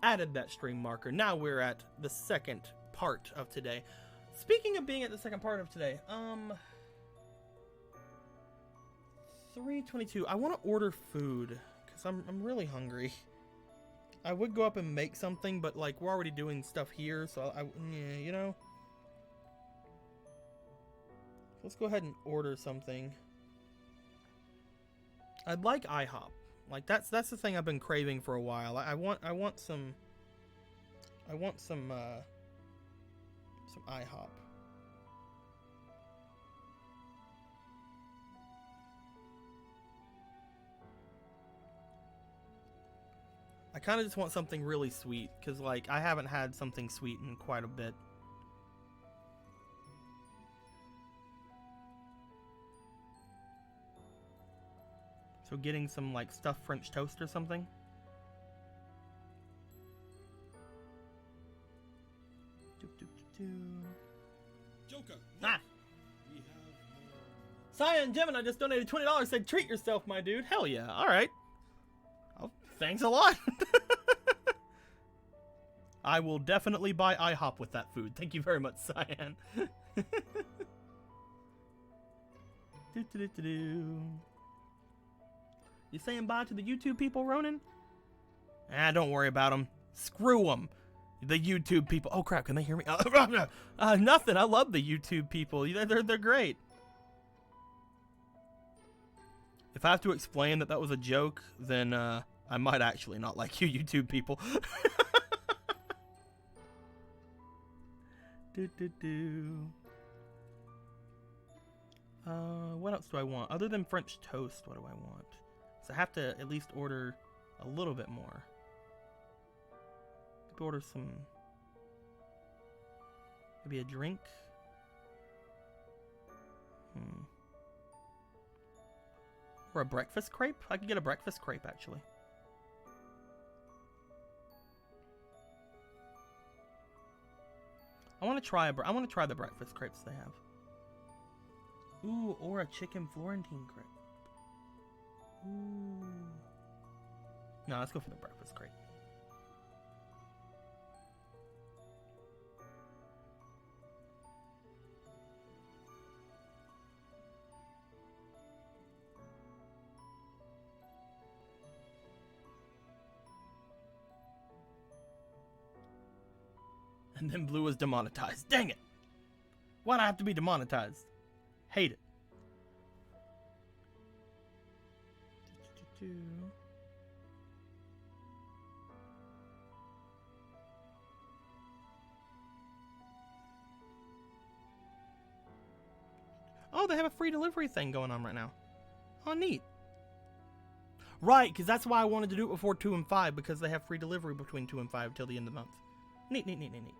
added that stream marker. Now we're at the second part of today. Speaking of being at the second part of today, 3:22. I want to order food because I'm really hungry. I would go up and make something, but like we're already doing stuff here, so yeah, you know. Let's go ahead and order something. I'd like IHOP. Like that's the thing I've been craving for a while. I want some IHOP. I kind of just want something really sweet because like I haven't had something sweet in quite a bit. So getting some like stuffed French toast or something. Joker, ah! we have Cyan Gemini just donated $20, said treat yourself, my dude. Hell yeah. Alright. Oh, thanks a lot. I will definitely buy IHOP with that food. Thank you very much, Cyan. You saying bye to the YouTube people, Ronan? Ah, don't worry about them. Screw them. The YouTube people. Oh crap, can they hear me? Nothing. I love the YouTube people. They're great. If I have to explain that was a joke, then I might actually not like you YouTube people. What else do I want? Other than French toast, what do I want? So I have to at least order a little bit more. Maybe order some... maybe a drink? Or a breakfast crepe? I could get a breakfast crepe, actually. I want to try the breakfast crepes they have. Ooh, or a chicken Florentine crepe. Ooh. No, let's go for the breakfast crepe. And then Blue was demonetized. Dang it! Why'd I have to be demonetized? Hate it. Oh, they have a free delivery thing going on right now. Oh, neat. Right, because that's why I wanted to do it before 2 and 5, because they have free delivery between 2 and 5 till the end of the month. Neat, neat, neat, neat, neat.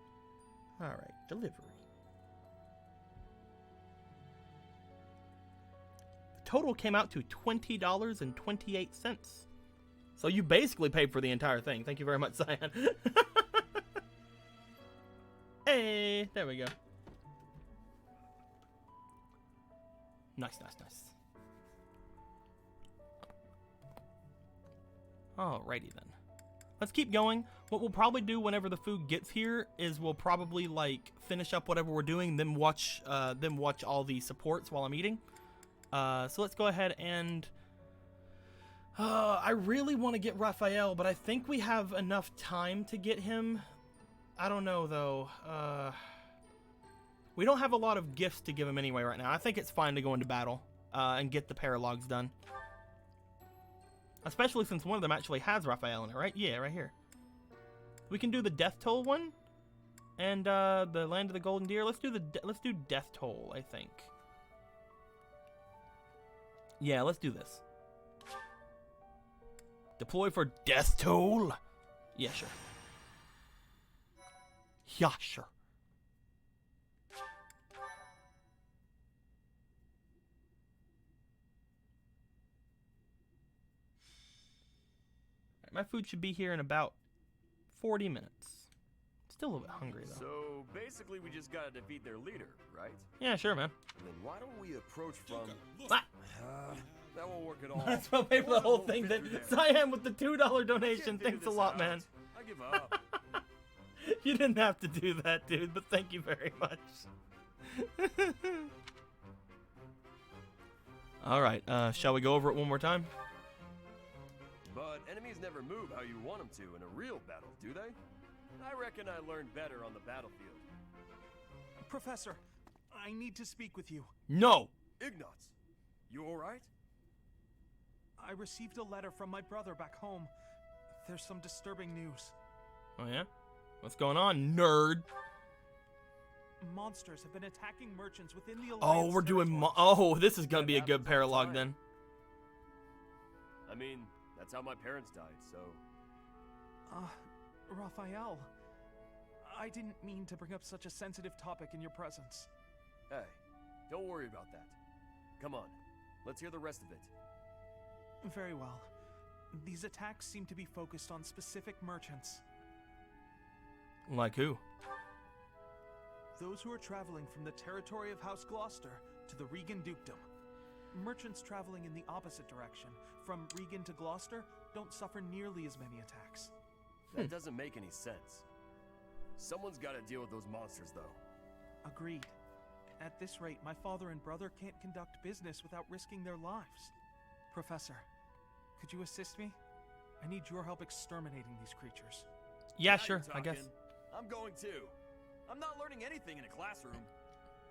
Alright, delivery. The total came out to $20.28. So you basically paid for the entire thing. Thank you very much, Cyan. Hey, there we go. Nice, nice, nice. Alrighty then. Let's keep going. What we'll probably do whenever the food gets here is we'll probably like finish up whatever we're doing, then watch all the supports while I'm eating. So let's go ahead and I really want to get Raphael, but I think we have enough time to get him. I don't know though. We don't have a lot of gifts to give him anyway right now. I think it's fine to go into battle and get the paralogs done. Especially since one of them actually has Raphael in it, right? Yeah, right here. We can do the Death Toll one and the Land of the Golden Deer. Let's do Death Toll, I think. Yeah, let's do this. Deploy for Death Toll? Yeah, sure. Yeah, sure. My food should be here in about 40 minutes. Still a little bit hungry, though. So, basically, we just gotta defeat their leader, right? Yeah, sure, man. Then why don't we approach from... Ah! That won't work at all. That's what pay for the whole thing, then. Cyan with the $2 donation. Thanks a lot, man. I give up. You didn't have to do that, dude, but thank you very much. Alright, shall we go over it one more time? But enemies never move how you want them to in a real battle, do they? I reckon I learned better on the battlefield. Professor, I need to speak with you. No! Ignatz, you alright? I received a letter from my brother back home. There's some disturbing news. Oh yeah? What's going on, nerd? Monsters have been attacking merchants within the Alliance. Oh, we're doing territories. oh, this is gonna be a good paralog then. I mean, that's how my parents died, so... Raphael, I didn't mean to bring up such a sensitive topic in your presence. Hey, don't worry about that. Come on, let's hear the rest of it. Very well. These attacks seem to be focused on specific merchants. Like who? Those who are traveling from the territory of House Gloucester to the Regan Dukedom. Merchants traveling in the opposite direction, from Regan to Gloucester, don't suffer nearly as many attacks. That doesn't make any sense. Someone's got to deal with those monsters, though. Agreed. At this rate, my father and brother can't conduct business without risking their lives. Professor, could you assist me? I need your help exterminating these creatures. Yeah, Now sure, you're I guess. talking. I'm going too. I'm not learning anything in a classroom.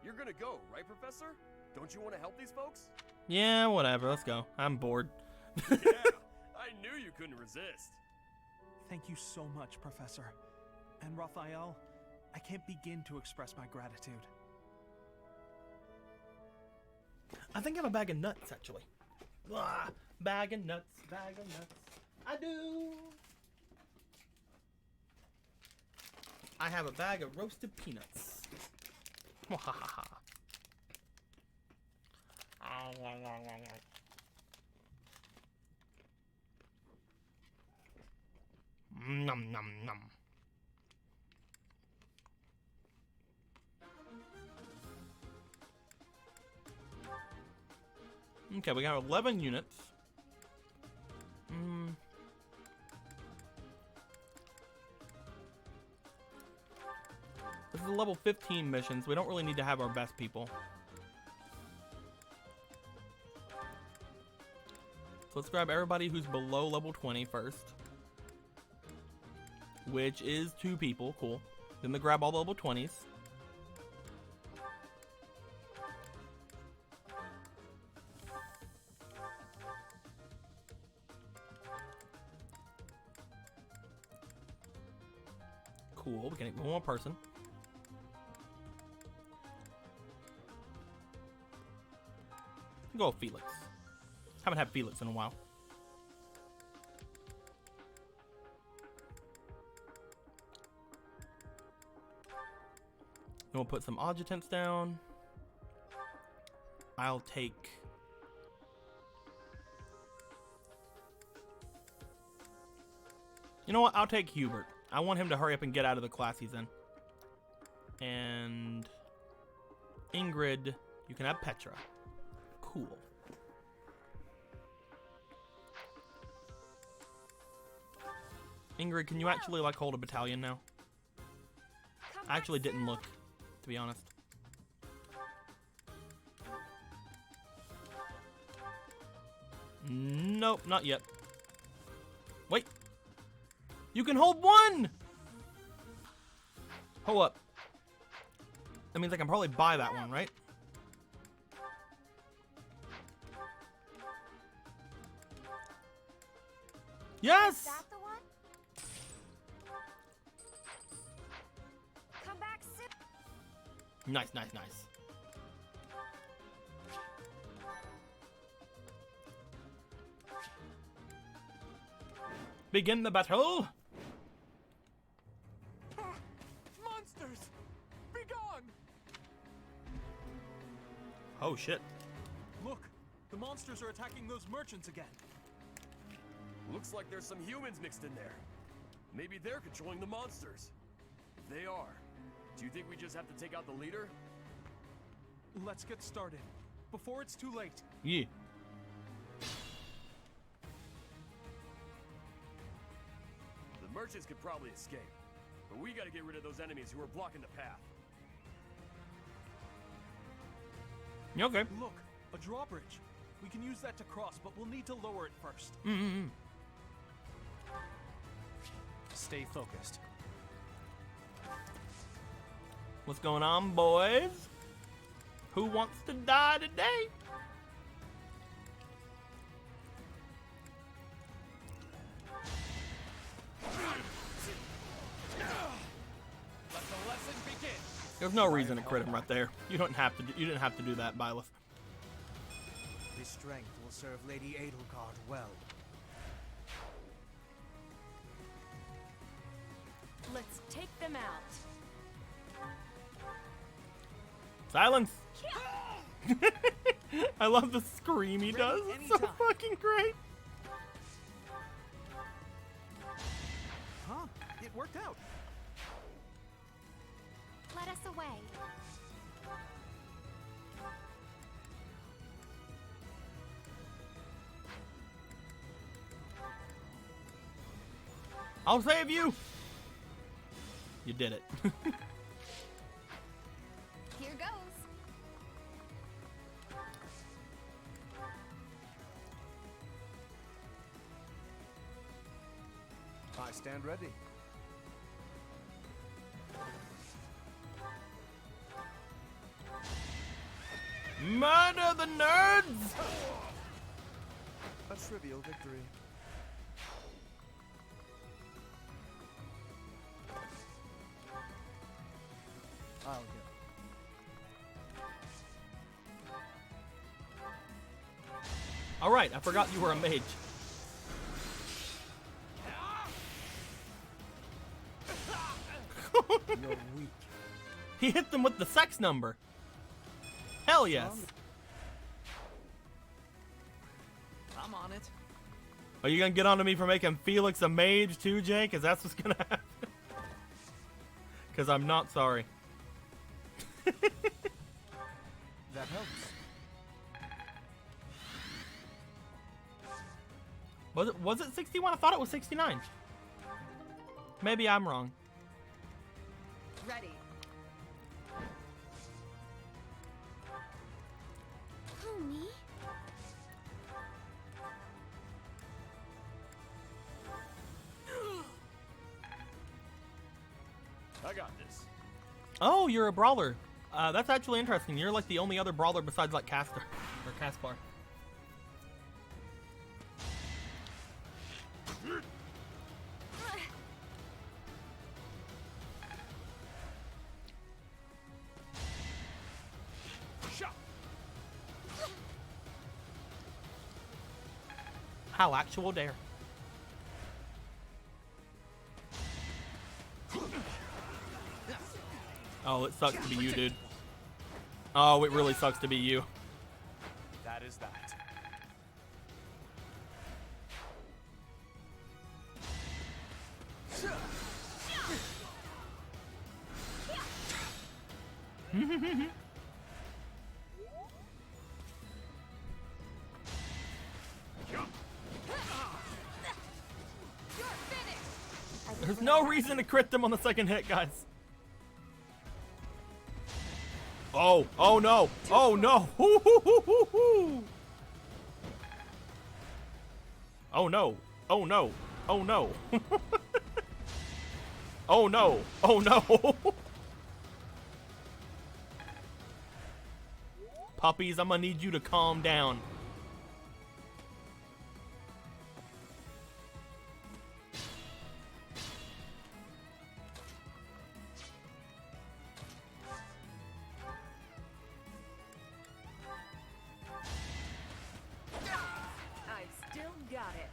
You're gonna go, right, Professor? Don't you want to help these folks? Yeah, whatever, let's go. I'm bored. Yeah, I knew you couldn't resist. Thank you so much, Professor. And Raphael, I can't begin to express my gratitude. I think I have a bag of nuts, actually. Blah, bag of nuts, bag of nuts. I do. I have a bag of roasted peanuts. Nom nom nom. Okay, we got 11 units. This is a level 15 mission, so we don't really need to have our best people. So let's grab everybody who's below level 20 first. Which is 2 people, cool. Then they grab all the level 20s. Cool, we can get one more person. Go with Felix. Haven't had Felix in a while. Then we'll put some adjutants down. I'll take... You know what? I'll take Hubert. I want him to hurry up and get out of the class he's in. And... Ingrid, you can have Petra. Cool. Ingrid, can you actually, like, hold a battalion now? I actually didn't look, to be honest. Nope, not yet. Wait. You can hold one! Hold up. That means I can probably buy that one, right? Yes! Is that the one? Come back soon. Nice, nice, nice. Begin the battle! Monsters! Be gone! Oh shit. Look, the monsters are attacking those merchants again. Looks like there's some humans mixed in there. Maybe they're controlling the monsters. If they are, do you think we just have to take out the leader? Let's get started, before it's too late. Yeah. The merchants could probably escape. But we gotta get rid of those enemies who are blocking the path. Okay. Look, a drawbridge. We can use that to cross, but we'll need to lower it first. Stay focused. What's going on, boys? Who wants to die today? Let the lesson begin. There's no reason to crit him right there. You don't have to. You didn't have to do that, Byleth. This strength will serve Lady Edelgard well. Let's take them out. Silence. I love the scream he does. It's so anytime. fucking great. Huh? It worked out. Let us away. I'll save you. You did it. Here goes. I stand ready. Murder the nerds. A trivial victory. I'll go. All right, I forgot you were a mage. You're weak. He hit them with the sex number. Hell yes. I'm on it. Are you gonna get onto me for making Felix a mage too, Jay? Cause that's what's gonna happen. Cause I'm not sorry. That helps. Was it 61? I thought it was 69. Maybe I'm wrong. Ready. Who, me? I got this. Oh, you're a brawler. That's actually interesting. You're like the only other brawler besides like Caster or Caspar. How actual dare. Oh, it sucks to be you, dude. Oh, it really sucks to be you. That is that. You're finished. There's no reason to crit them on the second hit, guys. Oh, oh no, oh no. Oh no, oh no, oh no. Oh no, oh no. Puppies, I'm gonna need you to calm down. I've still got it.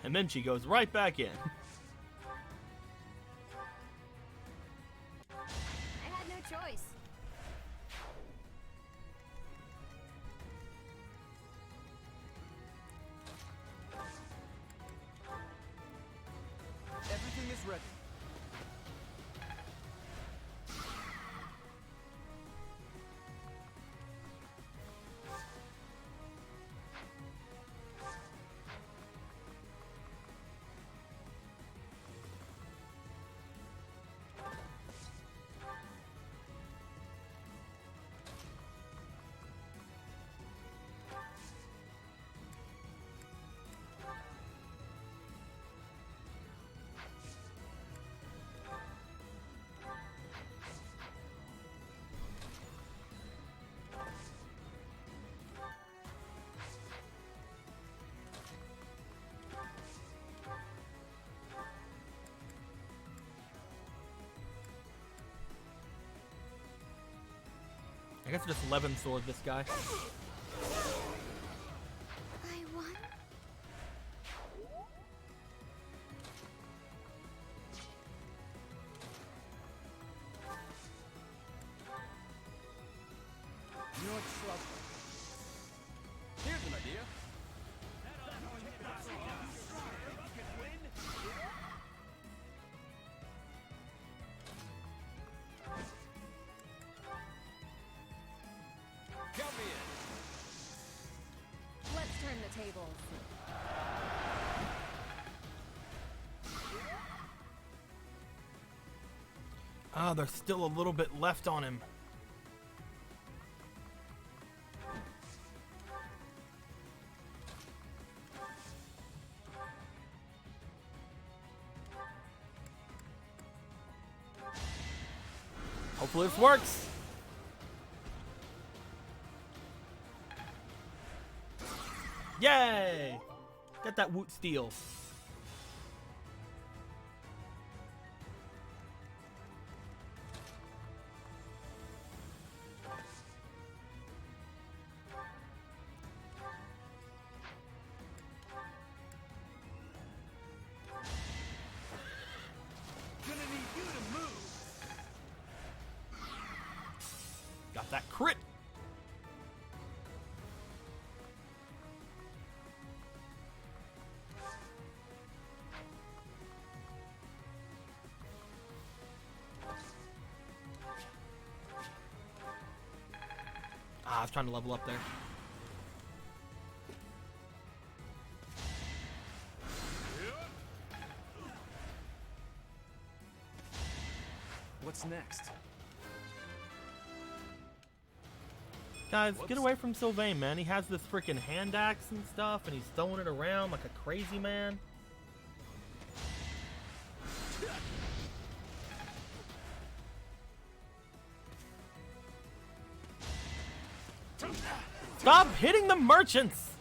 And then she goes right back in. I had no choice. Everything is ready. I guess just 11 sword this guy. I won. Your trouble. Here's an idea. Count me in. Let's turn the tables. Ah, there's still a little bit left on him. Hopefully this works. Yay! Got that woot steel. Gonna need you to move. Got that crit. Ah, I was trying to level up there. What's next? Guys, get away from Sylvain, man. He has this freaking hand axe and stuff, and he's throwing it around like a crazy man. Stop hitting the merchants!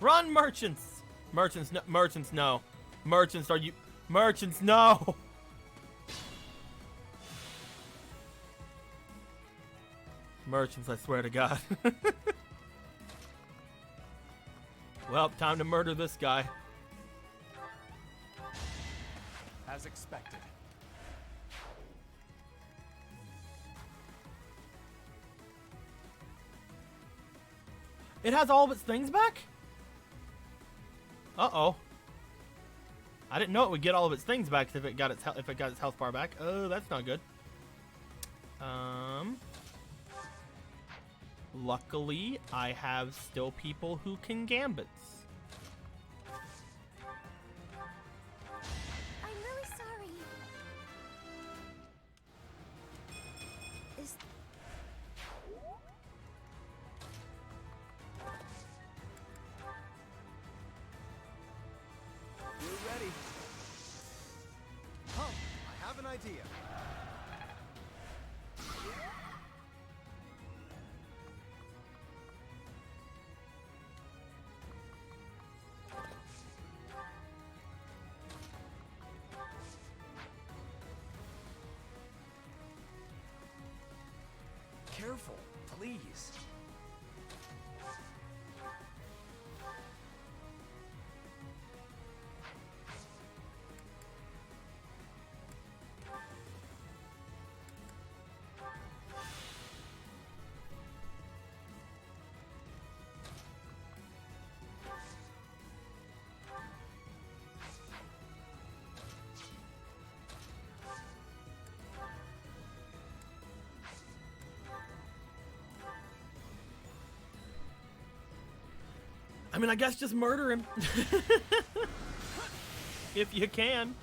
Run, merchants! Merchants, no. Merchants, no. Merchants, are you... Merchants, no! Merchants, I swear to God. Well, time to murder this guy. As expected. It has all of its things back? Uh-oh. I didn't know it would get all of its things back if it got its health bar back. Oh, that's not good. Luckily, I have still people who can gambits. I'm really sorry. Is We're ready. Come, I have an idea. careful, please. I mean, I guess just murder him. If you can.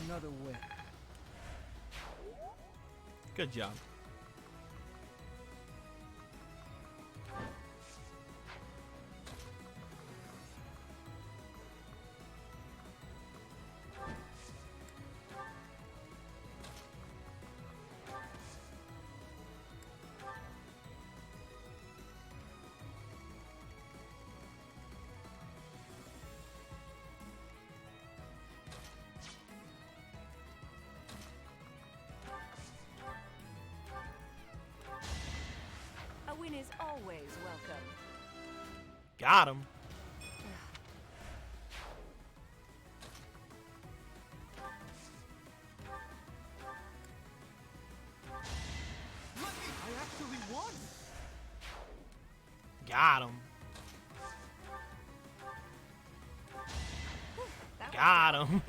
Another way. Good job. A win is always welcome. Got him. I actually won! Got him. That was Got him.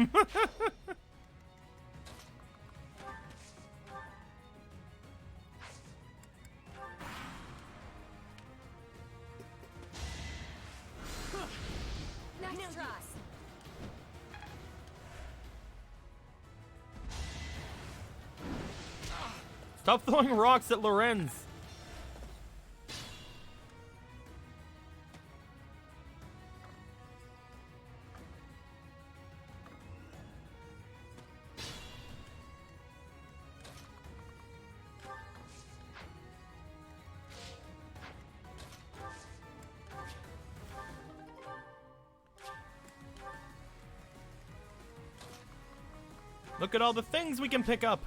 Nice try. Stop throwing rocks at Lorenz. Look at all the things we can pick up.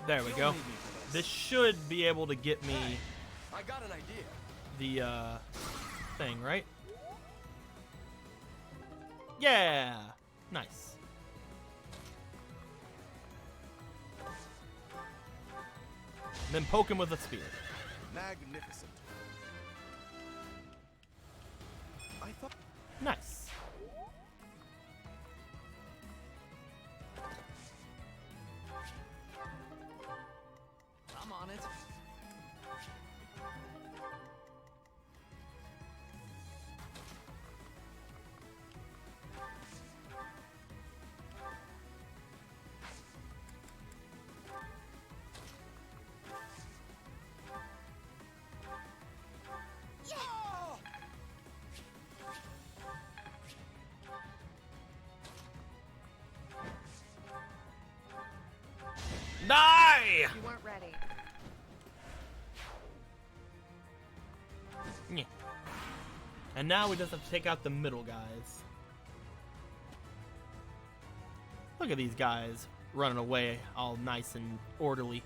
There we go. This should be able to get me I got an idea. the thing, right? Yeah. Nice. Then poke him with a spear. Magnificent. I thought. Nice. I'm on it. Die! You weren't ready. Yeah. And now we just have to take out the middle guys. Look at these guys running away all nice and orderly.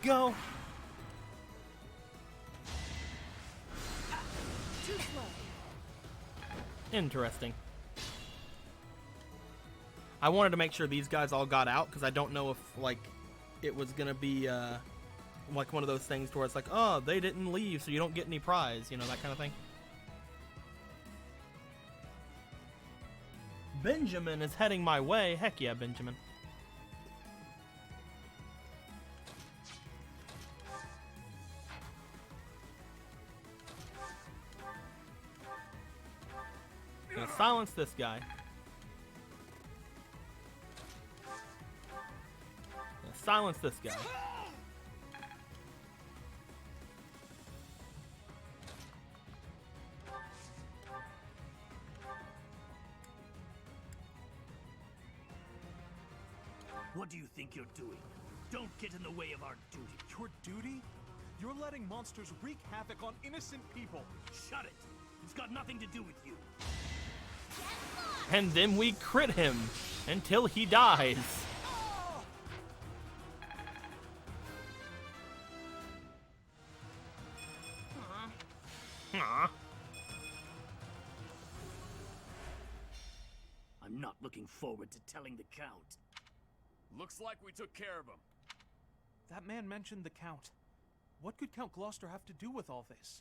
go. Too slow. Interesting. I wanted to make sure these guys all got out because I don't know if like it was gonna be like one of those things where it's like, oh, they didn't leave, so you don't get any prize, you know, that kind of thing. Benjamin is heading my way. Heck yeah, Benjamin. Gonna silence this guy. Gonna silence this guy. What do you think you're doing? Don't get in the way of our duty. Your duty? You're letting monsters wreak havoc on innocent people. Shut it! It's got nothing to do with you. And then we crit him until he dies. Aw. I'm not looking forward to telling the Count. Looks like we took care of him. That man mentioned the Count. What could Count Gloucester have to do with all this?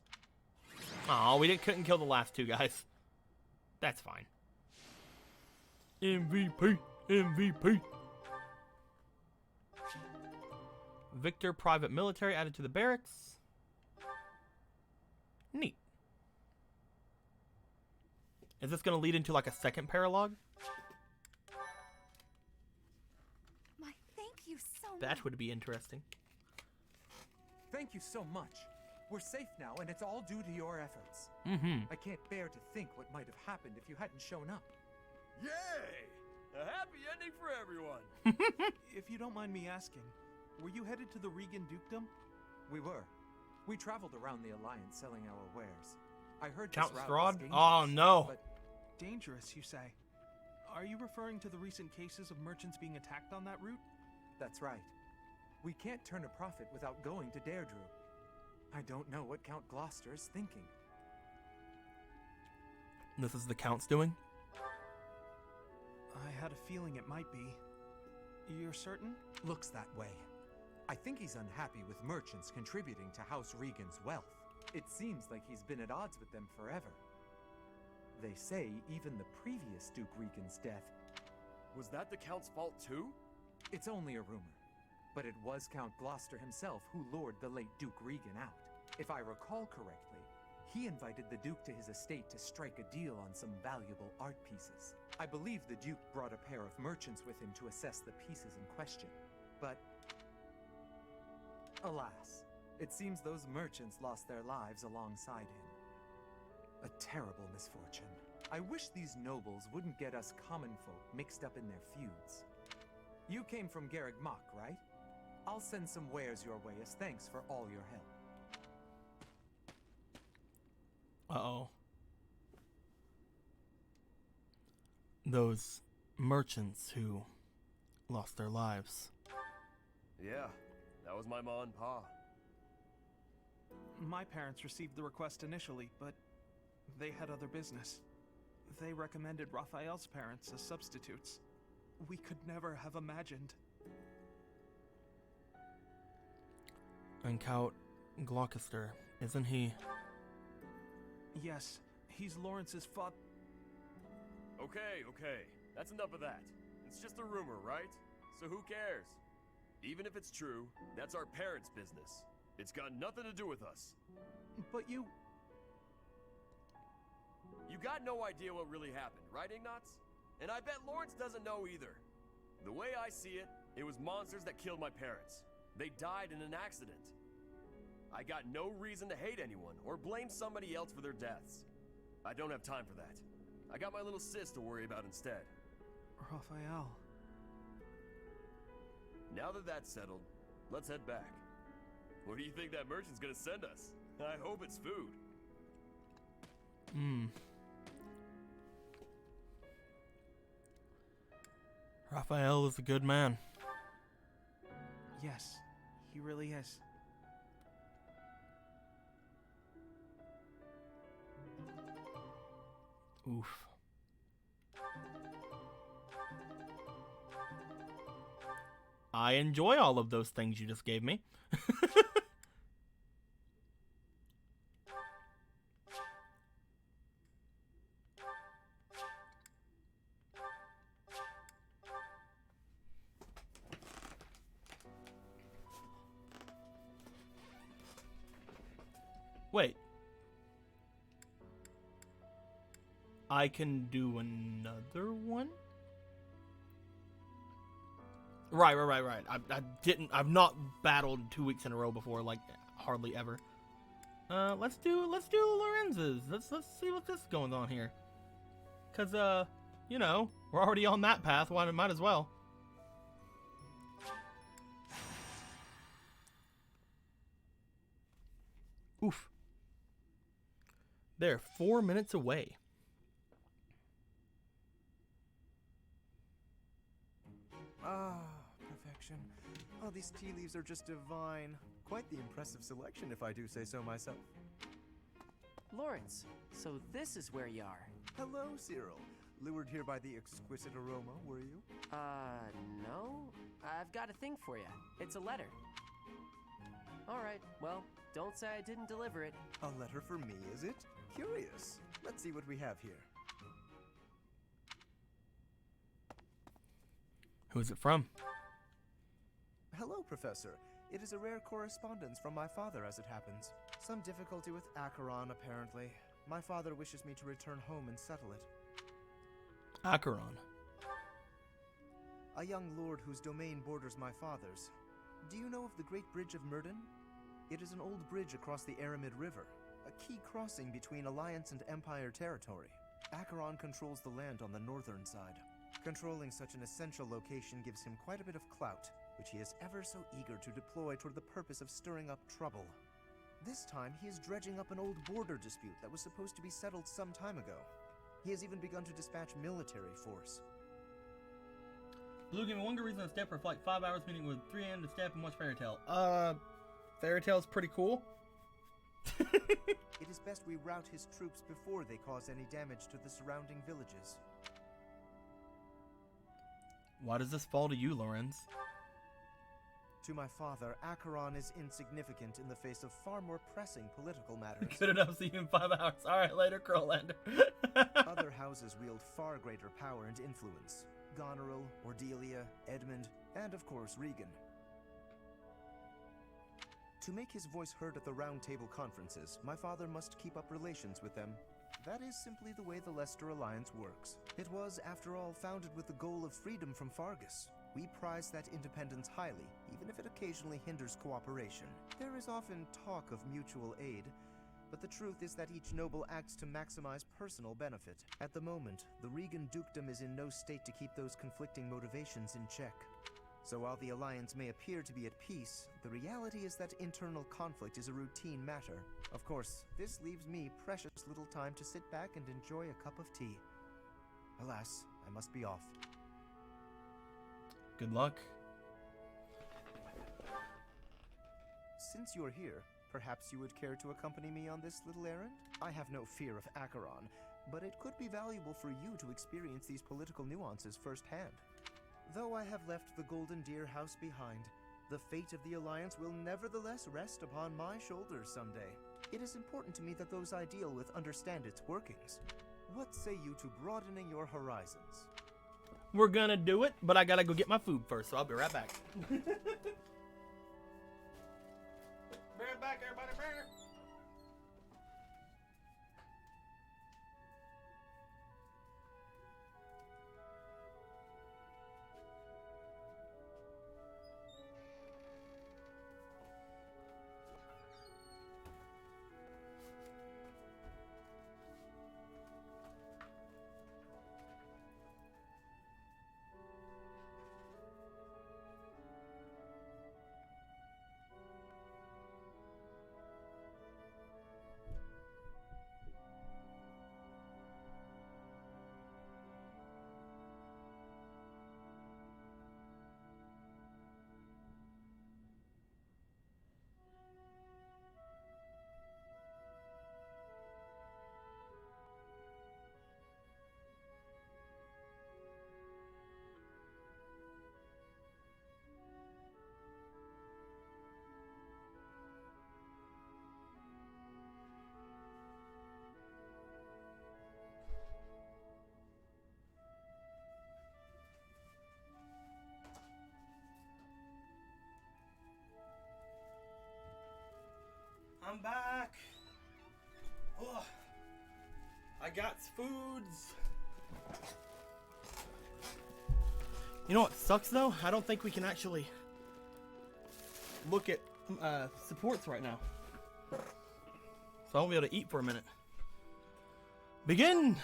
Aw, we couldn't kill the last two guys. That's fine. MVP, MVP. Victor Private Military added to the barracks. Neat. Is this going to lead into like a second paralogue? My thank you so much. That would be interesting. Thank you so much. We're safe now, and it's all due to your efforts. Mm-hmm. I can't bear to think what might have happened if you hadn't shown up. Yay! A happy ending for everyone. If you don't mind me asking, were you headed to the Regan Dukedom? We were. We traveled around the Alliance selling our wares. I heard Count this route Strahd? was dangerous, Oh, no. But Dangerous, you say? Are you referring to the recent cases of merchants being attacked on that route? that's right. We can't turn a profit without going to Deirdre. I don't know what Count Gloucester is thinking. This is the Count's doing? I had a feeling it might be. You're certain? Looks that way. I think he's unhappy with merchants contributing to House Regan's wealth. It seems like he's been at odds with them forever. They say even the previous Duke Regan's death. Was that the Count's fault too? It's only a rumor, but it was Count Gloucester himself who lured the late Duke Regan out. If I recall correctly, he invited the Duke to his estate to strike a deal on some valuable art pieces. I believe the Duke brought a pair of merchants with him to assess the pieces in question. But alas, it seems those merchants lost their lives alongside him. A terrible misfortune. I wish these nobles wouldn't get us common folk mixed up in their feuds. You came from Garreg Mach, right? I'll send some wares your way as thanks for all your help. Uh-oh. Those merchants who lost their lives. Yeah, that was my ma and pa. My parents received the request initially, but they had other business. They recommended Raphael's parents as substitutes. We could never have imagined. And Count Gloucester, isn't he? Yes, he's Lawrence's father. Okay, that's enough of that. It's just a rumor, right? So who cares? Even if it's true, that's our parents' business. It's got nothing to do with us. But you... You got no idea what really happened, right, Ignatz? And I bet Lawrence doesn't know either. The way I see it, it was monsters that killed my parents. They died in an accident. I got no reason to hate anyone or blame somebody else for their deaths. I don't have time for that. I got my little sis to worry about instead. Raphael... Now that that's settled, let's head back. Where do you think that merchant's gonna send us? I hope it's food. Raphael is a good man. Yes, He really is. Oof. I enjoy all of those things you just gave me. Wait. I can do another one? Right. I've not battled 2 weeks in a row before, like hardly ever. Let's do Lorenz's. Let's see what this is going on here. Cause you know, we're already on that path. Why might as well. Oof. They're 4 minutes away. Ah, perfection. Oh, these tea leaves are just divine. Quite the impressive selection, if I do say so myself. Lawrence, so this is where you are. Hello, Cyril. Lured here by the exquisite aroma, were you? No. I've got a thing for you. It's a letter. Alright, well, don't say I didn't deliver it. A letter for me, is it? Curious. Let's see what we have here. Who is it from? Hello, Professor. It is a rare correspondence from my father, as it happens. Some difficulty with Acheron, apparently. My father wishes me to return home and settle it. Acheron. A young lord whose domain borders my father's. Do you know of the Great Bridge of Myrden? It is an old bridge across the Aramid River, a key crossing between Alliance and Empire territory. Acheron controls the land on the northern side. Controlling such an essential location gives him quite a bit of clout, which he is ever so eager to deploy toward the purpose of stirring up trouble. This time, he is dredging up an old border dispute that was supposed to be settled some time ago. He has even begun to dispatch military force. Blue, give me one good reason to step for like 5 hours, meeting with 3 a.m. to step and watch Fairy Tale. Fairy Tale's pretty cool. It is best we rout his troops before they cause any damage to the surrounding villages. Why does this fall to you, Lorenz? To my father, Acheron is insignificant in the face of far more pressing political matters. Good enough, see you in 5 hours. Alright, later, Crowlander. Other houses wield far greater power and influence. Goneril, Cordelia, Edmund, and of course Regan. To make his voice heard at the Round Table conferences, my father must keep up relations with them. That is simply the way the Leicester Alliance works. It was, after all, founded with the goal of freedom from Fargus. We prize that independence highly, even if it occasionally hinders cooperation. There is often talk of mutual aid, but the truth is that each noble acts to maximize personal benefit. At the moment, the Regan dukedom is in no state to keep those conflicting motivations in check. So while the Alliance may appear to be at peace, the reality is that internal conflict is a routine matter. Of course, this leaves me precious little time to sit back and enjoy a cup of tea. Alas, I must be off. Good luck. Since you're here, perhaps you would care to accompany me on this little errand? I have no fear of Acheron, but it could be valuable for you to experience these political nuances firsthand. Though I have left the Golden Deer House behind, the fate of the Alliance will nevertheless rest upon my shoulders someday. It is important to me that those I deal with understand its workings. What say you to broadening your horizons? We're gonna do it, but I gotta go get my food first, so I'll be right back. Be right back, everybody. I'm back. Ugh. I got foods. You know what sucks though? I don't think we can actually look at supports right now. So I won't be able to eat for a minute. Begin!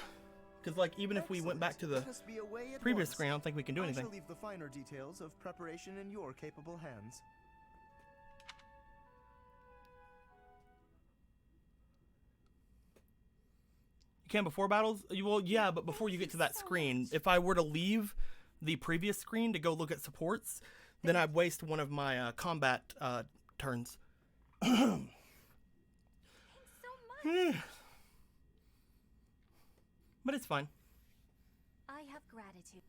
Because like even if we went back to the Let us be away at previous once. screen, I don't think we can do I anything. shall leave the finer details of preparation in your capable hands. You can before battles? Well, yeah, but before you get to that screen, if I were to leave the previous screen to go look at supports, then I'd waste one of my combat turns. So much. But it's fine. I have gratitude.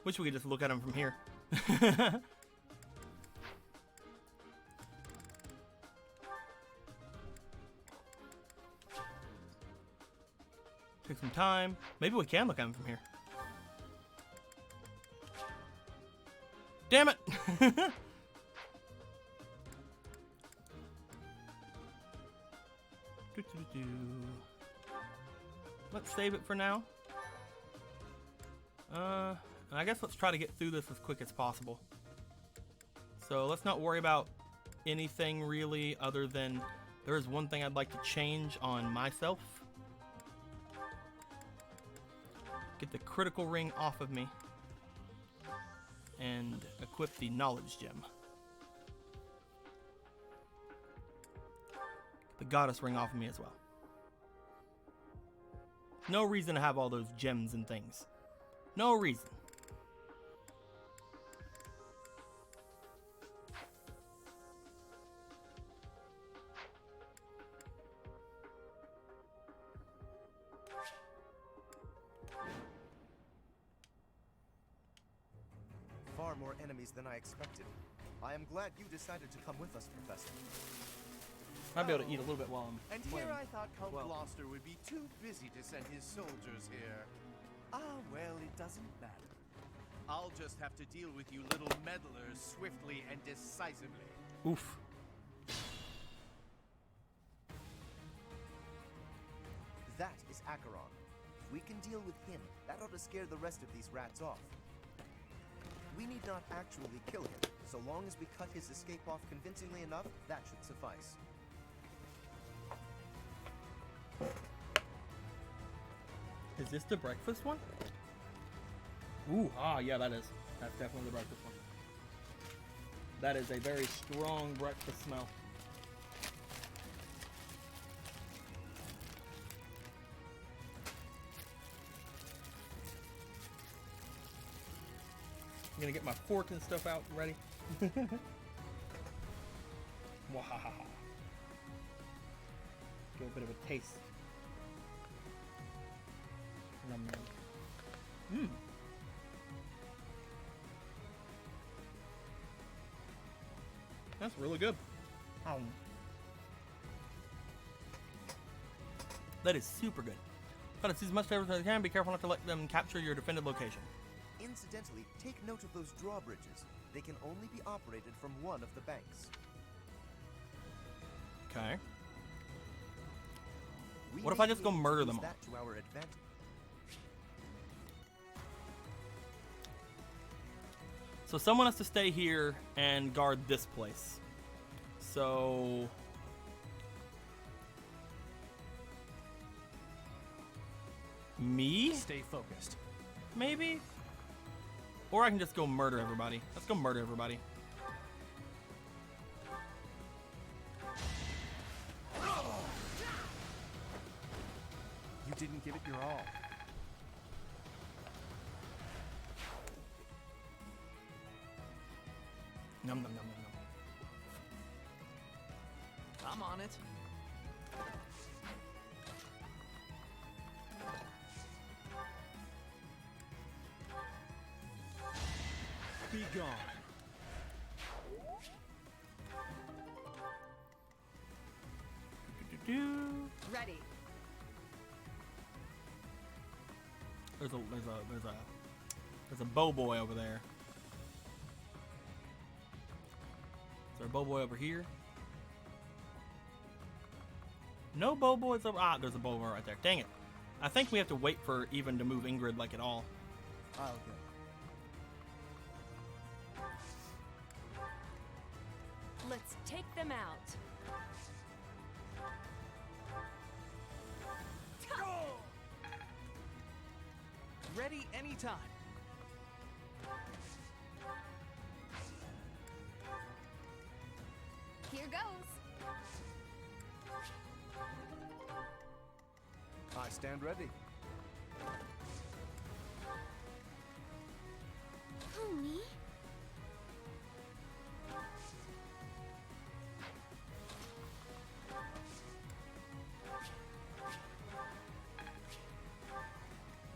Wish we could just look at them from here. Take some time. Maybe we can look at them from here. Damn it! Let's save it for now. I guess let's try to get through this as quick as possible. So let's not worry about anything really other than there is one thing I'd like to change on myself. Get the critical ring off of me and equip the knowledge gem. Get the goddess ring off of me as well. No reason to have all those gems and things. No reason. Far more enemies than I expected. I am glad you decided to come with us, Professor. I'll be able to eat a little bit while I'm And playing. here I thought Count Gloucester would be too busy to send his soldiers here. Ah, well, it doesn't matter. I'll just have to deal with you little meddlers swiftly and decisively. Oof. That is Acheron. If we can deal with him, that ought to scare the rest of these rats off. We need not actually kill him. So long as we cut his escape off convincingly enough, that should suffice. Is this the breakfast one? Ooh, yeah, that is. That's definitely the breakfast one. That is a very strong breakfast smell. I'm gonna get my fork and stuff out ready. Wahahaha. Give a bit of a taste. Nom nom. Mmm. That's really good. That is super good. Try to see as much flavor as I can. Be careful not to let them capture your defended location. Incidentally, take note of those drawbridges. They can only be operated from one of the banks. Okay. We What if may I just be go able to murder use them all? that to our advantage. So someone has to stay here and guard this place. So... me? Stay focused. Maybe? Or I can just go murder everybody. Let's go murder everybody. You didn't give it your all. Nom nom nom nom nom. I'm on it. Be gone. Ready. There's a bow boy over there. Bowboy over here. No Bowboys over. Ah, there's a Bowboy right there. Dang it. I think we have to wait for even to move Ingrid like at all. I'll go. Let's take them out. Ready anytime. Here goes. I stand ready. Who, me?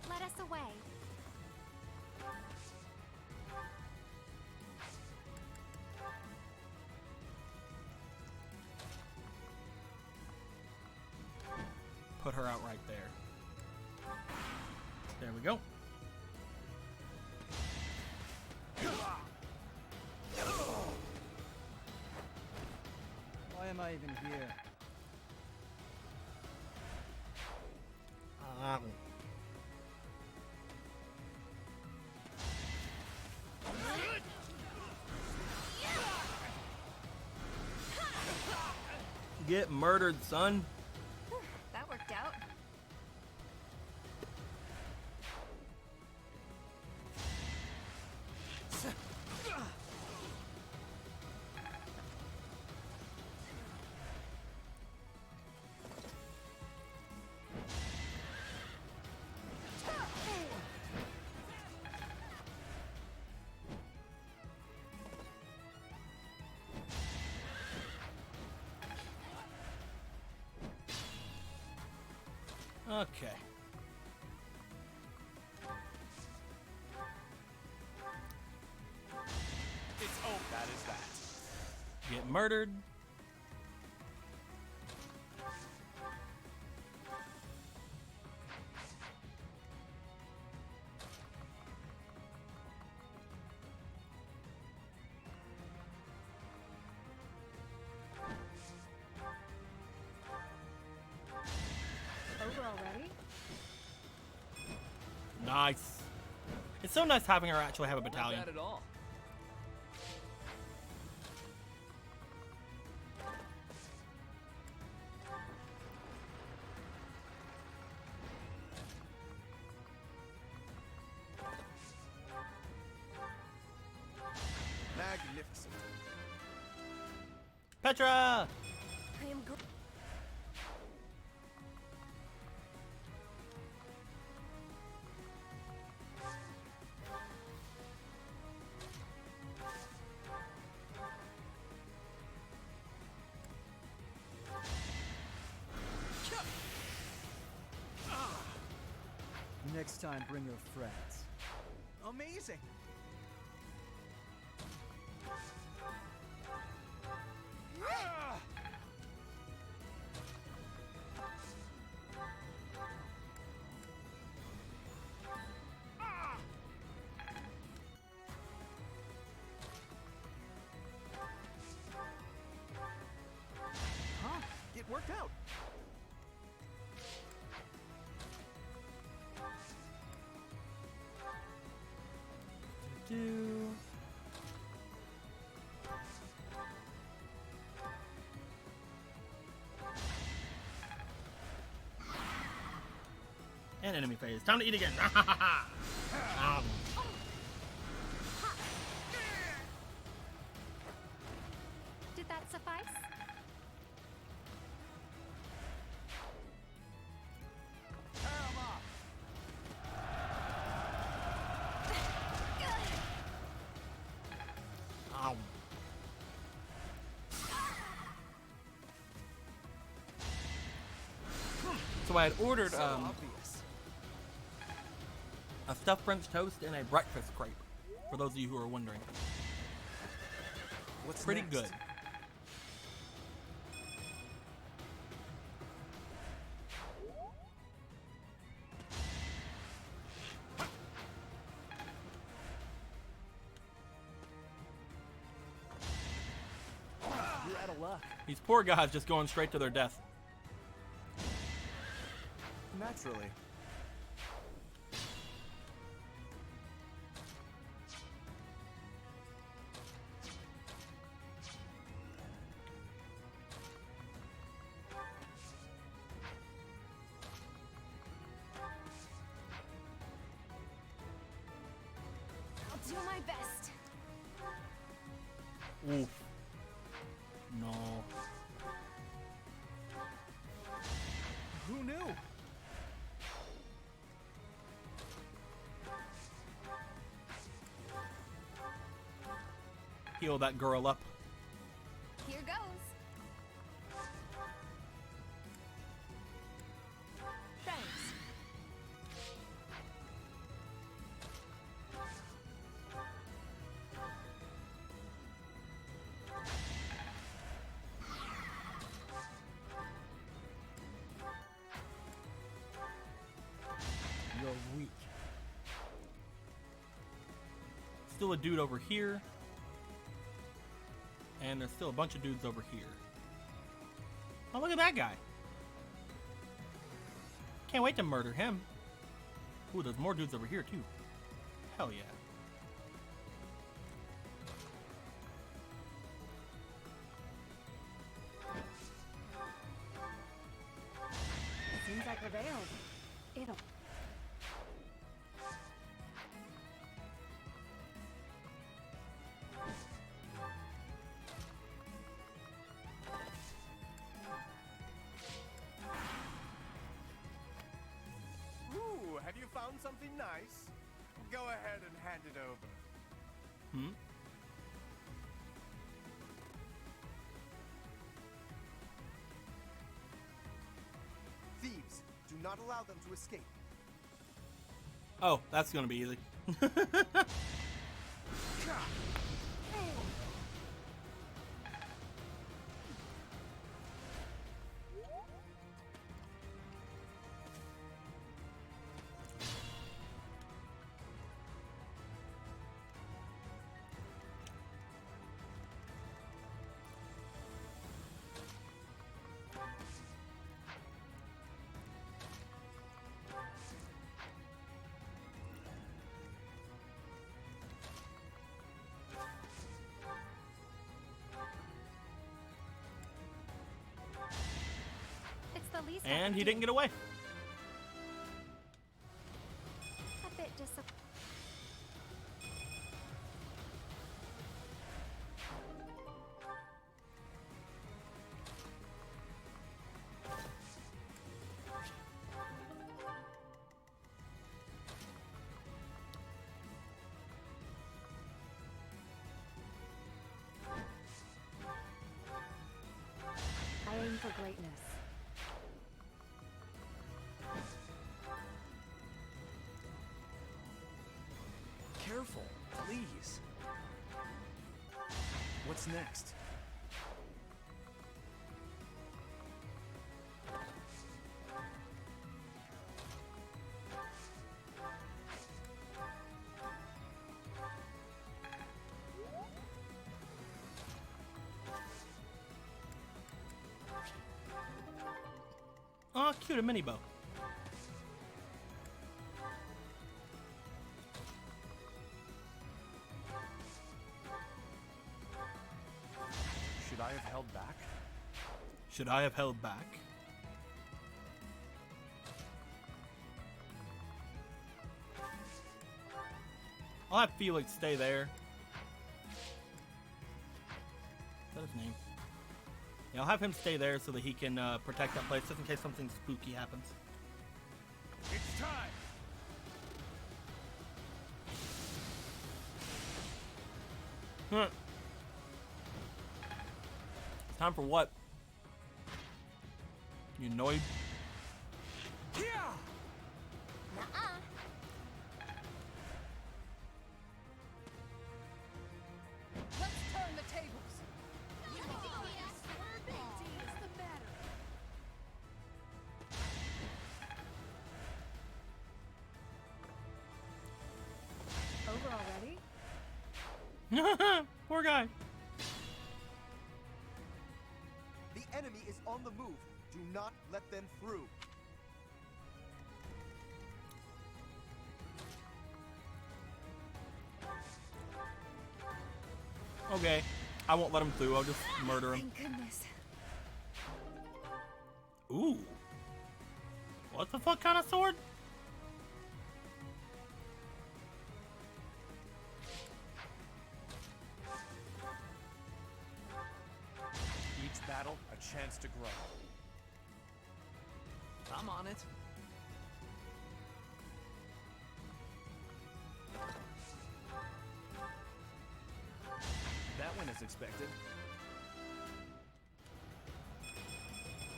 Let us away. Put her out right there. There we go. Why am I even here? Get murdered, son. That worked out. Okay. It's oh, that is that. Get murdered. Over already? Nice. It's so nice having her actually have a battalion. Not bad at all. Magnificent. Petra! I am good. Next time, bring your friends. Amazing. Huh? It worked out. Do. And enemy phase. Time to eat again. Did that suffice? Ow. So I had ordered Obvious. a stuffed French toast and a breakfast crepe. For those of you who are wondering, What's pretty next? good. out of luck. These poor guys just going straight to their death. Naturally. I'll do my best. Oof. No. Who knew? Heal that girl up. Here goes. Thanks. You're weak. Still a dude over here. And there's still a bunch of dudes over here. Oh, look at that guy. Can't wait to murder him. Ooh, there's more dudes over here, too. Hell yeah. Seems like we're there. It'll. Ooh, have you found something nice? Go ahead and hand it over. Hmm? Thieves, do not allow them to escape. Oh, that's gonna be easy. It's the least I And can he do. didn't get away. A bit disappointed. I aim for greatness. Careful, please. What's next? Oh, cute, a mini bow. Should I have held back? Should I have held back? I'll have Felix stay there. Is that his name? Yeah, I'll have him stay there so that he can protect that place just in case something spooky happens. It's time! Huh. Time for what? You annoyed? Nuh-uh. Let's turn the tables. Over already? Poor guy. on the move. Do not let them through. Okay, I won't let him through. I'll just murder him. Thank goodness. Ooh. What the fuck kind of sword? Each battle, a chance to grow. I'm on it. That went as expected.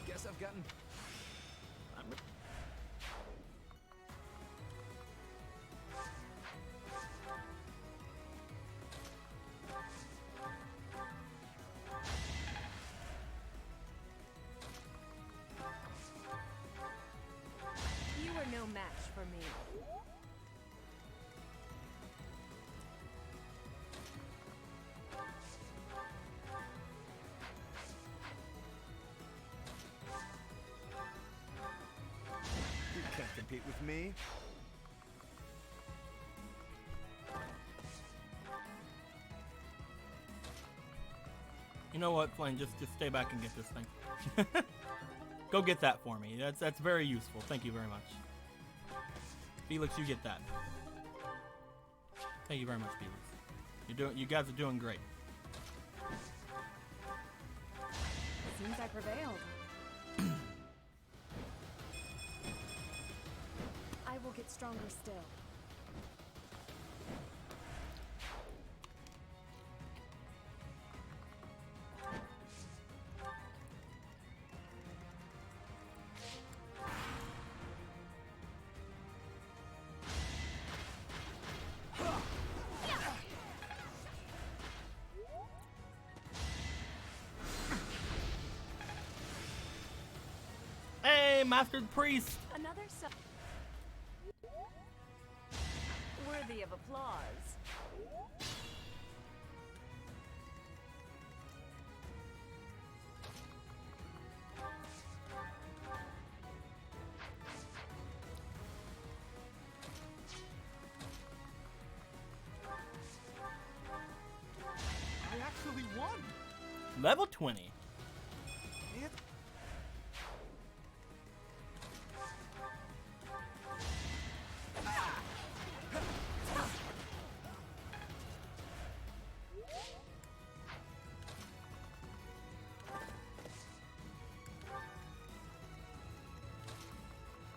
Guess I've gotten... You are no match for me. You can't compete with me. You know what, Flame? Just stay back and get this thing. Go get that for me. That's very useful. Thank you very much. Felix, you get that. Thank you very much, Felix. You guys are doing great. Seems I prevailed. I will get stronger still. Hey, Mastered Priest! Another worthy of applause. I actually won! Level 20. It...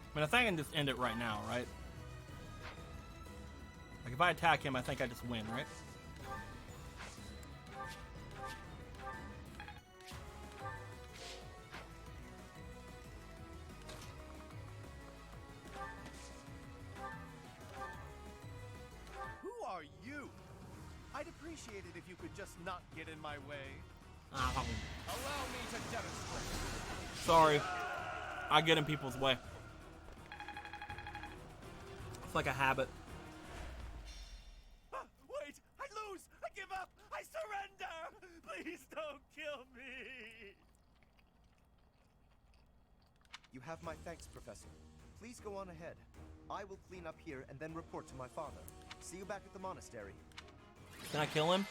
I mean, I think I can just end it right now, right? Like, if I attack him, I think I just win, right? Who are you? I'd appreciate it if you could just not get in my way. Ow. Allow me to demonstrate. Sorry. I get in people's way. It's like a habit. Wait! I lose! I give up! I surrender! Please don't kill me! You have my thanks, Professor. Please go on ahead. I will clean up here and then report to my father. See you back at the monastery. Can I kill him?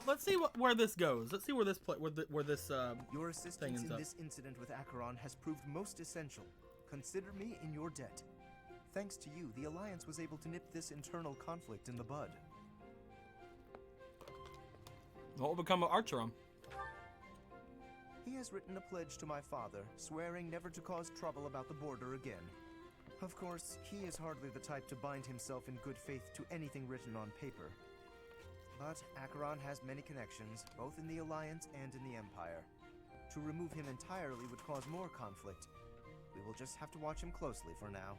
Let's see where this goes. Let's see where this Your thing assistance ends in up. this incident with Acheron has proved most essential. Consider me in your debt. Thanks to you, the Alliance was able to nip this internal conflict in the bud. What will become of Archeron? He has written a pledge to my father, swearing never to cause trouble about the border again. Of course, he is hardly the type to bind himself in good faith to anything written on paper. But Acheron has many connections, both in the Alliance and in the Empire. To remove him entirely would cause more conflict. We will just have to watch him closely for now.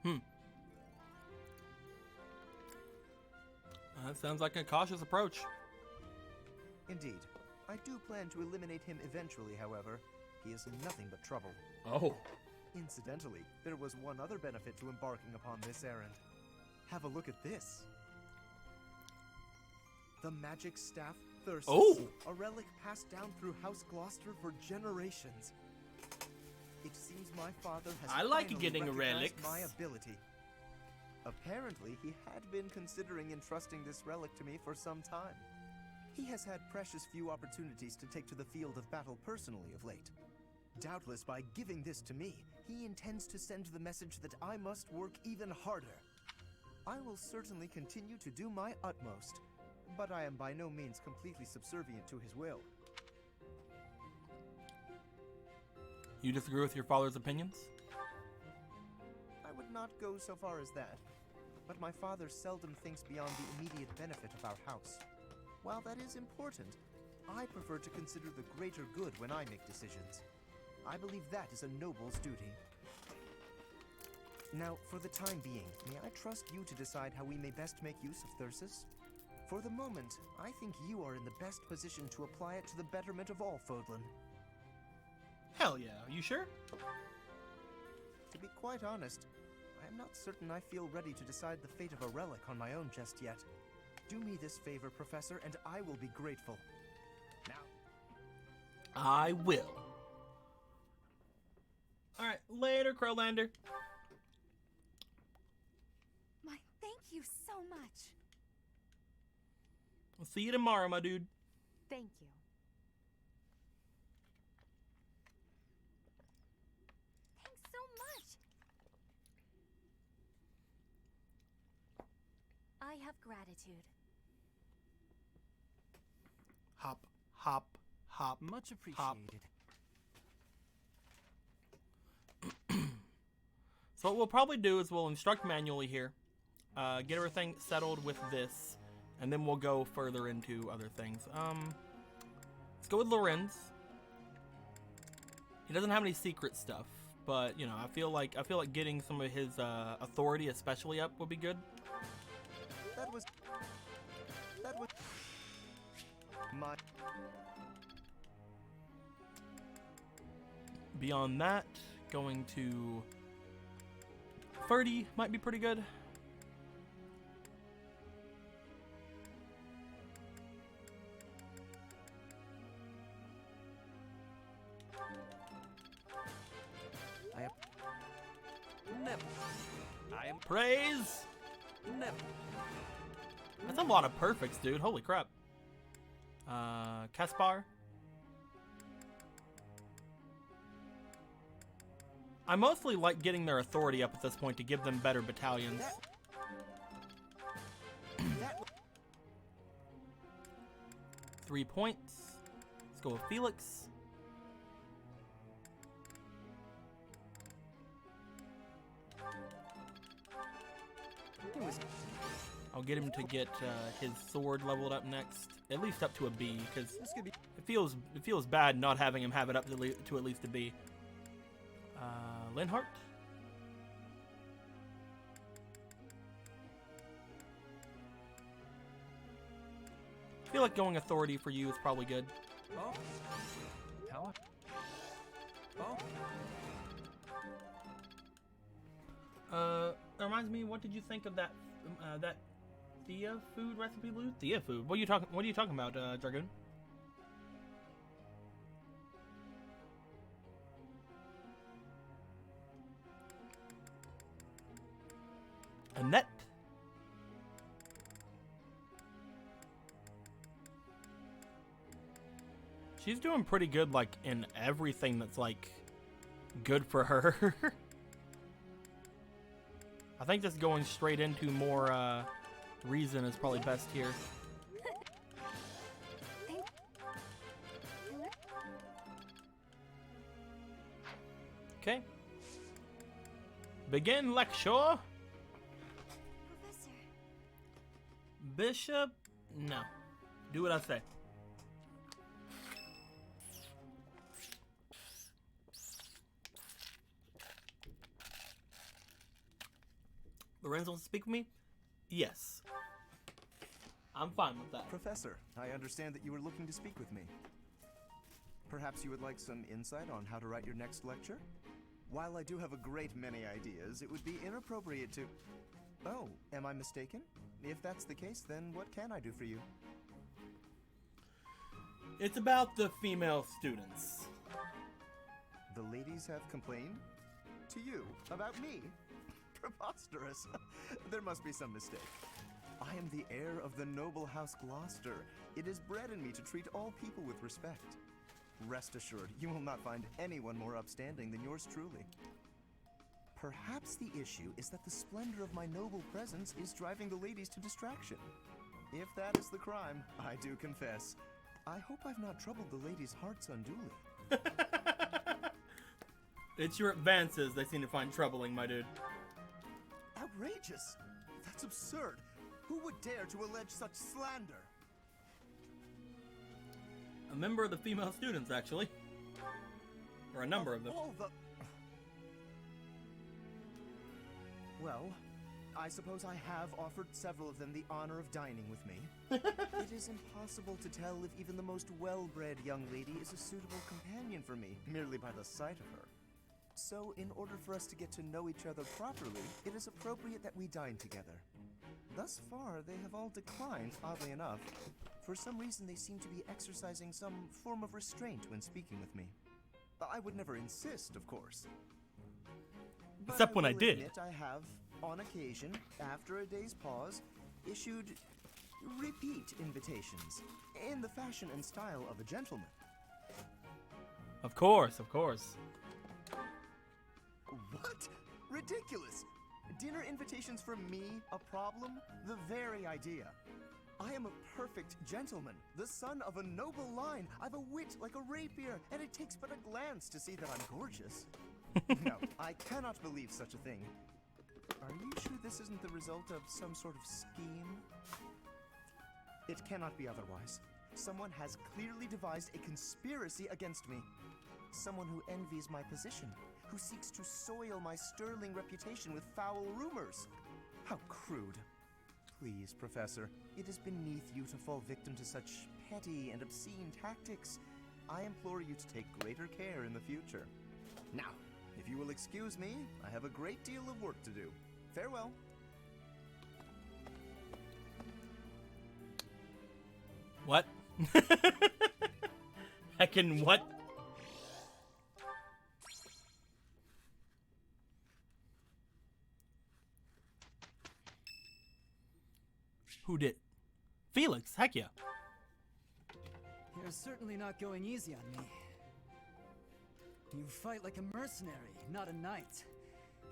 That sounds like a cautious approach. Indeed. I do plan to eliminate him eventually, however. He is nothing but trouble. Oh. Incidentally, there was one other benefit to embarking upon this errand. Have a look at this. The magic staff Thyrsus. Oh! A relic passed down through House Gloucester for generations. It seems my father has I like finally getting recognized relics. my ability. Apparently, he had been considering entrusting this relic to me for some time. He has had precious few opportunities to take to the field of battle personally of late. Doubtless, by giving this to me, he intends to send the message that I must work even harder. I will certainly continue to do my utmost, but I am by no means completely subservient to his will. You disagree with your father's opinions? I would not go so far as that, but my father seldom thinks beyond the immediate benefit of our house. While that is important, I prefer to consider the greater good when I make decisions. I believe that is a noble's duty. Now, for the time being, may I trust you to decide how we may best make use of Thyrsus? For the moment, I think you are in the best position to apply it to the betterment of all Fodlan. Hell yeah. Are you sure? To be quite honest, I am not certain I feel ready to decide the fate of a relic on my own just yet. Do me this favor, Professor, and I will be grateful. Now, I will. Alright, later, Crowlander. My, thank you so much. We'll see you tomorrow, my dude. Thank you. Thanks so much. I have gratitude. Hop, hop, hop. Much Hop. appreciated. So what we'll probably do is we'll instruct manually here, get everything settled with this, and then we'll go further into other things. Let's go with Lorenz. He doesn't have any secret stuff, but you know, I feel like getting some of his authority especially up would be good. that was my... Beyond that, going to 30 might be pretty good. Never. I am Praise! never. That's a lot of perfects, dude. Holy crap. Caspar. I mostly like getting their authority up at this point to give them better battalions. 3 points. Let's go with Felix. I'll get him to get his sword leveled up next, at least up to a B, because it feels bad not having him have it up to at least a B. Linhart. I feel like going authority for you is probably good. Oh. How? Oh. That reminds me, what did you think of that that Thea food recipe, Lou? Thea food. What are you talking about, Dragoon? Annette. She's doing pretty good, like, in everything that's, like, good for her. I think just going straight into more, reason is probably best here. Okay. Begin lecture. Professor. Bishop, no. Do what I say. Lorenzo wants to speak with me? Yes. I'm fine with that. Professor, I understand that you were looking to speak with me. Perhaps you would like some insight on how to write your next lecture? While I do have a great many ideas, it would be inappropriate to... Oh, am I mistaken? If that's the case, then what can I do for you? It's about the female students. The ladies have complained? To you? About me? Preposterous. There must be some mistake. I am the heir of the noble House Gloucester. It is bred in me to treat all people with respect. Rest assured, you will not find anyone more upstanding than yours truly. Perhaps the issue is that the splendor of my noble presence is driving the ladies to distraction. If that is the crime, I do confess. I hope I've not troubled the ladies' hearts unduly. It's your advances they seem to find troubling, my dude. Outrageous! That's absurd! Who would dare to allege such slander? A member of the female students, actually. Or a number of them. All the... Well, I suppose I have offered several of them the honor of dining with me. It is impossible to tell if even the most well-bred young lady is a suitable companion for me, merely by the sight of her. So, in order for us to get to know each other properly, it is appropriate that we dine together. Thus far, they have all declined, oddly enough. For some reason, they seem to be exercising some form of restraint when speaking with me. I would never insist, of course. But Except when I will did. admit I have, on occasion, after a day's pause, issued repeat invitations in the fashion and style of a gentleman. Of course, of course. What? Ridiculous! Dinner invitations for me a problem? The very idea. I am a perfect gentleman, the son of a noble line. I've a wit like a rapier, and it takes but a glance to see that I'm gorgeous. No, I cannot believe such a thing. Are you sure this isn't the result of some sort of scheme? It cannot be otherwise. Someone has clearly devised a conspiracy against me. Someone who envies my position, who seeks to soil my sterling reputation with foul rumors. How crude. Please, Professor, it is beneath you to fall victim to such petty and obscene tactics. I implore you to take greater care in the future. Now, if you will excuse me, I have a great deal of work to do. Farewell. What? Heckin' what? Who did? Felix, heck yeah. You're certainly not going easy on me. You fight like a mercenary, not a knight.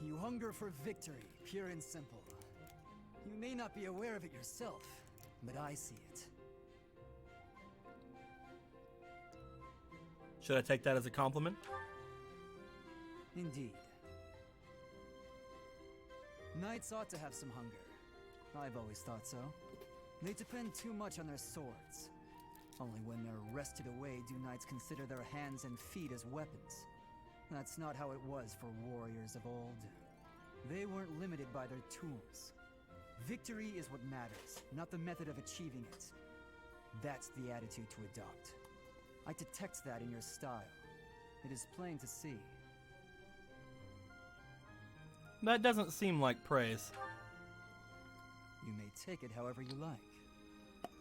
You hunger for victory, pure and simple. You may not be aware of it yourself, but I see it. Should I take that as a compliment? Indeed. Knights ought to have some hunger. I've always thought so. They depend too much on their swords. Only when they're wrested away do knights consider their hands and feet as weapons. That's not how it was for warriors of old. They weren't limited by their tools. Victory is what matters, not the method of achieving it. That's the attitude to adopt. I detect that in your style. It is plain to see. That doesn't seem like praise. You may take it however you like.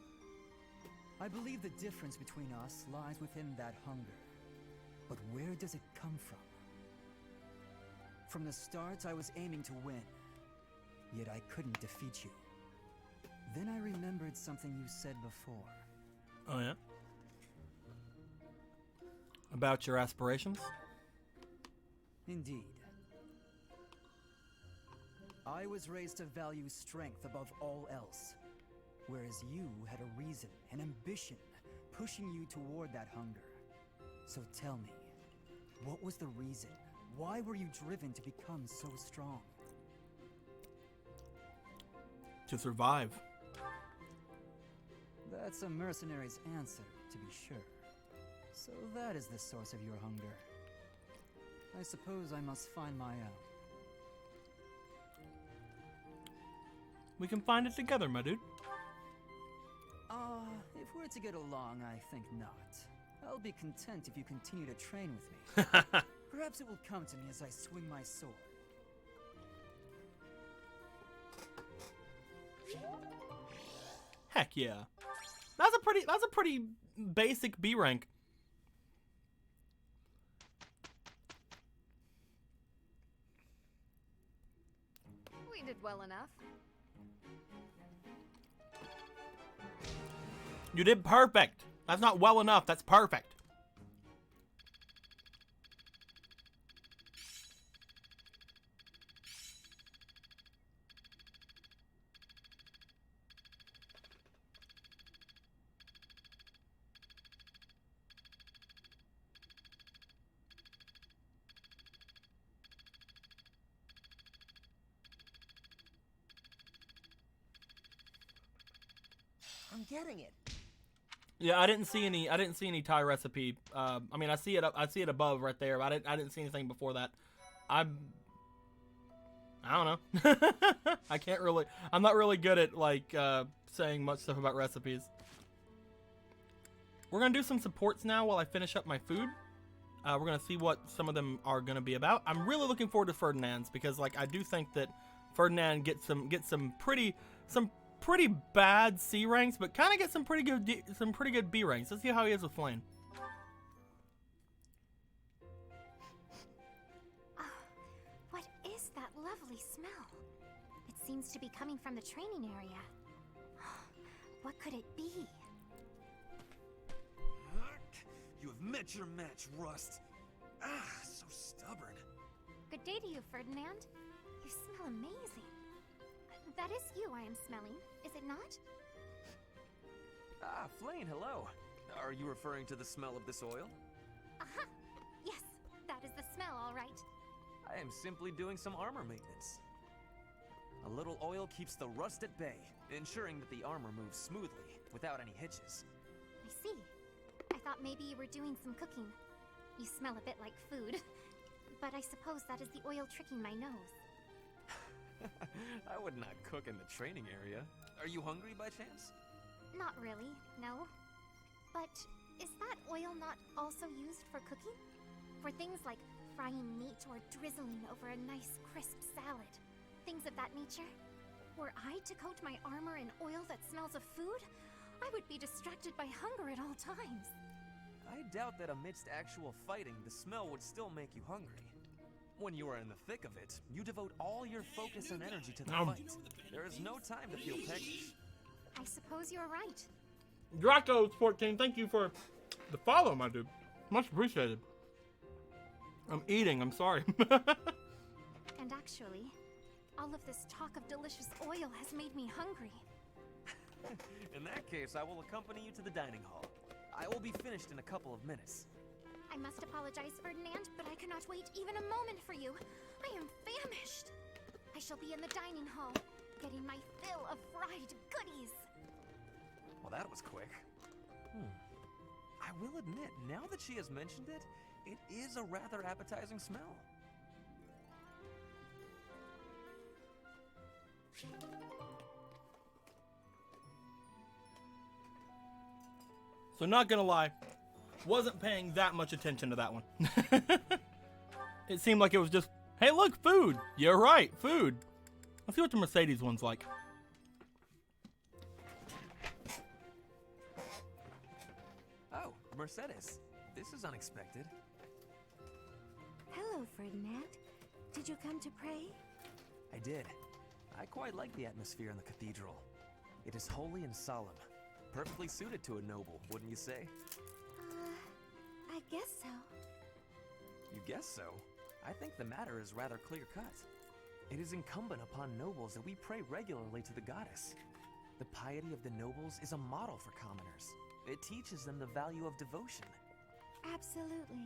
I believe the difference between us lies within that hunger. But where does it come from? From the start, I was aiming to win. Yet I couldn't defeat you. Then I remembered something you said before. Oh yeah? About your aspirations? Indeed. I was raised to value strength above all else, whereas you had a reason, an ambition, pushing you toward that hunger. So tell me, what was the reason? Why were you driven to become so strong? To survive. That's a mercenary's answer, to be sure. So that is the source of your hunger. I suppose I must find my own. We can find it together, my dude. If we're to get along, I think not. I'll be content if you continue to train with me. Perhaps it will come to me as I swing my sword. Heck yeah. That's a pretty basic B rank. We did well enough. You did perfect. That's not well enough. That's perfect. I'm getting it. Yeah, I didn't see any Thai recipe. I mean, I see it above right there, but I didn't see anything before that. I don't know. I'm not really good at like saying much stuff about recipes. We're gonna do some supports now while I finish up my food. We're gonna see what some of them are gonna be about. I'm really looking forward to Ferdinand's because like I do think that Ferdinand gets some pretty bad C ranks, but kind of get some pretty good B ranks. Let's see how he is with Flame. What is that lovely smell? It seems to be coming from the training area. What could it be? You have met your match, Rust. So stubborn. Good day to you, Ferdinand. You smell amazing. That is you I am smelling, is it not? Flame, hello. Are you referring to the smell of this oil? Aha! Yes, that is the smell, all right. I am simply doing some armor maintenance. A little oil keeps the rust at bay, ensuring that the armor moves smoothly, without any hitches. I see. I thought maybe you were doing some cooking. You smell a bit like food. But I suppose that is the oil tricking my nose. I would not cook in the training area. Are you hungry by chance? Not really, no. But is that oil not also used for cooking? For things like frying meat or drizzling over a nice crisp salad? Things of that nature? Were I to coat my armor in oil that smells of food, I would be distracted by hunger at all times. I doubt that amidst actual fighting, the smell would still make you hungry. When you are in the thick of it, you devote all your focus and energy to the fight. There is no time to feel peckish. I suppose you're right. Draco14, thank you for the follow, my dude. Much appreciated. I'm eating, I'm sorry. And actually, all of this talk of delicious oil has made me hungry. In that case, I will accompany you to the dining hall. I will be finished in a couple of minutes. I must apologize, Ferdinand, but I cannot wait even a moment for you. I am famished. I shall be in the dining hall, getting my fill of fried goodies. Well, that was quick. I will admit, now that she has mentioned it, it is a rather appetizing smell. So not gonna lie, wasn't paying that much attention to that one. It seemed like it was just, hey look, food! You're right, food! Let's see what the Mercedes one's like. Oh, Mercedes. This is unexpected. Hello, Ferdinand. Did you come to pray? I did. I quite like the atmosphere in the cathedral. It is holy and solemn. Perfectly suited to a noble, wouldn't you say? I guess so. You guess so? I think the matter is rather clear-cut. It is incumbent upon nobles that we pray regularly to the goddess. The piety of the nobles is a model for commoners. It teaches them the value of devotion. Absolutely.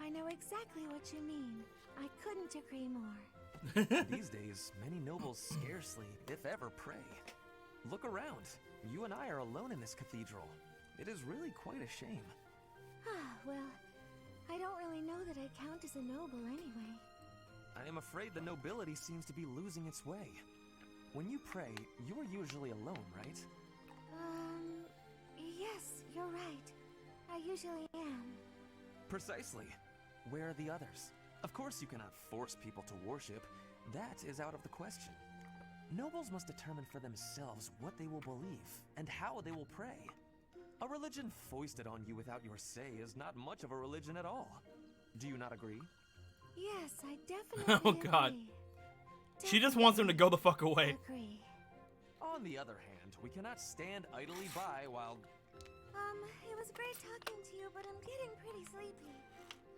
I know exactly what you mean. I couldn't agree more. These days, many nobles scarcely, if ever, pray. Look around. You and I are alone in this cathedral. It is really quite a shame. Well, I don't really know that I count as a noble anyway. I am afraid the nobility seems to be losing its way. When you pray, you're usually alone, right? Yes, you're right. I usually am. Precisely. Where are the others? Of course you cannot force people to worship. That is out of the question. Nobles must determine for themselves what they will believe and how they will pray. A religion foisted on you without your say is not much of a religion at all. Do you not agree? Yes, I definitely Oh God. agree. She just wants him to go the fuck away. Agree. On the other hand, we cannot stand idly by while... It was great talking to you, but I'm getting pretty sleepy.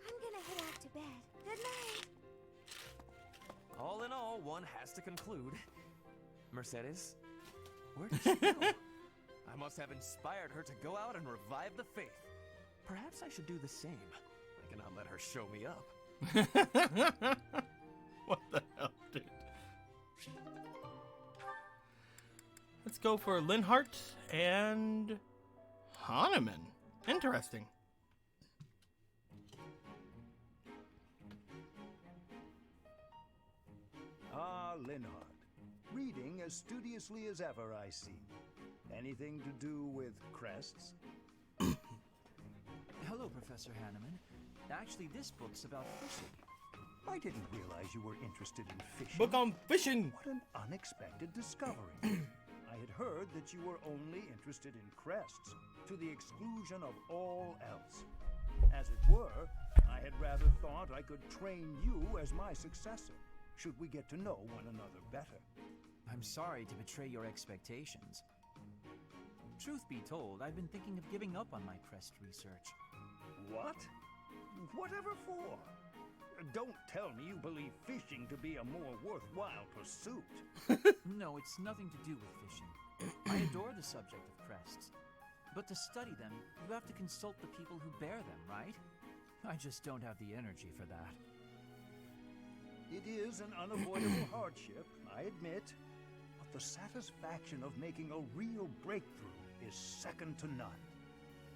I'm gonna head off to bed. Good night. All in all, one has to conclude. Mercedes, where did she go? I must have inspired her to go out and revive the faith. Perhaps I should do the same. I cannot let her show me up. What the hell, dude? Let's go for Linhart and Hahnemann. Interesting. Ah, Linhart. Reading as studiously as ever, I see. Anything to do with crests? Hello, Professor Hanneman. Actually, this book's about fishing. I didn't realize you were interested in fishing. Book on fishing! What an unexpected discovery. I had heard that you were only interested in crests, to the exclusion of all else. As it were, I had rather thought I could train you as my successor, should we get to know one another better. I'm sorry to betray your expectations. Truth be told, I've been thinking of giving up on my crest research. What? Whatever for? Don't tell me you believe fishing to be a more worthwhile pursuit. No, it's nothing to do with fishing. I adore the subject of crests. But to study them, you have to consult the people who bear them, right? I just don't have the energy for that. It is an unavoidable hardship, I admit. But the satisfaction of making a real breakthrough is second to none.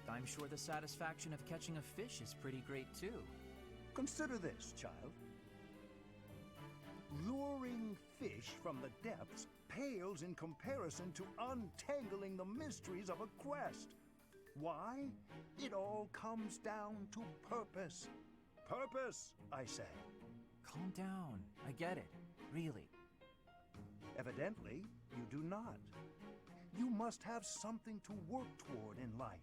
I'm sure the satisfaction of catching a fish is pretty great too. Consider this, child. Luring fish from the depths pales in comparison to untangling the mysteries of a quest. Why? It all comes down to purpose. Purpose, I say. Calm down. I get it. Really. Evidently, you do not. You must have something to work toward in life.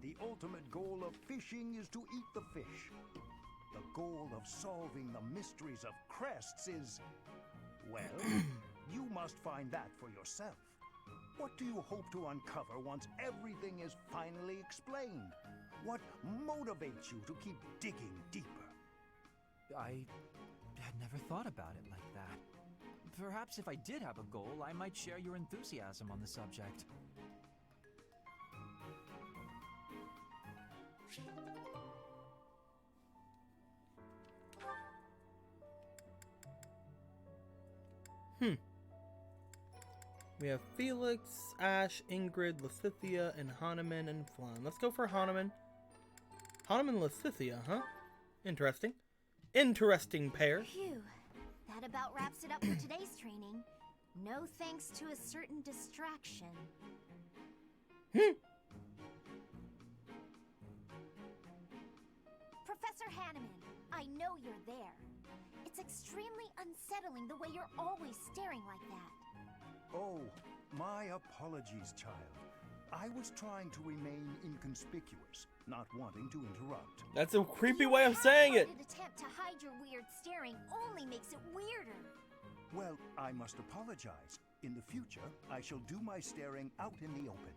The ultimate goal of fishing is to eat the fish. The goal of solving the mysteries of crests is... well, you must find that for yourself. What do you hope to uncover once everything is finally explained? What motivates you to keep digging deeper? I had never thought about it like that. Perhaps if I did have a goal, I might share your enthusiasm on the subject. We have Felix, Ash, Ingrid, Lethithia, and Hahnemann and Flan. Let's go for Hahnemann. Hahnemann, Lethithia, huh? Interesting. Interesting pair. Phew. That about wraps it up for today's training. No thanks to a certain distraction. Professor Hanneman, I know you're there. It's extremely unsettling the way you're always staring like that. Oh, my apologies, child. I was trying to remain inconspicuous, not wanting to interrupt. That's a creepy way of saying it. Your attempt to hide your weird staring only makes it weirder. Well, I must apologize. In the future, I shall do my staring out in the open.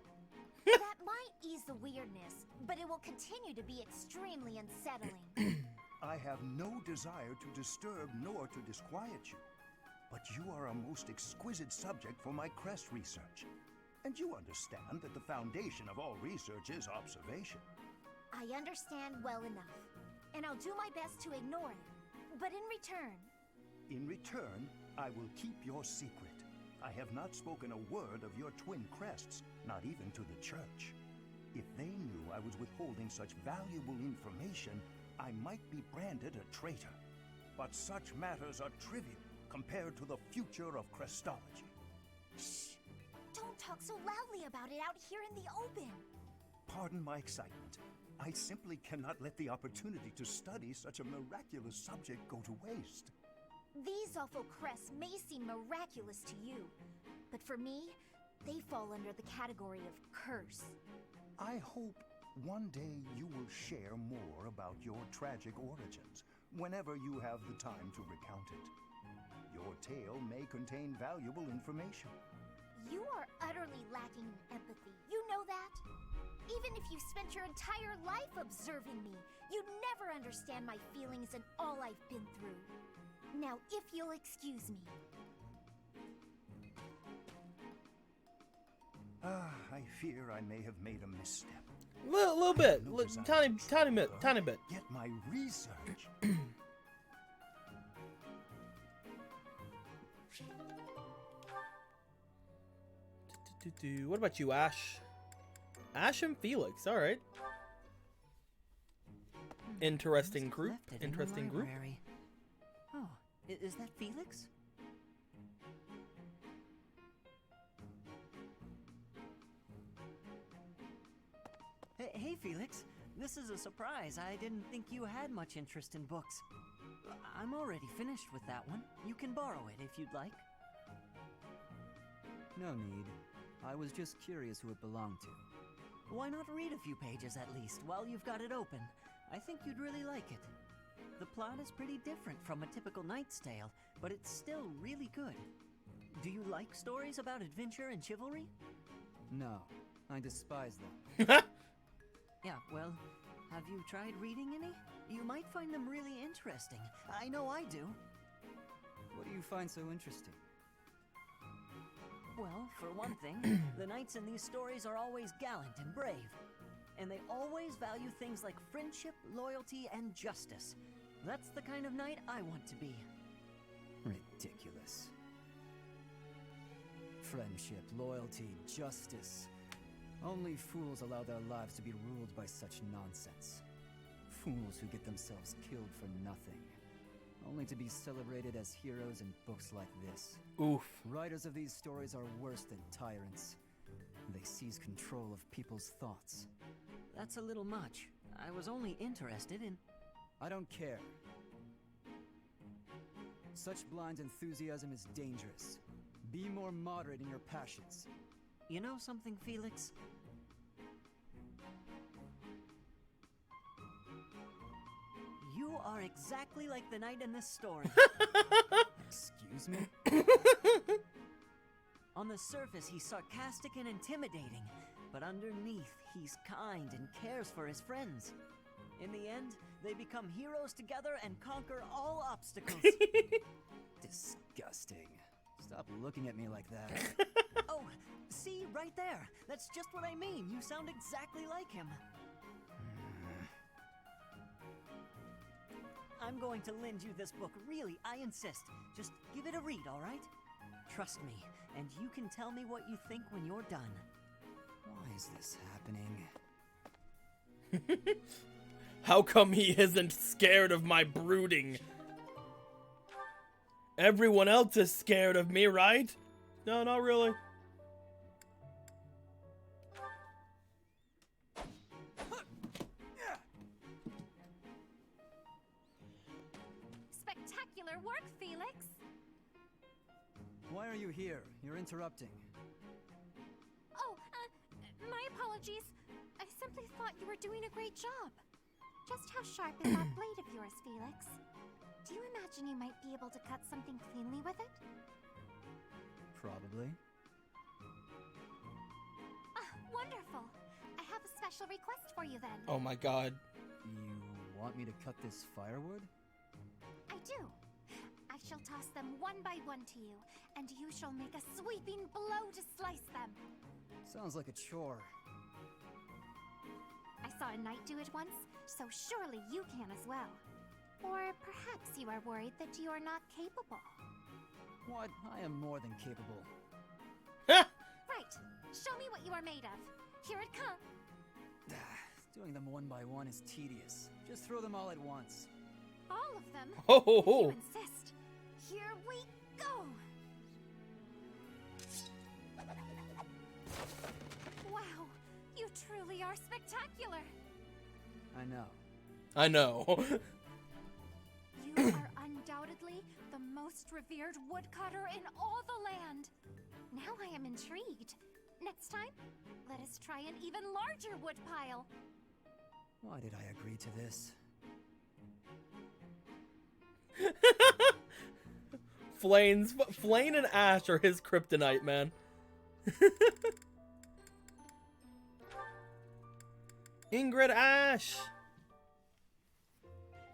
That might ease the weirdness, but it will continue to be extremely unsettling. I have no desire to disturb nor to disquiet you. But you are a most exquisite subject for my crest research. And you understand that the foundation of all research is observation. I understand well enough, and I'll do my best to ignore it. But in return... In return, I will keep your secret. I have not spoken a word of your twin crests, not even to the church. If they knew I was withholding such valuable information, I might be branded a traitor. But such matters are trivial compared to the future of crestology. Shh! Don't talk so loudly about it out here in the open. Pardon my excitement. I simply cannot let the opportunity to study such a miraculous subject go to waste. These awful crests may seem miraculous to you, but for me, they fall under the category of curse. I hope one day you will share more about your tragic origins, whenever you have the time to recount it. Your tale may contain valuable information. You are utterly lacking in empathy. You know that? Even if you spent your entire life observing me, you'd never understand my feelings and all I've been through. Now, if you'll excuse me. I fear I may have made a misstep. Little bit, tiny bit. Yet my research. What about you, Ash? Ash and Felix, all right. Interesting group. Interesting group. Oh, is that Felix? Hey, Felix. This is a surprise. I didn't think you had much interest in books. I'm already finished with that one. You can borrow it if you'd like. No need. I was just curious who it belonged to. Why not read a few pages at least while you've got it open? I think you'd really like it. The plot is pretty different from a typical knight's tale, but it's still really good. Do you like stories about adventure and chivalry? No, I despise them. Yeah, well, have you tried reading any? You might find them really interesting. I know I do. What do you find so interesting? Well, for one thing, the knights in these stories are always gallant and brave. And they always value things like friendship, loyalty, and justice. That's the kind of knight I want to be. Ridiculous. Friendship, loyalty, justice. Only fools allow their lives to be ruled by such nonsense. Fools who get themselves killed for nothing, only to be celebrated as heroes in books like this. Oof. Writers of these stories are worse than tyrants. They seize control of people's thoughts. That's a little much. I was only interested in... I don't care. Such blind enthusiasm is dangerous. Be more moderate in your passions. You know something, Felix? You are exactly like the knight in this story. Excuse me? On the surface, he's sarcastic and intimidating, but underneath, he's kind and cares for his friends. In the end, they become heroes together and conquer all obstacles. Disgusting. Stop looking at me like that. Oh, see, right there. That's just what I mean. You sound exactly like him. I'm going to lend you this book, really, I insist. Just give it a read, all right? Trust me, and you can tell me what you think when you're done. Why is this happening? How come he isn't scared of my brooding? Everyone else is scared of me, right? No, not really. Spectacular work, Felix! Why are you here? You're interrupting. Oh, my apologies. I simply thought you were doing a great job. Just how sharp is that blade of yours, Felix? Do you imagine you might be able to cut something cleanly with it? Probably. Ah, wonderful. I have a special request for you then. Oh my god. You want me to cut this firewood? I do. I shall toss them one by one to you, and you shall make a sweeping blow to slice them. Sounds like a chore. I saw a knight do it once, so surely you can as well. Or perhaps you are worried that you are not capable. What? I am more than capable. Right. Show me what you are made of. Here it comes. Doing them one by one is tedious. Just throw them all at once. All of them? Ho ho If ho! you insist. Here we go! are spectacular. I know. I know. You are undoubtedly the most revered woodcutter in all the land. Now I am intrigued. Next time, let us try an even larger woodpile. Why did I agree to this? Flame and Ash are his kryptonite, man. Ingrid Ash!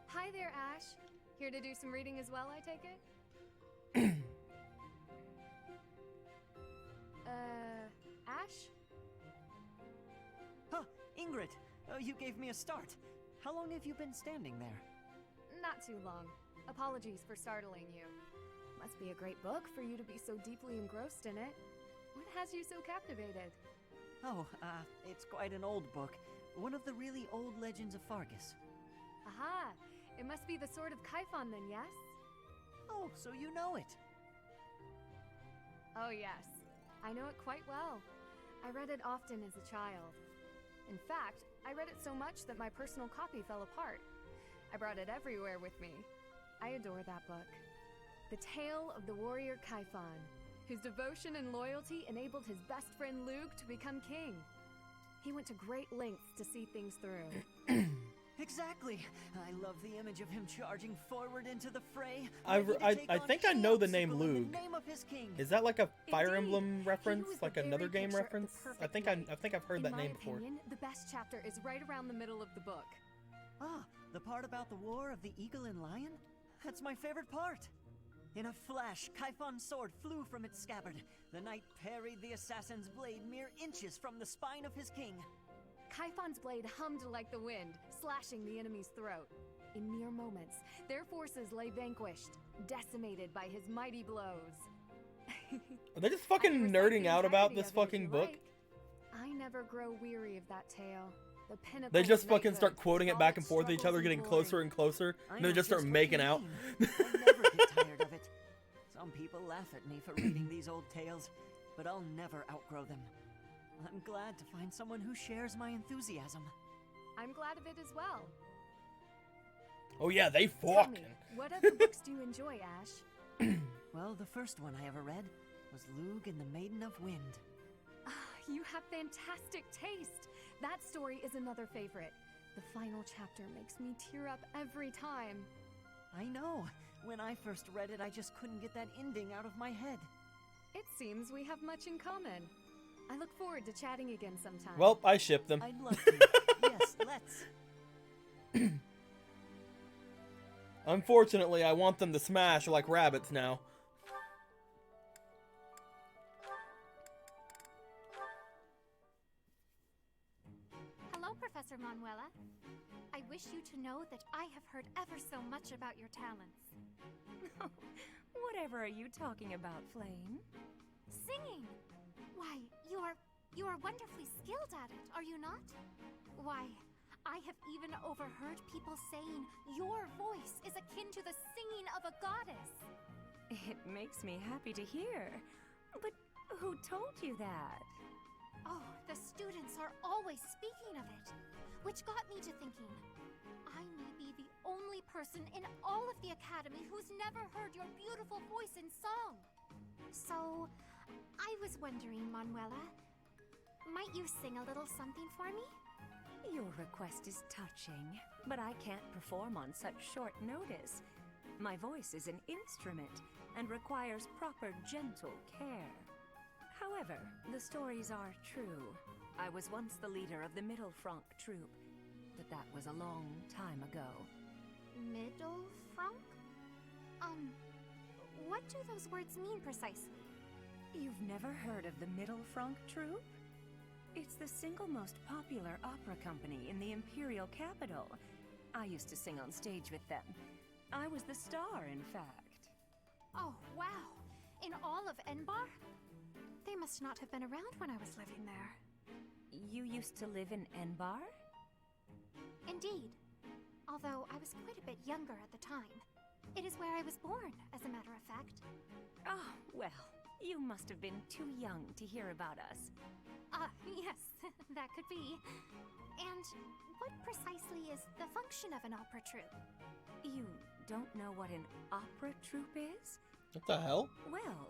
Hi there, Ash. Here to do some reading as well, I take it? Ash? Huh, Ingrid, you gave me a start. How long have you been standing there? Not too long. Apologies for startling you. Must be a great book for you to be so deeply engrossed in it. What has you so captivated? Oh, it's quite an old book. One of the really old legends of Fargus. Aha! It must be the Sword of Kaifon then, yes? Oh, so you know it. Oh yes, I know it quite well. I read it often as a child. In fact, I read it so much that my personal copy fell apart. I brought it everywhere with me. I adore that book. The tale of the warrior Kaifon, whose devotion and loyalty enabled his best friend Lug to become king. He went to great lengths to see things through. Exactly. I love the image of him charging forward into the fray. I think I know the name Lug. Is that like a Fire Emblem reference, like another game reference? I think I've heard that name before. In my opinion, the best chapter is right around the middle of the book. Ah, the part about the war of the eagle and lion? That's my favorite part. In a flash, Kaifon's sword flew from its scabbard. The knight parried the assassin's blade mere inches from the spine of his king. Kaifon's blade hummed like the wind, slashing the enemy's throat. In mere moments, their forces lay vanquished, decimated by his mighty blows. Are they just fucking nerding out about this fucking book? Like. I never grow weary of that tale. The pinnacle They just of fucking start knighthood, quoting it all back its and forth to each other, struggles getting and closer glory. and closer, I and then know just start just what making you out. mean. I'll never get tired of it. Some people laugh at me for reading these old tales, but I'll never outgrow them. I'm glad to find someone who shares my enthusiasm. I'm glad of it as well. Oh yeah, they Tell fucking. me, what other books do you enjoy, Ash? Well, the first one I ever read was Lug and the Maiden of Wind. Ah, you have fantastic taste. That story is another favorite. The final chapter makes me tear up every time. I know. When I first read it, I just couldn't get that ending out of my head. It seems we have much in common. I look forward to chatting again sometime. Well, I ship them. I'd love to. Yes, let's. Unfortunately, I want them to smash like rabbits now. Hello, Professor Manuela. I wish you to know that I have heard ever so much about your talents. Whatever are you talking about, Flame? Singing! Why, you are wonderfully skilled at it, are you not? Why, I have even overheard people saying your voice is akin to the singing of a goddess. It makes me happy to hear. But who told you that? Oh, the students are always speaking of it, which got me to thinking, I may be the only person in all of the academy who's never heard your beautiful voice in song. So, I was wondering, Manuela, might you sing a little something for me? Your request is touching, but I can't perform on such short notice. My voice is an instrument and requires proper gentle care. However, the stories are true. I was once the leader of the Middle Franc troop, but that was a long time ago. Middle Franc? What do those words mean precisely? You've never heard of the Middle Franc troop? It's the single most popular opera company in the Imperial capital. I used to sing on stage with them. I was the star, in fact. Oh, wow. In all of Enbar? They must not have been around when I was living there. You used to live in Enbar? Indeed. Although I was quite a bit younger at the time. It is where I was born, as a matter of fact. Oh, well, You must have been too young to hear about us. Yes, that could be. And what precisely is the function of an opera troupe? You don't know what an opera troupe is? What the hell? Well,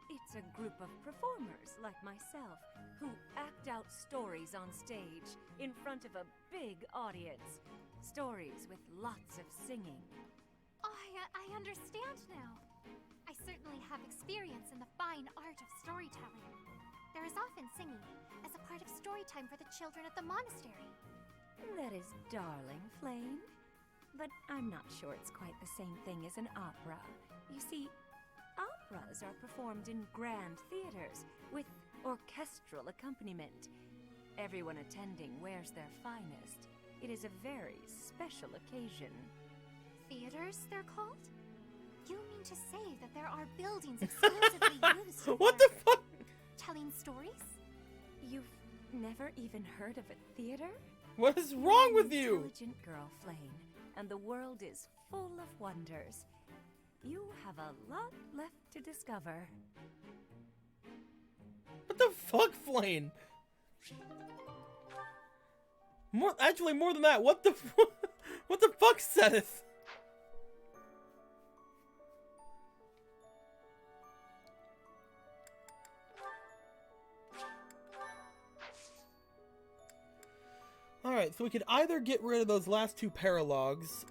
it's a group of performers like myself who act out stories on stage in front of a big audience. Stories with lots of singing. I understand now. I certainly have experience in the fine art of storytelling. There is often singing as a part of story time for the children at the monastery. That is darling, Flame. But I'm not sure it's quite the same thing as an opera. You see, operas are performed in grand theaters with orchestral accompaniment. Everyone attending wears their finest. It is a very special occasion. Theaters, they're called? You mean to say that there are buildings exclusively used for What the fuck? telling stories? You've never even heard of a theater? What is wrong with you? Intelligent girl, Flame, and the world is full of wonders. You have a lot left to discover. What the fuck, Flame? Actually, more than that. What the what the fuck, Seth? Alright, so we could either get rid of those last two paralogs,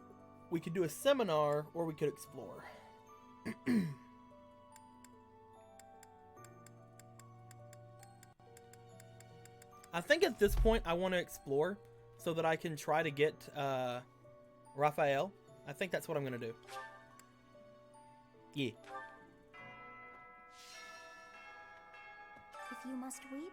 we could do a seminar, or we could explore. I think at this point I want to explore so that I can try to get Raphael. I think that's what I'm going to do. Yeah. If you must weep,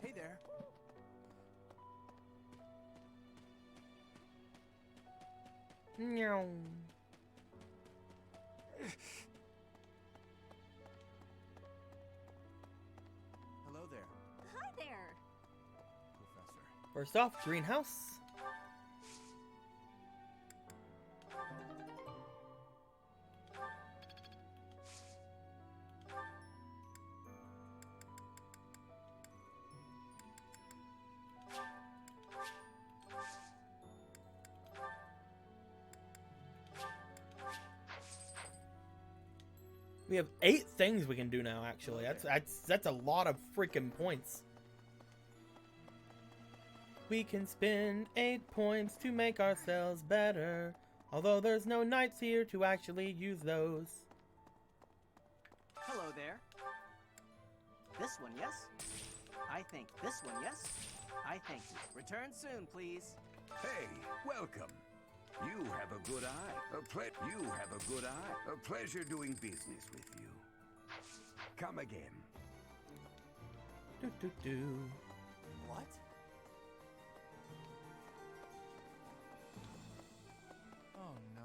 Hey there. Meow. Hello there, Hi there. Professor. First off, greenhouse. We have 8 things we can do now, actually. That's a lot of freaking points. We can spend 8 points to make ourselves better. Although there's no knights here to actually use those. Hello there. This one, yes? I think this one, yes? I thank you. Return soon, please. Hey, welcome. You have a good eye. You have a good eye. A pleasure doing business with you. Come again. What? Oh no.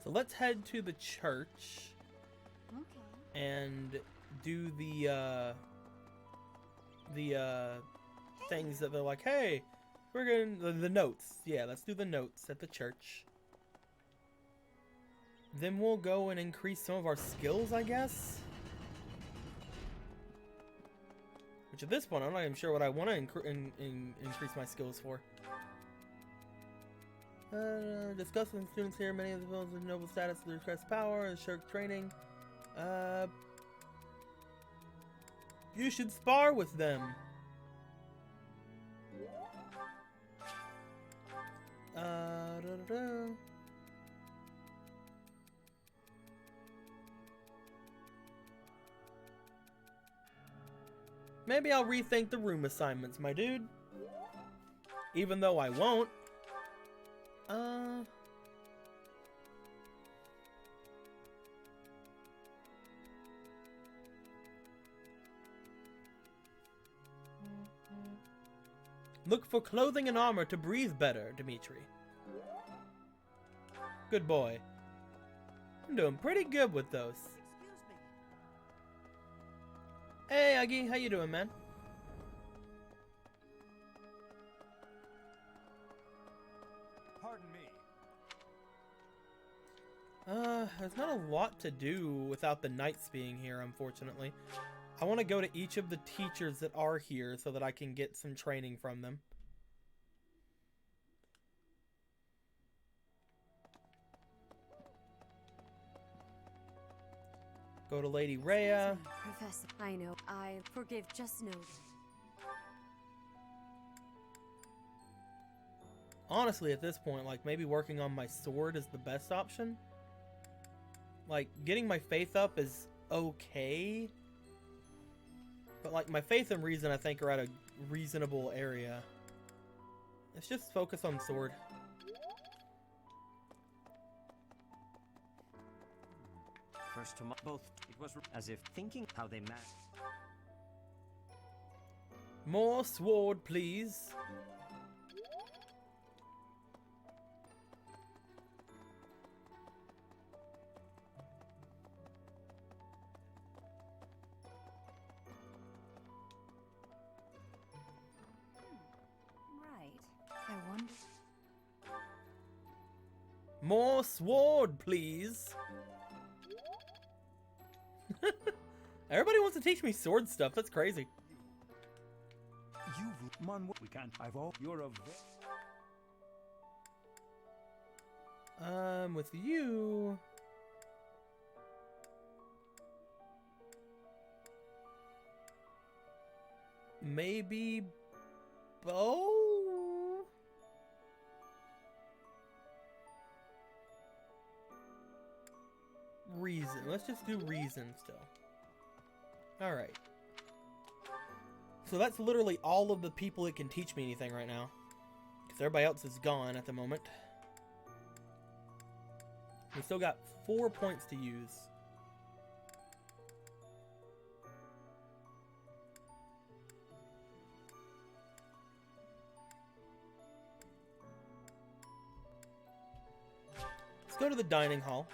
So let's head to the church. Okay. And do the things that they're like, hey, we're gonna the notes. Yeah, let's do the notes at the church. Then we'll go and increase some of our skills, I guess. Which at this point, I'm not even sure what I want to increase my skills for. Discuss with students here. Many of the villains with noble status of request power and shirk training. You should spar with them. Maybe I'll rethink the room assignments, my dude. Even though I won't. Look for clothing and armor to breathe better, Dimitri. Good boy. I'm doing pretty good with those. Hey, Aggie, how you doing, man? Pardon me. There's not a lot to do without the knights being here, unfortunately. I want to go to each of the teachers that are here so that I can get some training from them. Go to Lady Rhea. Professor, I know. I forgive, just know. Honestly, at this point, like, maybe working on my sword is the best option. Like, getting my faith up is okay. But, like, my faith and reason, I think, are at a reasonable area. Let's just focus on sword. First to both. It was as if thinking how they met. More sword, please. Right. I wonder. More sword, please. Everybody wants to teach me sword stuff. That's crazy. We can't. You're a. With you. Maybe bow? Reason. Let's just do reason still. Alright. So that's literally all of the people that can teach me anything right now. Because everybody else is gone at the moment. We still got 4 points to use. Let's go to the dining hall.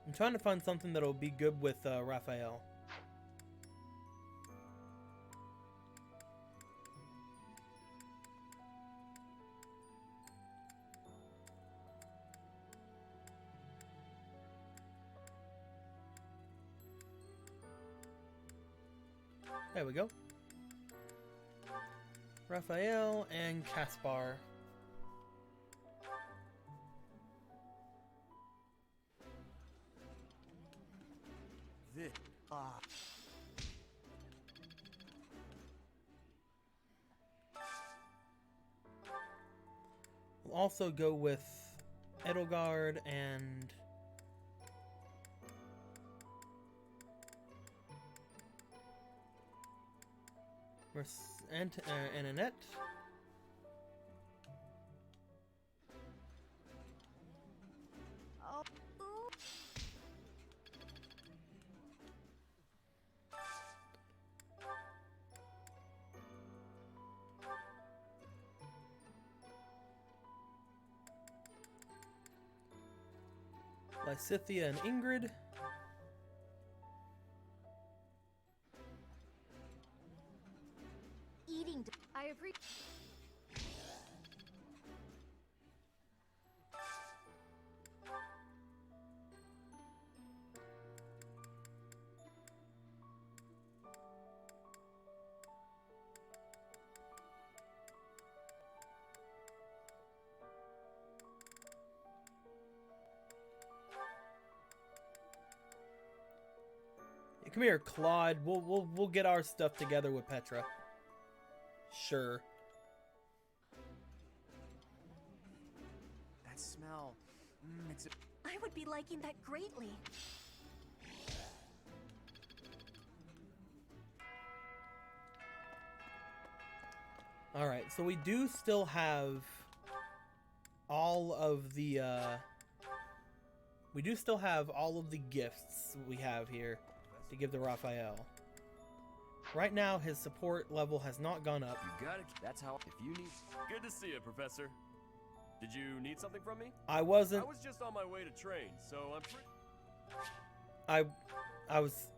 I'm trying to find something that'll be good with Raphael. There we go. Raphael and Caspar. We'll also go with Edelgard and Annette. Lysithia and Ingrid. Eating. I appreciate. Come here, Claude. We'll get our stuff together with Petra. Sure. That smell. It's I would be liking that greatly. Alright, so we do still have all of the, we do still have all of the gifts we have here to give to Raphael. Right now, his support level has not gone up. You got it. That's how. If you need. Good to see you, Professor. Did you need something from me? I wasn't. I was just on my way to train, so I'm pretty. I was.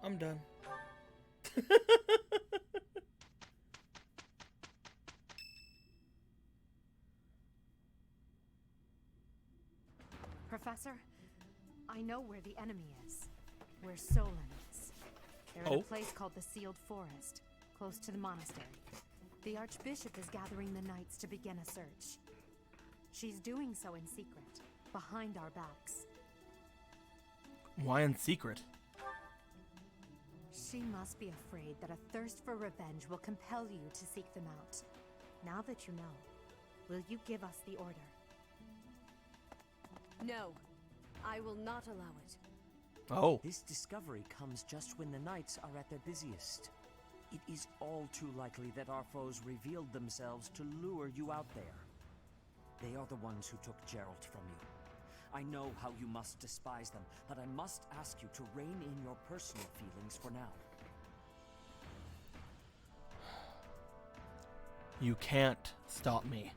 I'm done. Professor, I know where the enemy is. Where Solon is. They're at a place called the Sealed Forest, close to the monastery. The Archbishop is gathering the knights to begin a search. She's doing so in secret, behind our backs. Why in secret? She must be afraid that a thirst for revenge will compel you to seek them out. Now that you know, will you give us the order? No, I will not allow it. Oh. This discovery comes just when the knights are at their busiest. It is all too likely that our foes revealed themselves to lure you out there. They are the ones who took Geralt from you. I know how you must despise them, but I must ask you to rein in your personal feelings for now. You can't stop me.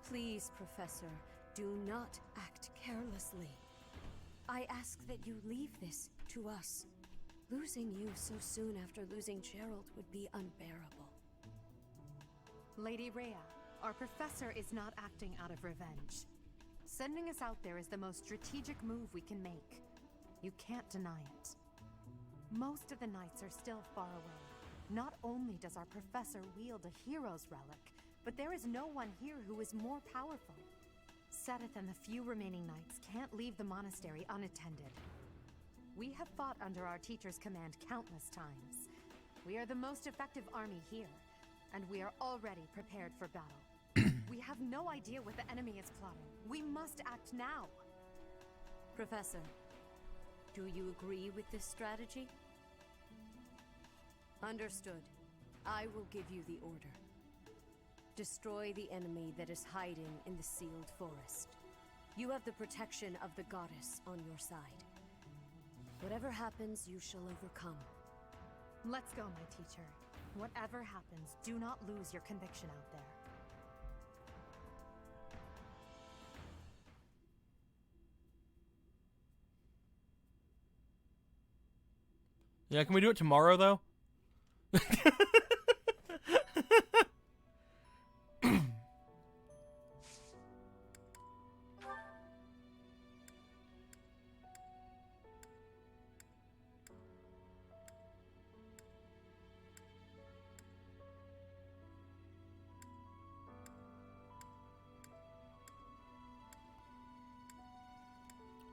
Please, Professor, do not act carelessly. I ask that you leave this to us. Losing you so soon after losing Gerald would be unbearable. Lady Rhea, our professor is not acting out of revenge. Sending us out there is the most strategic move we can make. You can't deny it. Most of the knights are still far away. Not only does our professor wield a hero's relic, but there is no one here who is more powerful. Seteth and the few remaining knights can't leave the monastery unattended. We have fought under our teacher's command countless times. We are the most effective army here, and we are already prepared for battle. We have no idea what the enemy is plotting. We must act now. Professor, do you agree with this strategy? Understood. I will give you the order. Destroy the enemy that is hiding in the sealed forest. You have the protection of the goddess on your side. Whatever happens, you shall overcome. Let's go, my teacher. Whatever happens, do not lose your conviction out there. Yeah, can we do it tomorrow, though?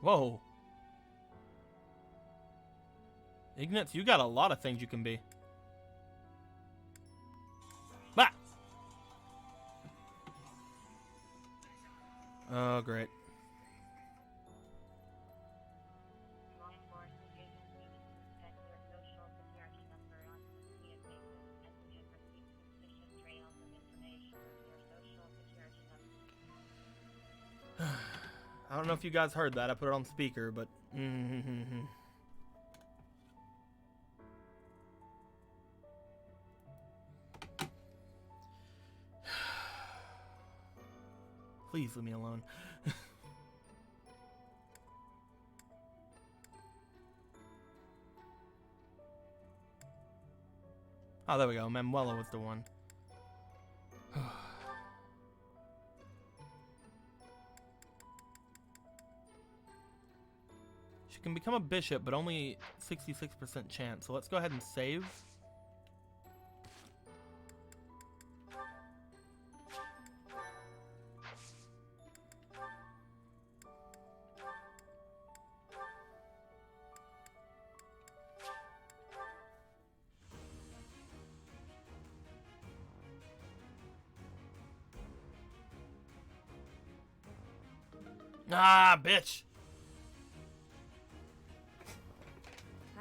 Whoa. Ignatz, you got a lot of things you can be. Bah! Oh, great. I don't know if you guys heard that. I put it on speaker, but... Please leave me alone. Oh, there we go. Manuela was the one. She can become a bishop, but only 66% chance. So let's go ahead and save. Ah, bitch.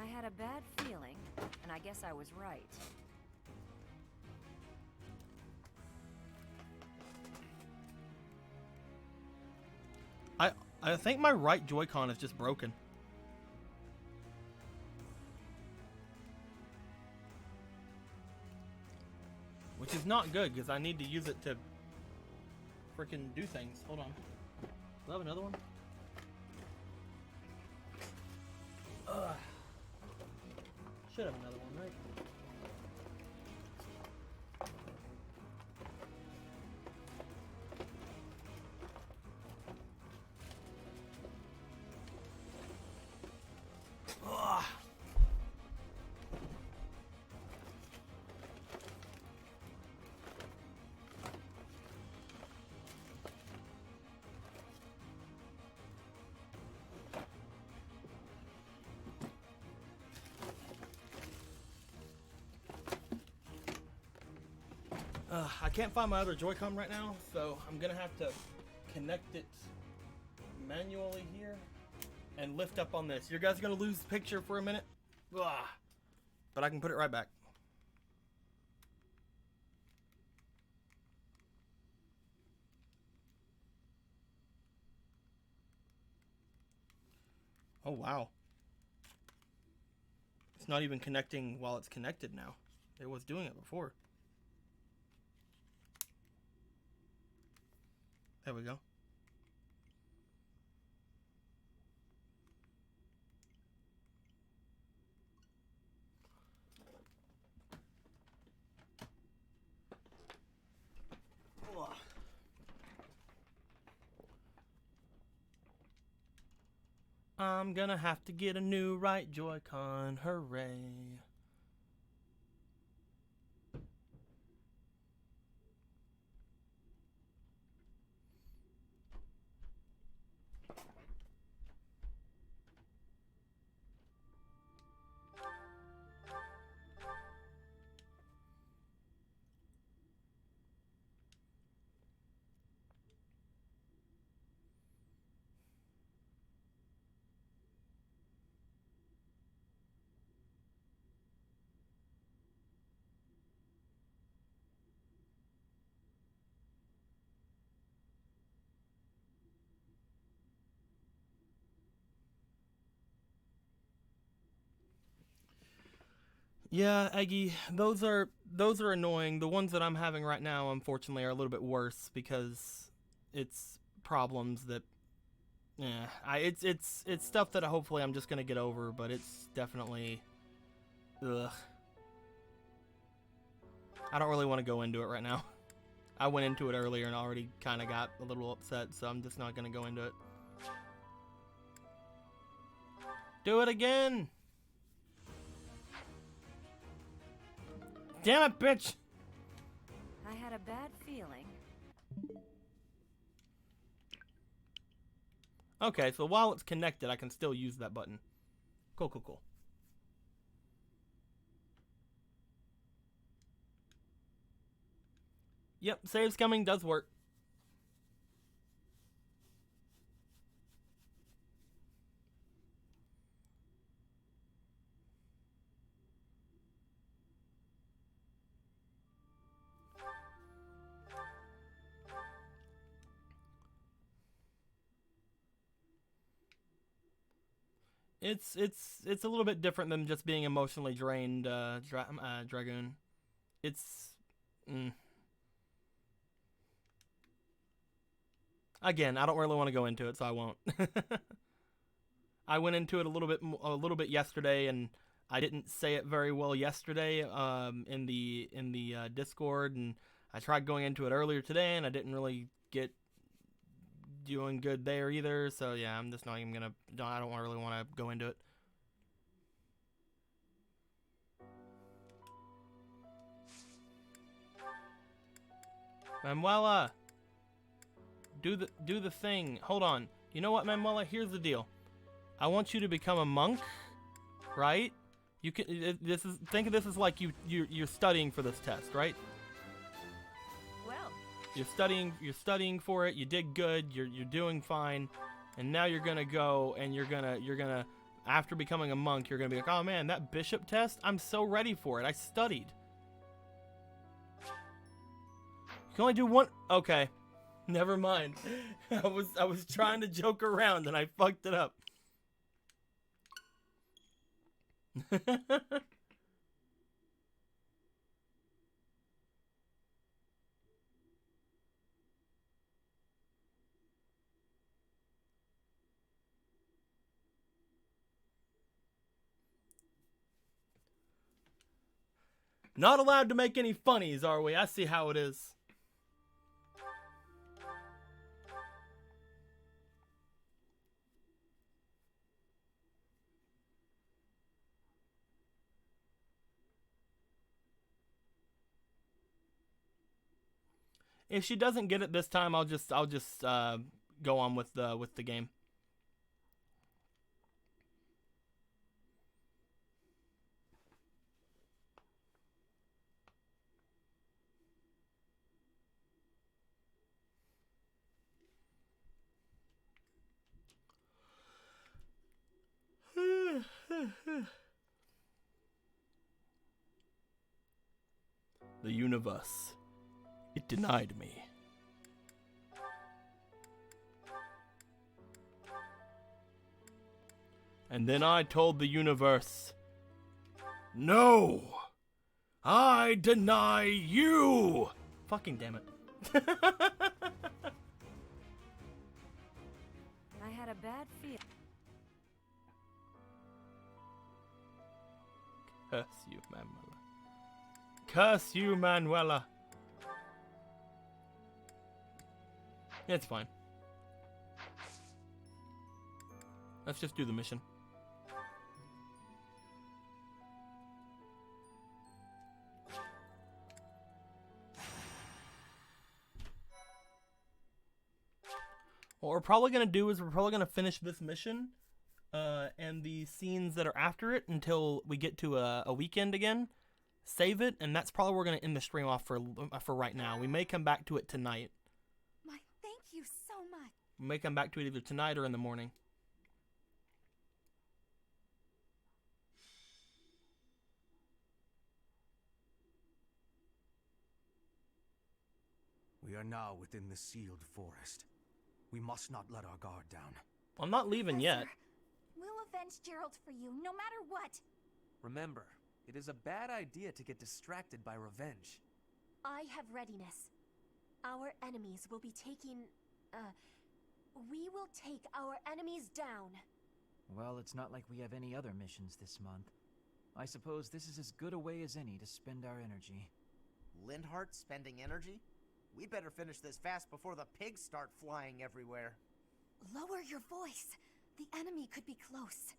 I had a bad feeling, and I guess I was right. I think my right Joy-Con is just broken. Which is not good, because I need to use it to freaking do things. Hold on. Do I have another one? Ugh. Should have another one, right? Ugh. I can't find my other Joy-Con right now, so I'm gonna have to connect it manually here and lift up on this. You guys are gonna lose the picture for a minute, ugh. But I can put it right back. Oh wow. It's not even connecting while it's connected now. It was doing it before. There we go. I'm gonna have to get a new right Joy-Con, hooray. Yeah, Eggy, those are annoying. The ones that I'm having right now, unfortunately, are a little bit worse because it's problems that, yeah, it's stuff that hopefully I'm just gonna get over, but it's definitely, ugh. I don't really want to go into it right now. I went into it earlier and already kind of got a little upset, so I'm just not gonna go into it. Do it again! Damn it, bitch! I had a bad feeling. Okay, so while it's connected, I can still use that button. Cool, cool, cool. Yep, saves coming does work. It's a little bit different than just being emotionally drained, Dragoon. It's again, I don't really want to go into it, so I won't. I went into it a little bit yesterday, and I didn't say it very well yesterday in the Discord, and I tried going into it earlier today, and I didn't really get doing good there either. So yeah, I'm just not even gonna. I don't really want to go into it. Manuela, do the thing. Hold on. You know what, Manuela? Here's the deal. I want you to become a monk, right? You can. Think of this as like you're studying for this test, right? Well, You're studying for it. You did good. You're doing fine. And now you're gonna go and you're gonna after becoming a monk, you're gonna be like, oh man, that bishop test, I'm so ready for it. I studied. You can only do one. Okay, never mind. I was trying to joke around and I fucked it up. Not allowed to make any funnies, are we? I see how it is. If she doesn't get it this time, I'll just go on with the game. The universe, it denied me. And then I told the universe, no, I deny you. Fucking damn it. I had a bad feeling. Curse you, Manuela. Curse you, Manuela. It's fine. Let's just do the mission. What we're probably going to do is we're probably going to finish this mission and the scenes that are after it until we get to a weekend again. Save it, and that's probably where we're going to end the stream off for right now. We may come back to it tonight. My, thank you so much. We may come back to it either tonight or in the morning. We are now within the sealed forest. We must not let our guard down. I'm not leaving yet. We'll avenge Gerald for you, no matter what. Remember, it is a bad idea to get distracted by revenge. I have readiness. Our enemies will be taking... we will take our enemies down. Well, it's not like we have any other missions this month. I suppose this is as good a way as any to spend our energy. Lindhart spending energy? We'd better finish this fast before the pigs start flying everywhere. Lower your voice. The enemy could be close.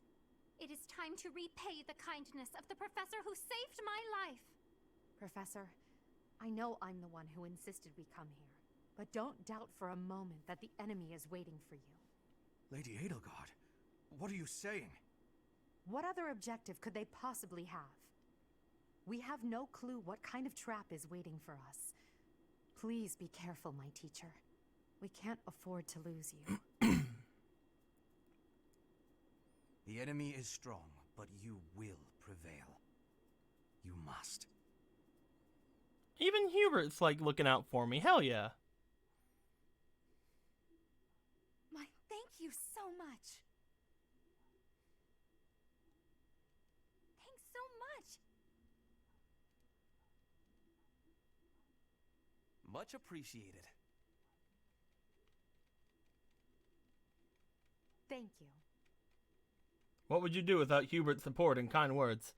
It is time to repay the kindness of the professor who saved my life. Professor, I know I'm the one who insisted we come here, but don't doubt for a moment that the enemy is waiting for you. Lady Edelgard, what are you saying? What other objective could they possibly have? We have no clue what kind of trap is waiting for us. Please be careful, my teacher. We can't afford to lose you. The enemy is strong, but you will prevail. You must. Even Hubert's like looking out for me. Hell yeah. My, thank you so much. Thanks so much. Much appreciated. Thank you. What would you do without Hubert's support and kind words?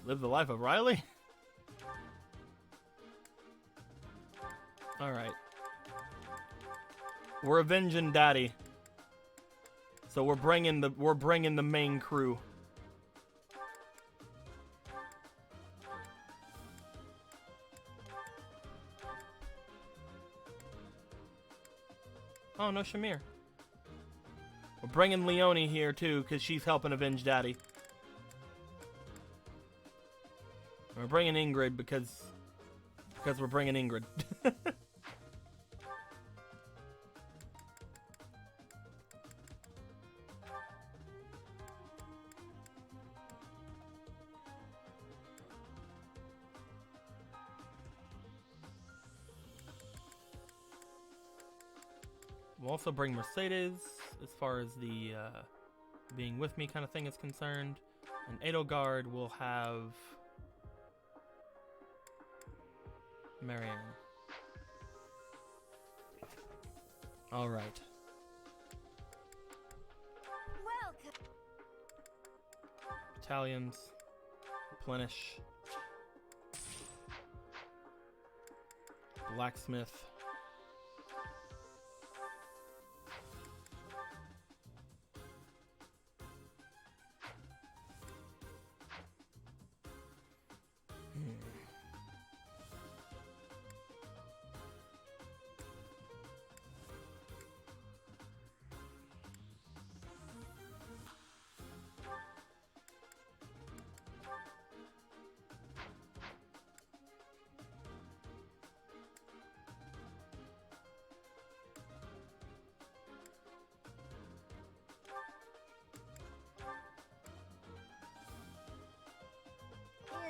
Live the life of Riley? Alright. We're avenging Daddy. So we're bringing the main crew. Oh, no Shamir. We're bringing Leone here, too, because she's helping avenge Daddy. We're bringing Ingrid because we're bringing Ingrid. We'll also bring Mercedes as far as the being with me kind of thing is concerned. And Edelgard will have Marianne. All right. Welcome. Battalions. Replenish. Blacksmith.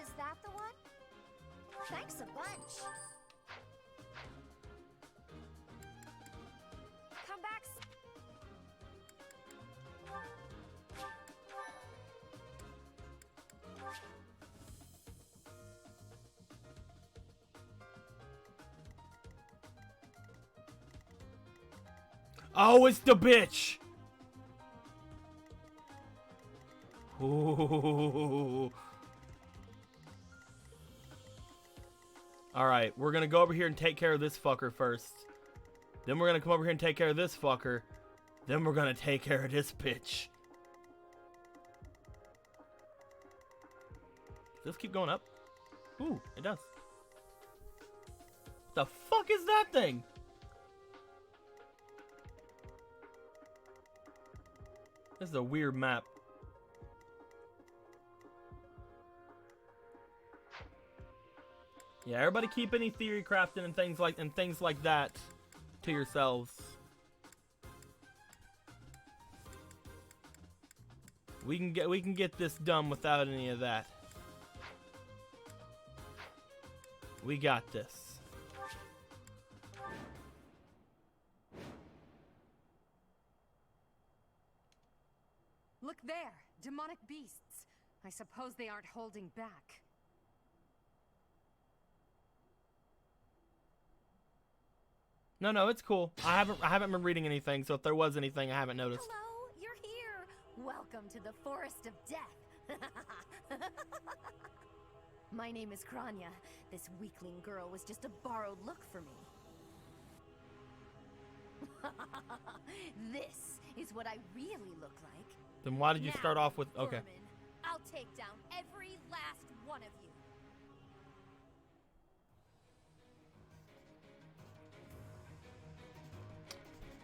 Is that the one? Thanks a bunch. Come back. Oh, it's the bitch! Ooh. Alright, we're gonna go over here and take care of this fucker first. Then we're gonna come over here and take care of this fucker. Then we're gonna take care of this bitch. Does this keep going up? Ooh, it does. The fuck is that thing? This is a weird map. Yeah, everybody keep any theory crafting and things like that to yourselves. We can get this done without any of that. We got this. Look there, demonic beasts. I suppose they aren't holding back. No, it's cool. I haven't been reading anything, so if there was anything, I haven't noticed. Hello, you're here. Welcome to the Forest of Death. My name is Kranya. This weakling girl was just a borrowed look for me. This is what I really look like. Then why did you start off with... Okay. Vermin, I'll take down every last one of you.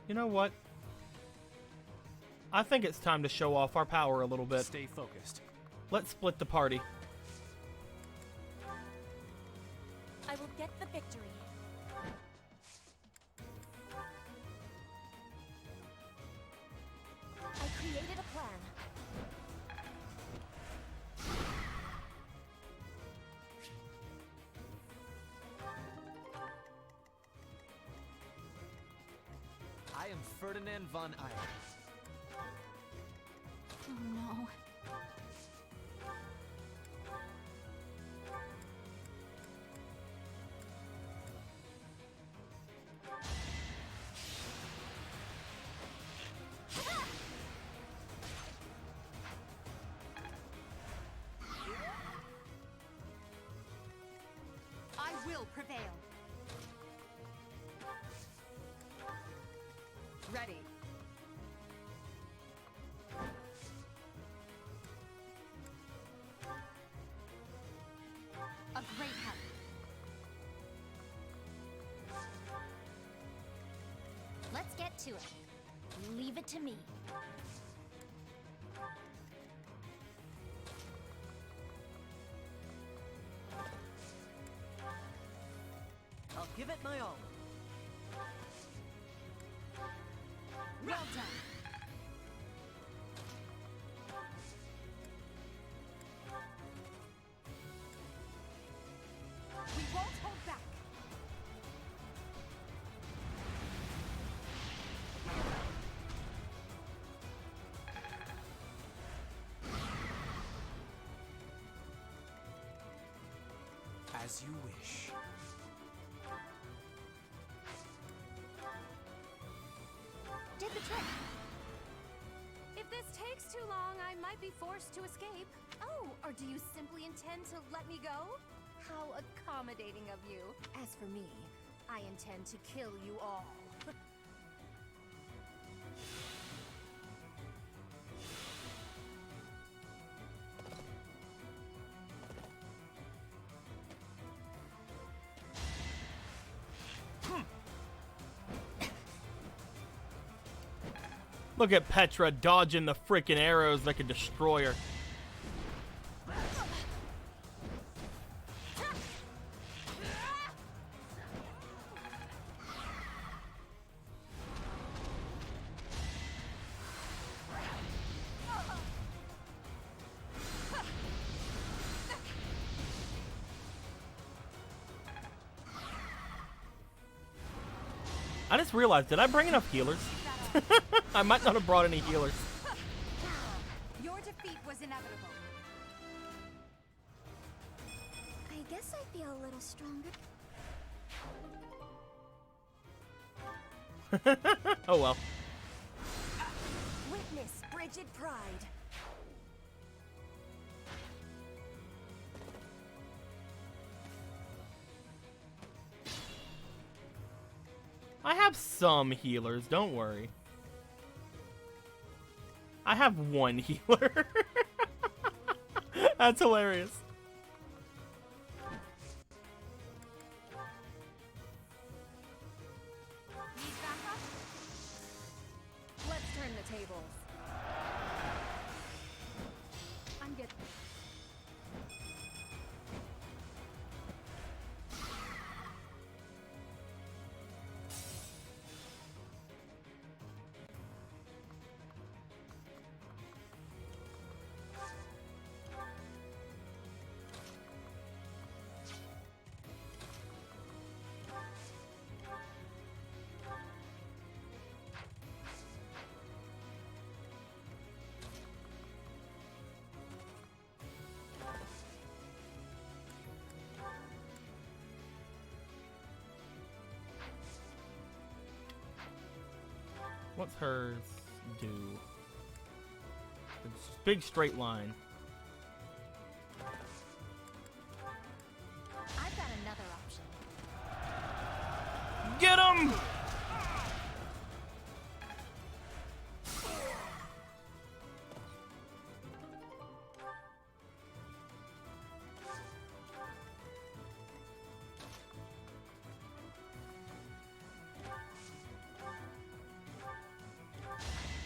You know what? I think it's time to show off our power a little bit. Stay focused. Let's split the party. I will get the victory. I created a plan. I am Ferdinand von Eyre. Oh no. I will prevail. Ready. A great help. Let's get to it. Leave it to me. I'll give it my all. Well done. We won't hold back. As you wish. Did the trick. If this takes too long, I might be forced to escape. Oh, or do you simply intend to let me go? How accommodating of you. As for me, I intend to kill you all. Look at Petra dodging the freaking arrows that could destroy her. I just realized, did I bring enough healers? I might not have brought any healers. Your defeat was inevitable. I guess I feel a little stronger. Oh well. Witness frigid pride. I have some healers, don't worry. I have one healer. That's hilarious. Need backup? Let's turn the tables. I'm good. What's hers do? It's big straight line. I've got another option. Get him!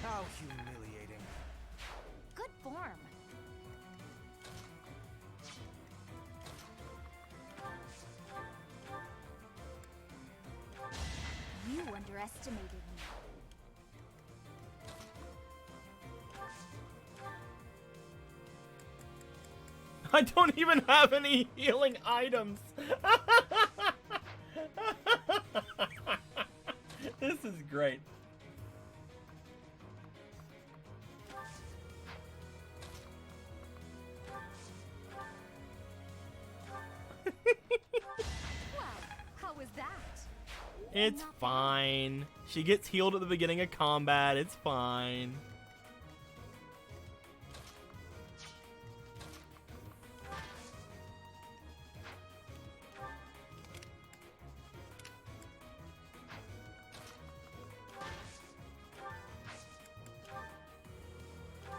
How humiliating. Good form. You underestimated me. I don't even have any healing items. This is great. Well, how was that? It's fine. She gets healed at the beginning of combat. It's fine.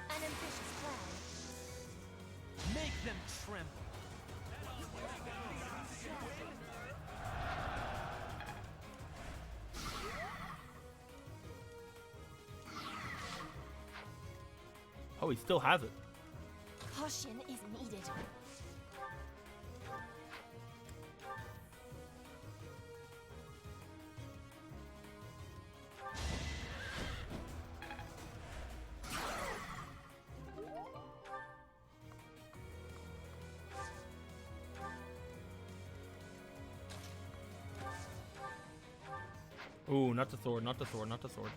An ambitious plan. Make them tremble. Oh, he still has it. Caution is needed. Ooh, not the sword, not the sword, not the sword.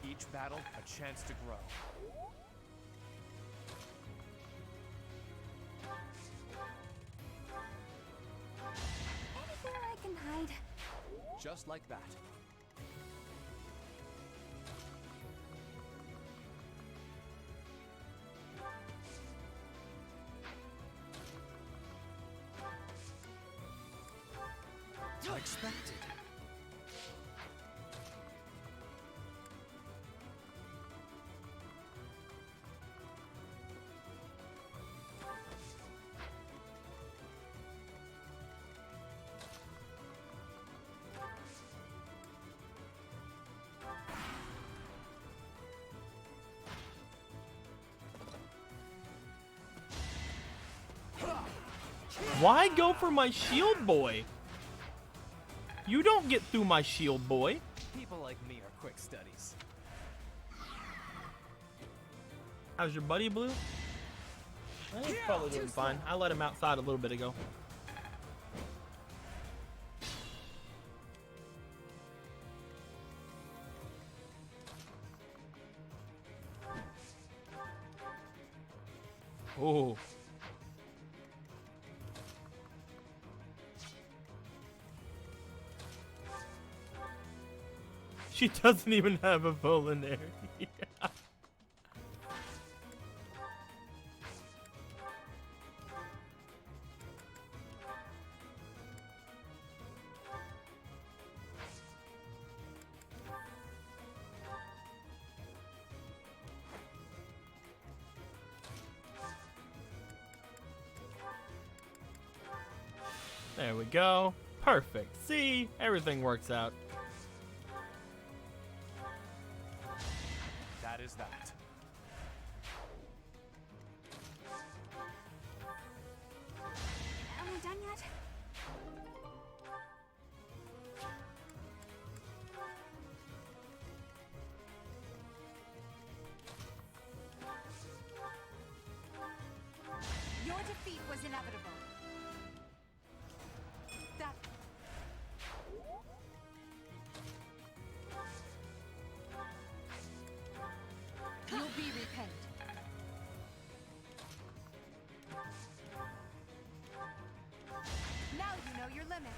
Each battle, a chance to grow. inside. Just like that. Unexpected. Why go for my shield boy? You don't get through my shield boy. People like me are quick studies. How's your buddy, Blue? He's probably doing fine. I let him outside a little bit ago. Oh. She doesn't even have a culinary. There we go. Perfect. See? Everything works out. That is that. Are we done yet? Your defeat was inevitable. That... You'll be repaid. Now you know your limits.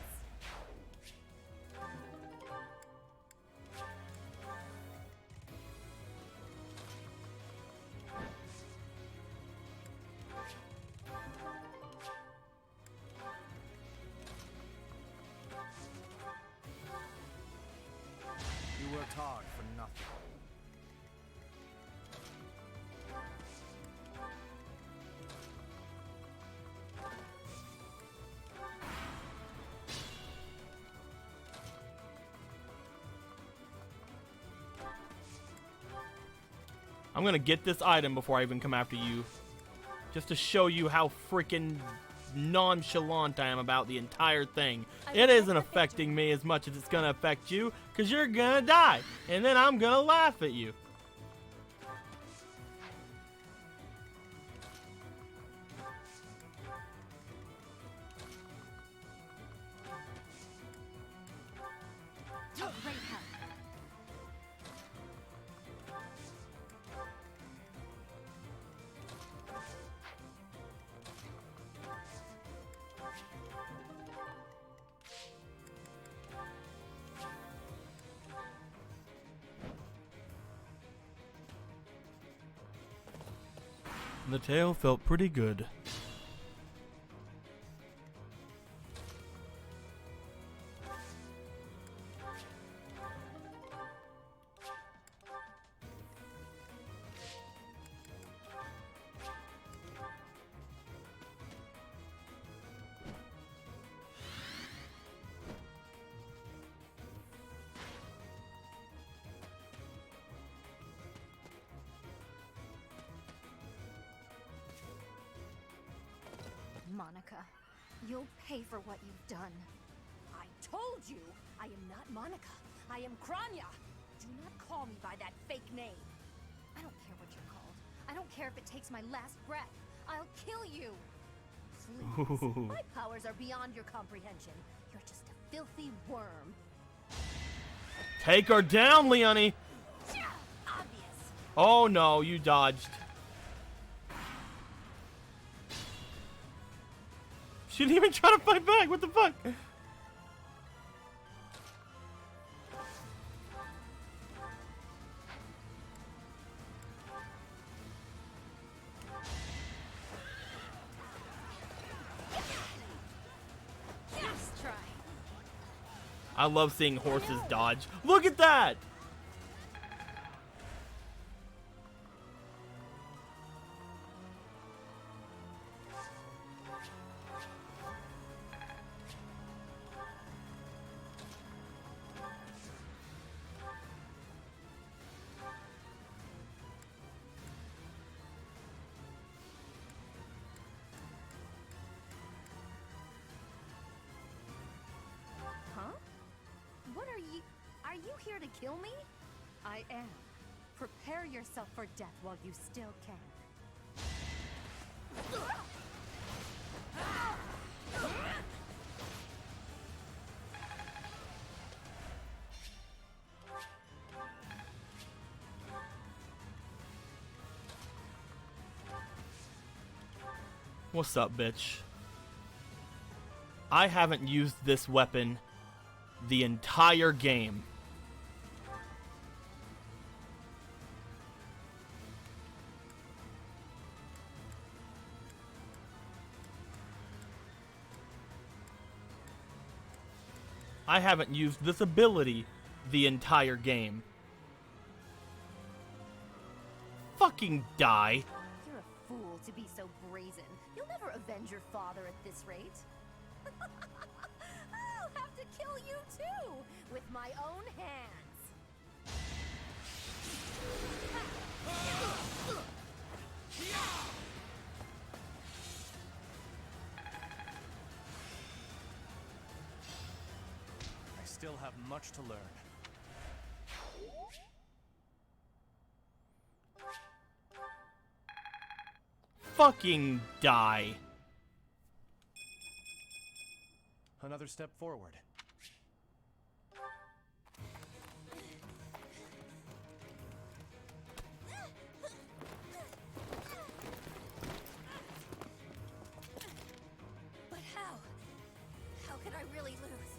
You worked hard for nothing. I'm gonna get this item before I even come after you. Just to show you how freaking nonchalant I am about the entire thing. It isn't affecting me as much as it's gonna affect you, because you're gonna die. And then I'm gonna laugh at you. A great help. The tail felt pretty good. Monica, you'll pay for what you've done. I told you I am not Monica. I am Kranya. Do not call me by that fake name. I don't care what you're called. I don't care if it takes my last breath. I'll kill you. Please. My powers are beyond your comprehension. You're just a filthy worm. Take her down, Leonie! Obvious. Oh no, you dodged. She didn't even try to fight back. What the fuck? I love seeing horses dodge. Look at that! Are you here to kill me? I am. Prepare yourself for death while you still can. What's up, bitch? I haven't used this weapon the entire game. I haven't used this ability the entire game. Fucking die. You're a fool to be so brazen. You'll never avenge your father at this rate. I'll have to kill you too, with my own hands. I still have much to learn. Fucking die. Another step forward. But how? How could I really lose?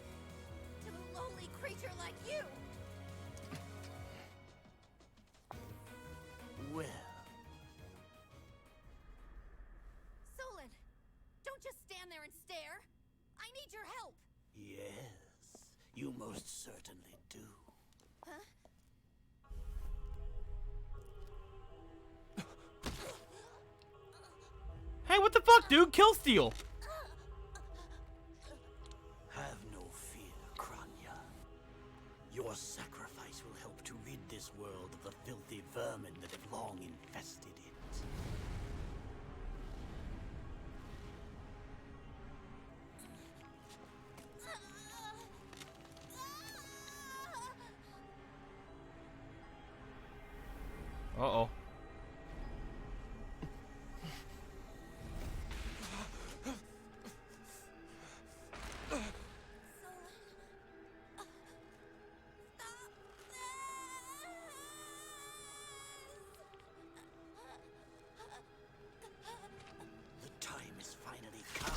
To a lowly creature like you? Well. Solon, don't just stand there and stare. I need your help. Yes, you most certainly do. Huh? Hey, what the fuck, dude? Kill steal. Have no fear, Kranya. Your sacrifice will help to rid this world of the filthy vermin that have long infested it. Uh-oh. The time is finally come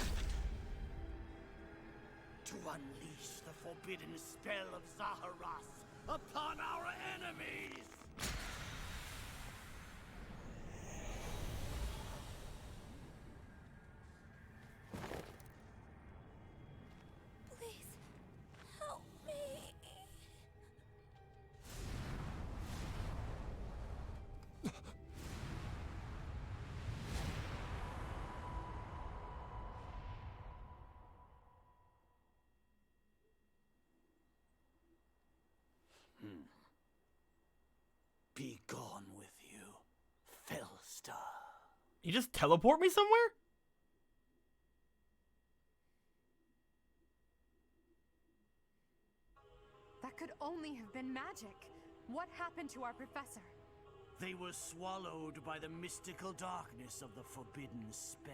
to unleash the forbidden spell of Zaharas upon our enemies! Please, help me. Be gone with you, Fellstar. You just teleport me somewhere? That could only have been magic. What happened to our professor? They were swallowed by the mystical darkness of the forbidden spell.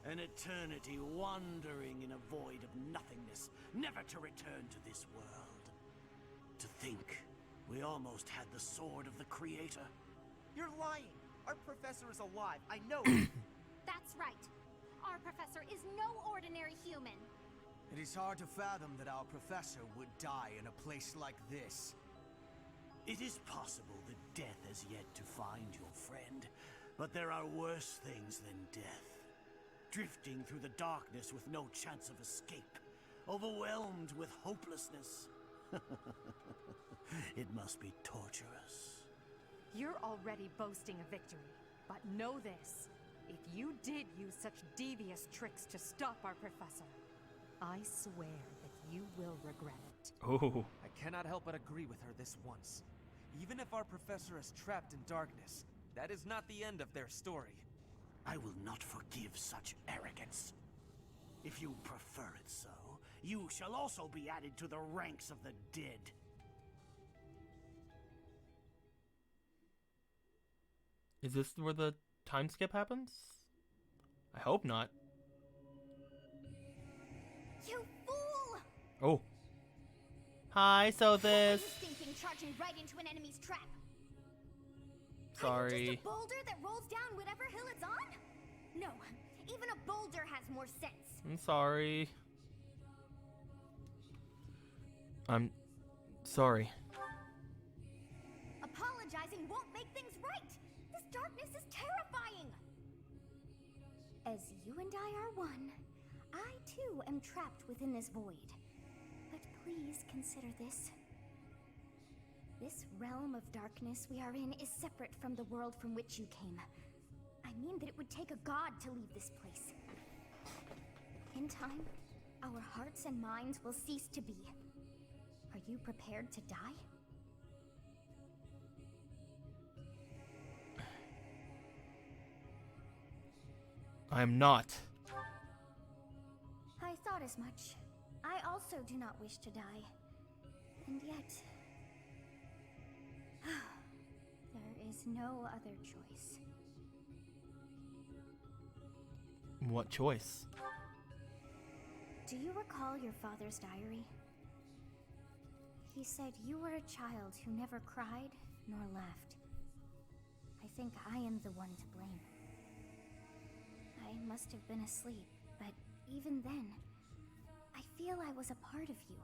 An eternity wandering in a void of nothingness, never to return to this world. To think, we almost had the sword of the Creator. You're lying. Our professor is alive. I know it. That's right. Our professor is no ordinary human. It is hard to fathom that our professor would die in a place like this. It is possible that death has yet to find your friend, but there are worse things than death. Drifting through the darkness with no chance of escape, overwhelmed with hopelessness. It must be torturous. You're already boasting a victory, but know this. If you did use such devious tricks to stop our professor, I swear that you will regret it. Oh. I cannot help but agree with her this once. Even if our professor is trapped in darkness, that is not the end of their story. I will not forgive such arrogance. If you prefer it so, you shall also be added to the ranks of the dead. Is this where the time skip happens? I hope not. You fool! Oh. Hi, so What were this. you thinking, charging right into an enemy's trap? Sorry. Are you just a boulder that rolls down whatever hill it's on? No, even a boulder has more sense. I'm sorry. I'm sorry. Apologizing won't make things right. This darkness is terrifying. As you and I are one, I too am trapped within this void. But please consider this. This realm of darkness we are in is separate from the world from which you came. I mean that it would take a god to leave this place. In time, our hearts and minds will cease to be. Are you prepared to die? I'm not. I thought as much. I also do not wish to die. And yet... there is no other choice. What choice? Do you recall your father's diary? He said you were a child who never cried nor laughed. I think I am the one to blame. I must have been asleep, but even then, I feel I was a part of you.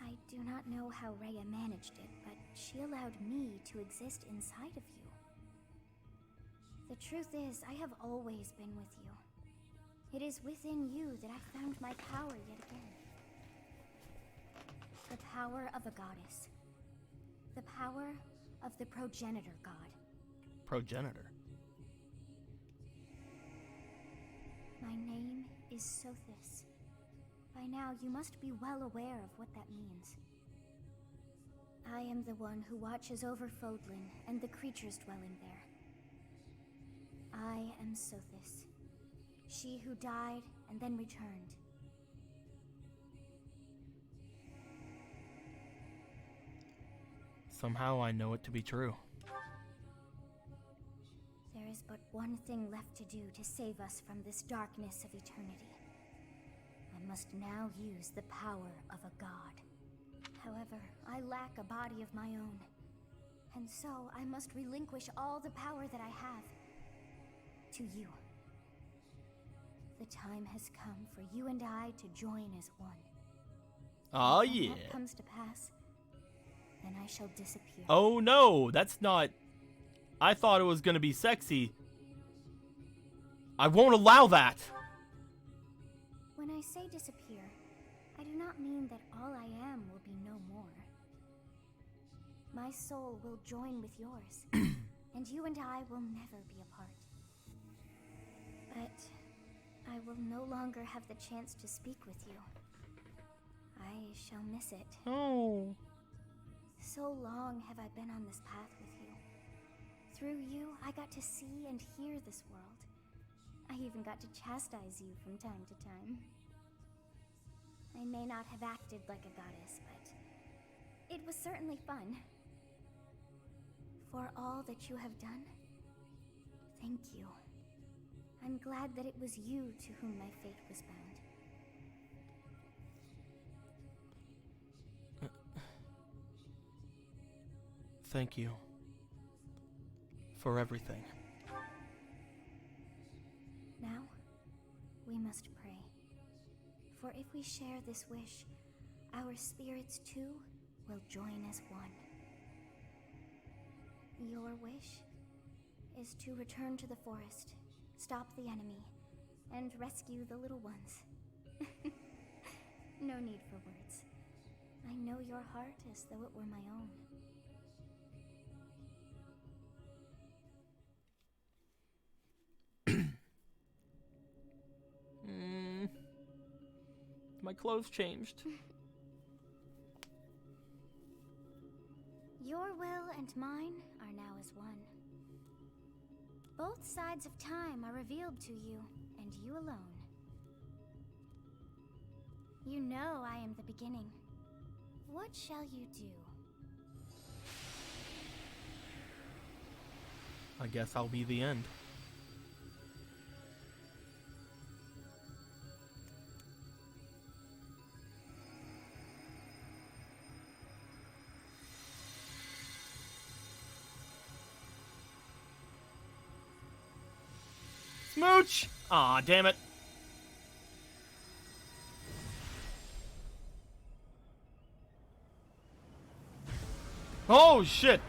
I do not know how Rhea managed it, but she allowed me to exist inside of you. The truth is, I have always been with you. It is within you that I found my power yet again. The power of a goddess. The power of the progenitor god. Progenitor? My name is Sothis. By now, you must be well aware of what that means. I am the one who watches over Fodlan and the creatures dwelling there. I am Sothis. She who died and then returned. Somehow I know it to be true. There is but one thing left to do to save us from this darkness of eternity. I must now use the power of a god. However, I lack a body of my own. And so I must relinquish all the power that I have to you. The time has come for you and I to join as one. Oh When yeah. that comes to pass, then I shall disappear. Oh no, that's not... I thought it was gonna be sexy. I won't allow that! When I say disappear, I do not mean that all I am will be no more. My soul will join with yours, and you and I will never be apart. But I will no longer have the chance to speak with you. I shall miss it. Oh. So long have I been on this path with you. Through you, I got to see and hear this world. I even got to chastise you from time to time. I may not have acted like a goddess, but it was certainly fun. For all that you have done, thank you. I'm glad that it was you to whom my fate was bound. Thank you. For everything. Now, we must pray. For if we share this wish, our spirits too will join as one. Your wish is to return to the forest, stop the enemy, and rescue the little ones. No need for words. I know your heart as though it were my own. My clothes changed. Your will and mine are now as one. Both sides of time are revealed to you, and you alone. You know I am the beginning. What shall you do? I guess I'll be the end. Smooch! Aw, damn it. Oh, shit!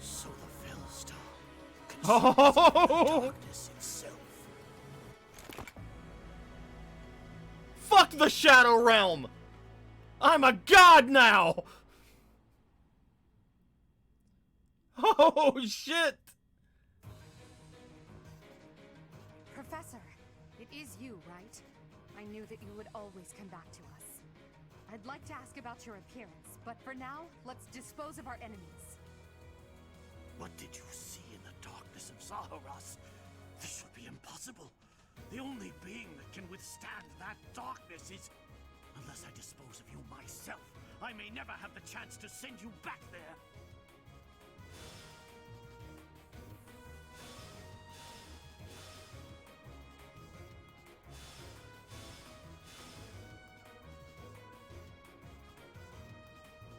So the Fellstar Oh! darkness itself. Fuck the Shadow Realm! I'm a god now! Oh, shit! Professor, it is you, right? I knew that you would always come back to us. I'd like to ask about your appearance, but for now, let's dispose of our enemies. What did you see in the darkness of Zaharas? This would be impossible. The only being that can withstand that darkness is... Unless I dispose of you myself, I may never have the chance to send you back there.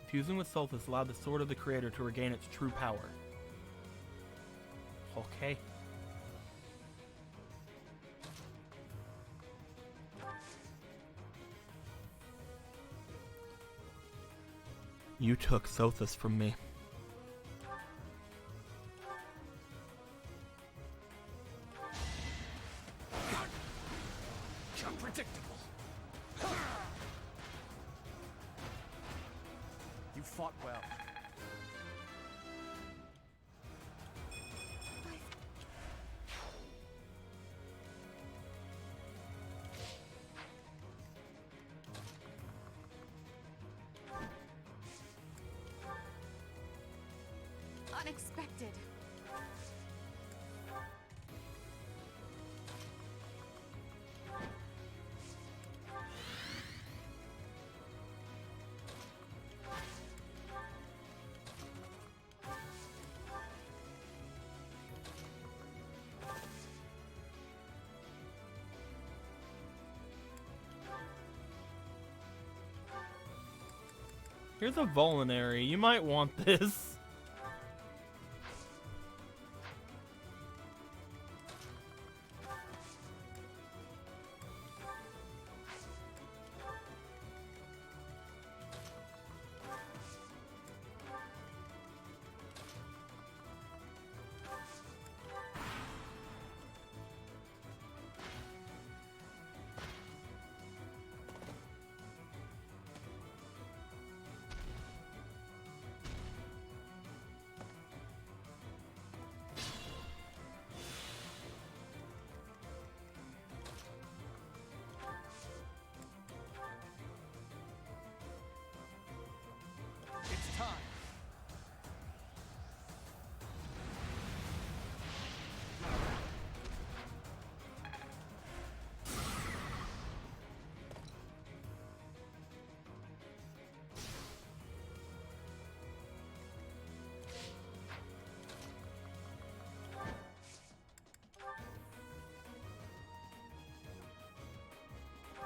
Fusing with Sulfus allowed the Sword of the Creator to regain its true power. Okay. You took Sothis from me. Unpredictable. You fought well. Unexpected. Here's a Vulnerary. You might want this. It's time.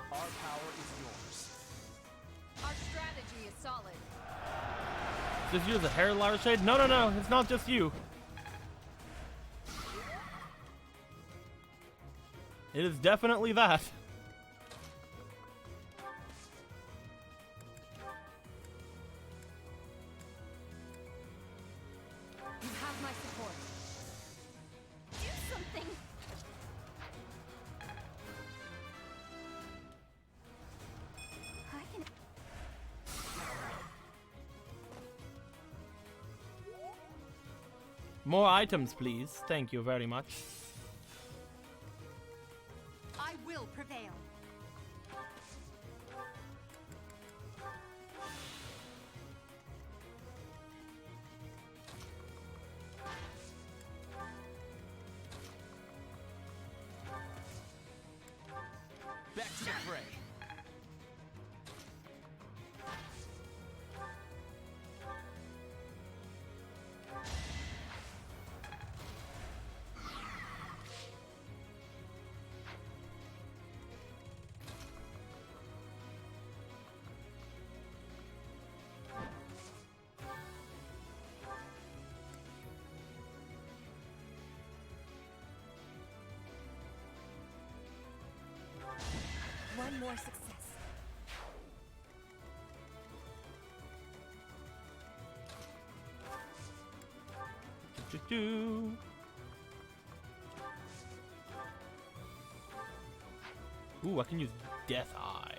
Our power is yours. Our strategy is solid. Just use a hair lighter shade? No, no, no. It's not just you. It is definitely that. More items, please. Thank you very much. I will prevail. Back to the fray. One more success. Do. Ooh, I can use Death Eye.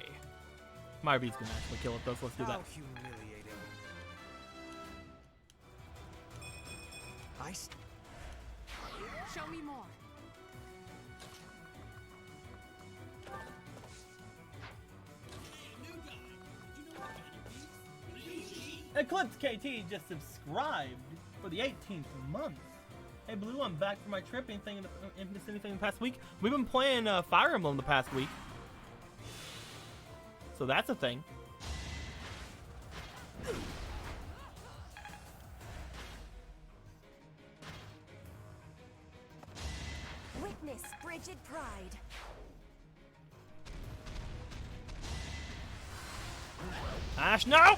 My beat's gonna actually kill it though, so let's do that. How humiliating. Show me more. Eclipse KT just subscribed for the 18th month. Hey Blue, I'm back from my trip. Anything in the past week? We've been playing Fire Emblem the past week, so that's a thing. Witness frigid pride. Ash, no!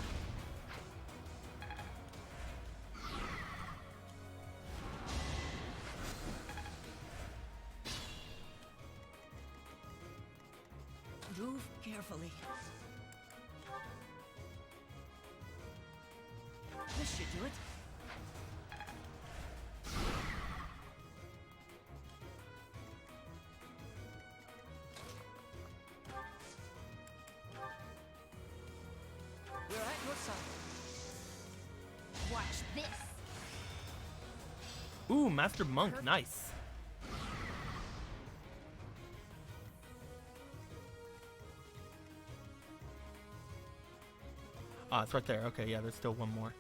Move carefully. This should do it. We're at your side. Watch this. Ooh, Master Monk, nice. Ah, it's right there. Okay, yeah, there's still one more.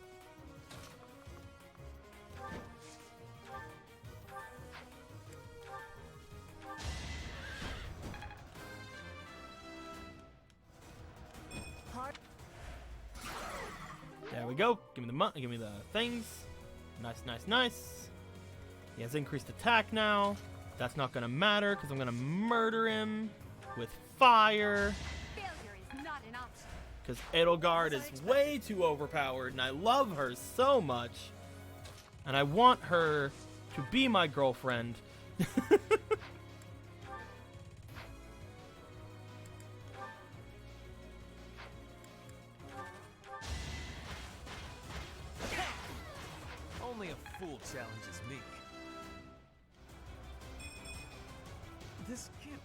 There we go. Give me the things. Nice, nice, nice. He has increased attack now. That's not gonna matter because I'm gonna murder him with fire. Failure is not an option. Because Edelgard is way too overpowered, and I love her so much. And I want her to be my girlfriend. Only a fool challenges me. This can't.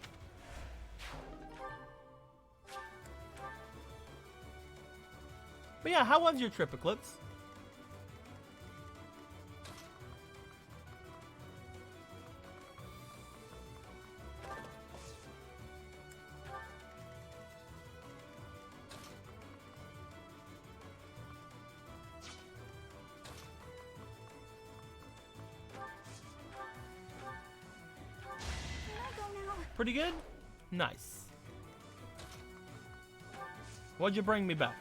But yeah, how was your trip, Eclipse? Pretty good? Nice. What'd you bring me back?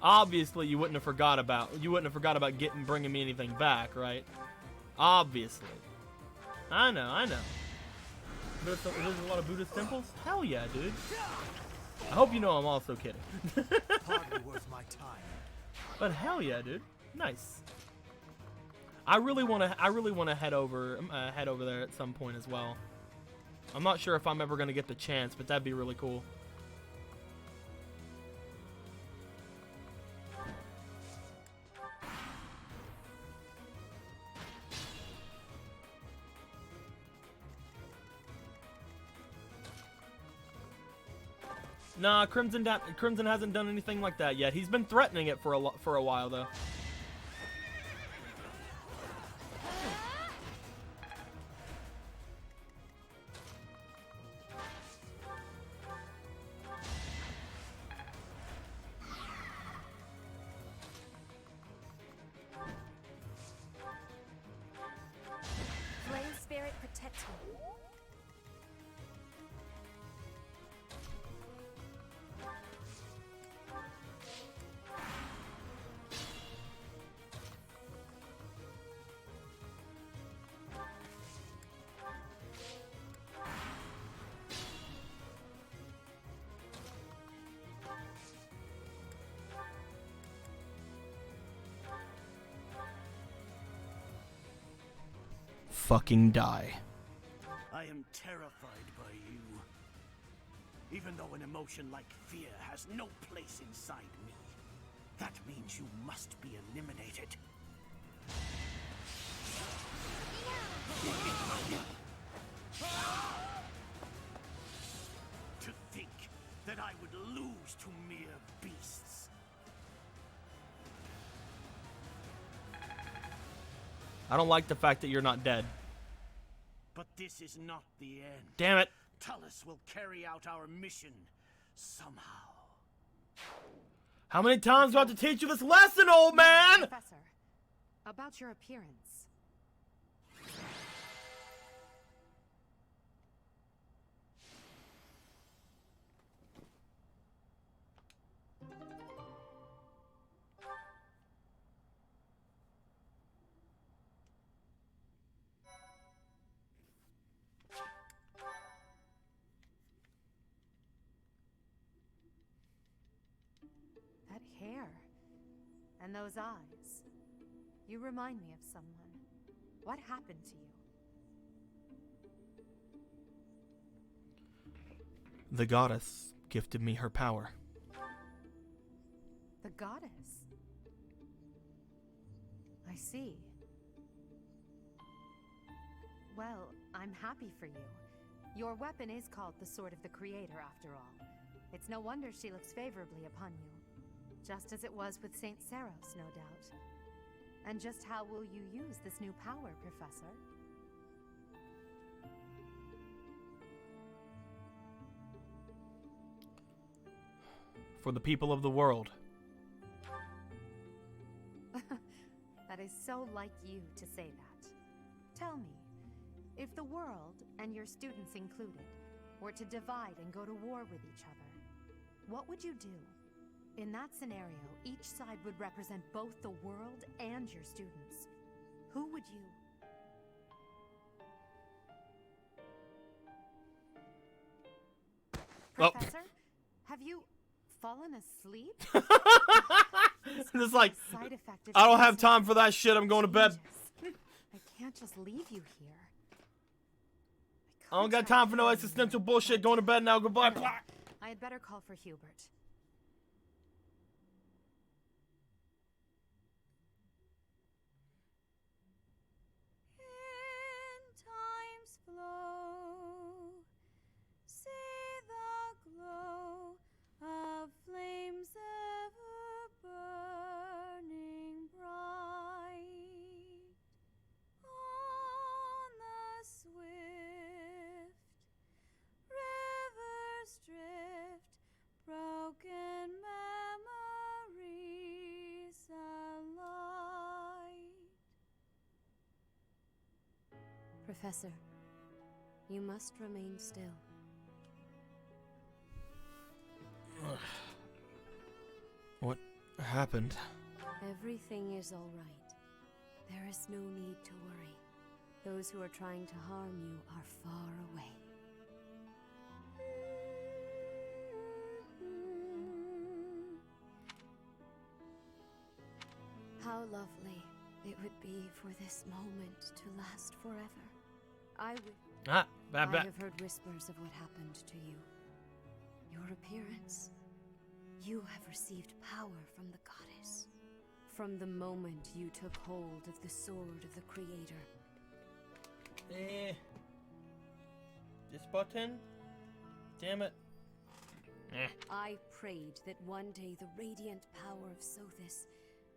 Obviously, you wouldn't have forgot about bringing me anything back, right? Obviously. I know. There's a lot of Buddhist temples? Hell yeah, dude. I hope you know I'm also kidding. Hardly worth my time. But hell yeah, dude. Nice. I really want to head over there at some point as well. I'm not sure if I'm ever going to get the chance, but that'd be really cool. Nah, Crimson hasn't done anything like that yet. He's been threatening it for a while though. fucking die. I am terrified by you. Even though an emotion like fear has no place inside me, that means you must be eliminated. To think that I would lose to mere beasts. I don't like the fact that you're not dead. But this is not the end. Damn it. Tullus will carry out our mission somehow. How many times do I have to teach you this lesson, old man? Professor, about your appearance. That hair. And those eyes. You remind me of someone. What happened to you? The goddess gifted me her power. The goddess? I see. Well, I'm happy for you. Your weapon is called the Sword of the Creator, after all. It's no wonder she looks favorably upon you. Just as it was with Saint Saros, no doubt. And just how will you use this new power, Professor? For the people of the world. That is so like you to say that. Tell me, if the world, and your students included, were to divide and go to war with each other, what would you do? In that scenario, each side would represent both the world and your students. Who would you? Professor, have you fallen asleep? It's like, Side effect of I don't have time for that shit. I'm going to bed. I can't just leave you here. I don't got time for no existential bullshit. Going to bed now. Goodbye. I had better call for Hubert. Time's flow, see the glow of flames ever burning bright on the swift rivers drift, broken memories alight. Professor, you must remain still. What happened? Everything is all right. There is no need to worry. Those who are trying to harm you are far away. How lovely it would be for this moment to last forever. I have heard whispers of what happened to you. Your appearance. You have received power from the goddess. From the moment you took hold of the Sword of the Creator. This button? Damn it. I prayed that one day the radiant power of Sothis,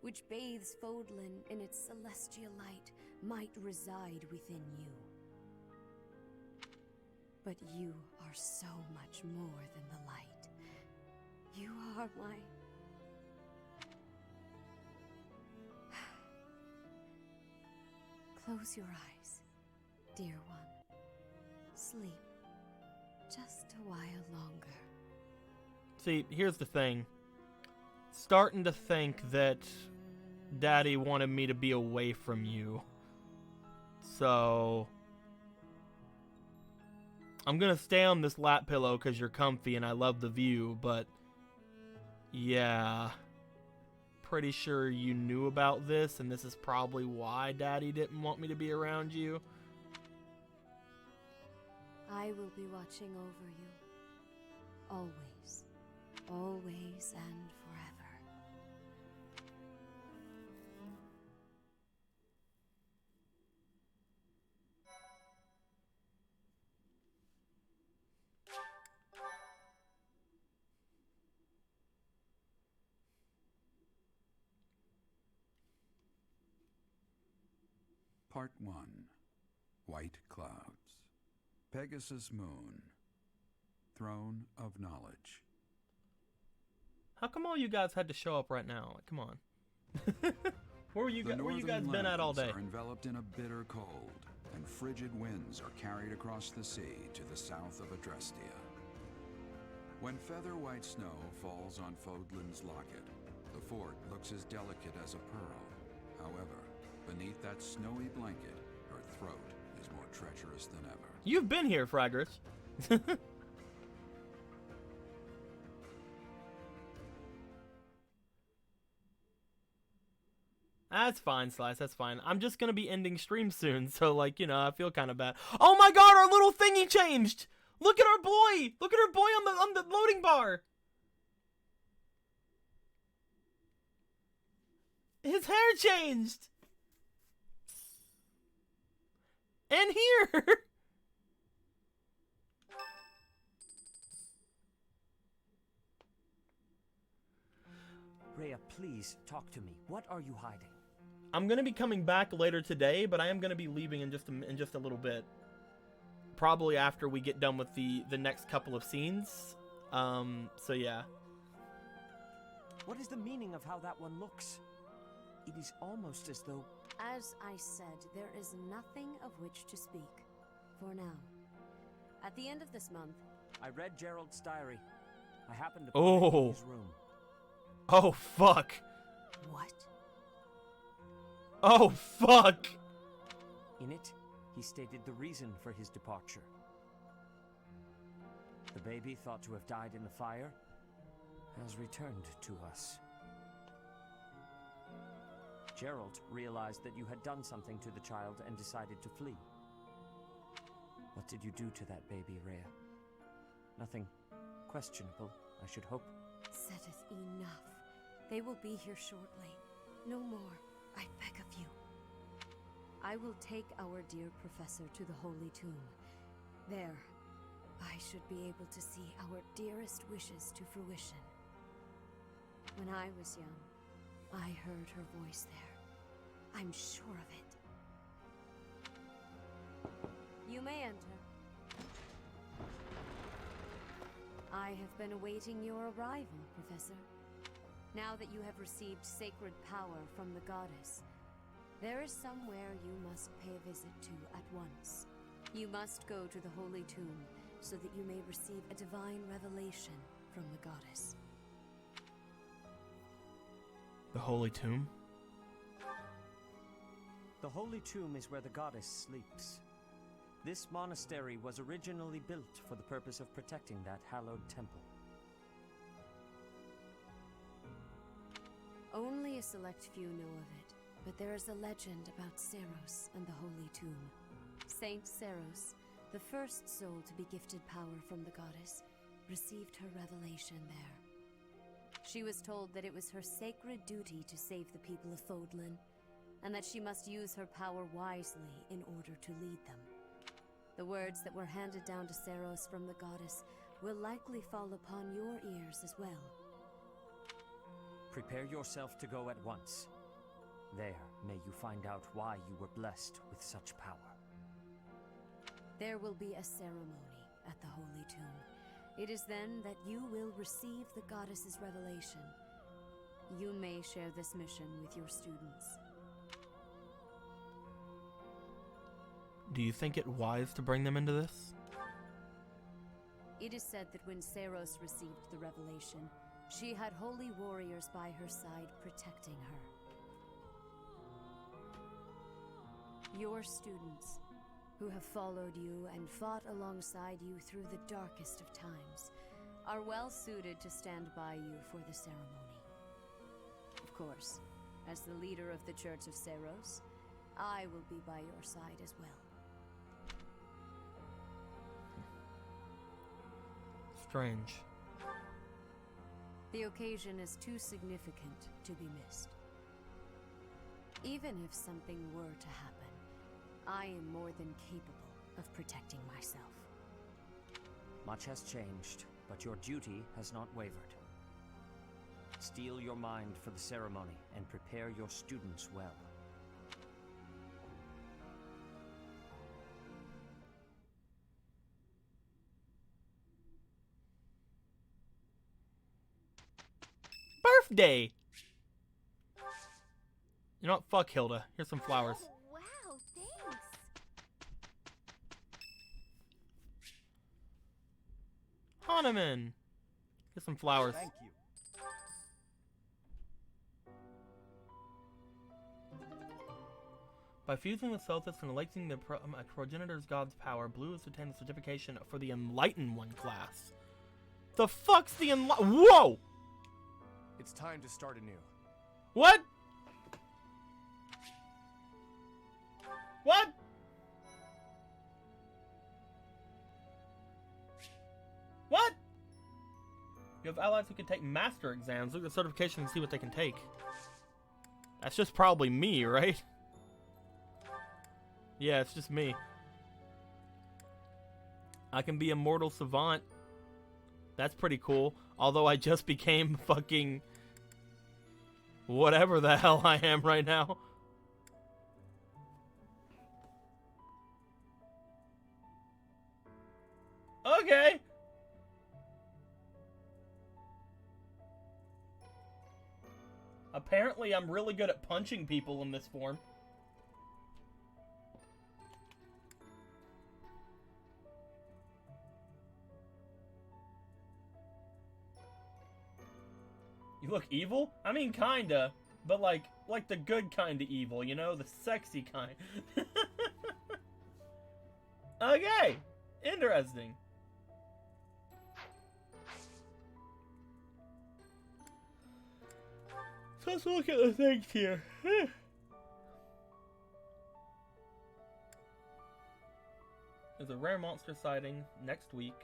which bathes Fodlan in its celestial light, might reside within you. But you are so much more than the light. You are my... Close your eyes, dear one. Sleep. Just a while longer. See, here's the thing. Starting to think that Daddy wanted me to be away from you. So... I'm gonna stay on this lap pillow because you're comfy and I love the view, but... Yeah... Pretty sure you knew about this, and this is probably why Daddy didn't want me to be around you. I will be watching over you. Always. Always and forever. Part 1. White Clouds. Pegasus Moon. Throne of Knowledge. How come all you guys had to show up right now? Like, come on. Where you guys been at all day? Are enveloped in a bitter cold, and frigid winds are carried across the sea to the south of Adrestia. When feather white snow falls on Fodlan's locket, the fort looks as delicate as a pearl. However, beneath that snowy blanket, her throat is more treacherous than ever. You've been here, Fraggers. That's fine, Slice. That's fine. I'm just gonna be ending stream soon, so like, you know, I feel kind of bad. Oh my God, our little thingy changed. Look at our boy. Look at our boy on the loading bar. His hair changed. And here. Rhea, please talk to me. What are you hiding? I'm gonna be coming back later today, but I am gonna be leaving in just a little bit. Probably after we get done with the next couple of scenes. So yeah. What is the meaning of how that one looks? It is almost as though... As I said, there is nothing of which to speak. For now. At the end of this month... I read Gerald's diary. I happened to Oh. put it in his room. Oh, fuck. What? Oh, fuck. In it, he stated the reason for his departure. The baby, thought to have died in the fire, has returned to us. Gerald realized that you had done something to the child and decided to flee. What did you do to that baby, Rhea? Nothing questionable, I should hope. Setteth enough. They will be here shortly. No more, I beg of you. I will take our dear professor to the Holy Tomb. There, I should be able to see our dearest wishes to fruition. When I was young, I heard her voice there. I'm sure of it. You may enter. I have been awaiting your arrival, Professor. Now that you have received sacred power from the goddess, there is somewhere you must pay a visit to at once. You must go to the Holy Tomb so that you may receive a divine revelation from the goddess. The Holy Tomb? The Holy Tomb is where the goddess sleeps. This monastery was originally built for the purpose of protecting that hallowed temple. Only a select few know of it, but there is a legend about Seros and the Holy Tomb. Saint Seros, the first soul to be gifted power from the goddess, received her revelation there. She was told that it was her sacred duty to save the people of Fodlan, and that she must use her power wisely in order to lead them. The words that were handed down to Seros from the goddess will likely fall upon your ears as well. Prepare yourself to go at once. There, may you find out why you were blessed with such power. There will be a ceremony at the Holy Tomb. It is then that you will receive the goddess's revelation. You may share this mission with your students. Do you think it wise to bring them into this? It is said that when Seros received the revelation, she had holy warriors by her side protecting her. Your students, who have followed you and fought alongside you through the darkest of times, are well suited to stand by you for the ceremony. Of course, as the leader of the Church of Seros, I will be by your side as well. Strange. The occasion is too significant to be missed. Even if something were to happen, I am more than capable of protecting myself. Much has changed, but your duty has not wavered. Steel your mind for the ceremony and prepare your students well. Birthday! You know what? Fuck Hilda. Here's some flowers. Oh, wow, thanks. Hanuman! Here's some flowers. Thank you. By fusing the Celtics and electing the progenitor's god's power, Blue has obtained the certification for the Enlightened One class. The fuck's the Whoa! It's time to start anew. What? What? What? You have allies who can take master exams. Look at the certification and see what they can take. That's just probably me, right? Yeah, it's just me. I can be a mortal savant. That's pretty cool. Although I just became fucking whatever the hell I am right now. Okay. Apparently I'm really good at punching people in this form. You look evil? I mean, kinda. But like the good kind of evil, you know? The sexy kind. Okay. Interesting. So let's look at the things here. There's a rare monster sighting next week.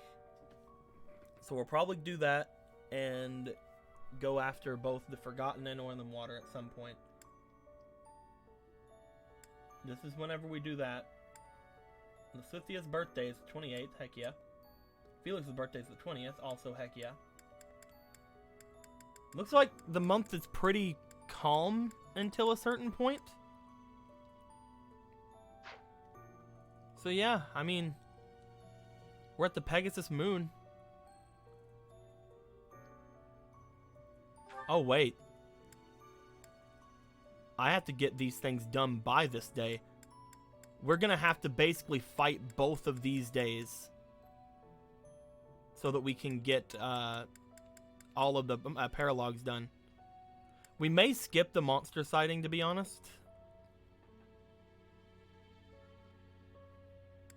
So we'll probably do that and go after both the Forgotten and Oil and Water at some point. This is whenever we do that. Lysithia's birthday is the 28th, heck yeah. Felix's birthday is the 20th, also heck yeah. Looks like the month is pretty calm until a certain point. So yeah, I mean, we're at the Pegasus Moon. Oh wait. I have to get these things done by this day. We're gonna have to basically fight both of these days so that we can get all of the paralogs done. We may skip the monster sighting, to be honest.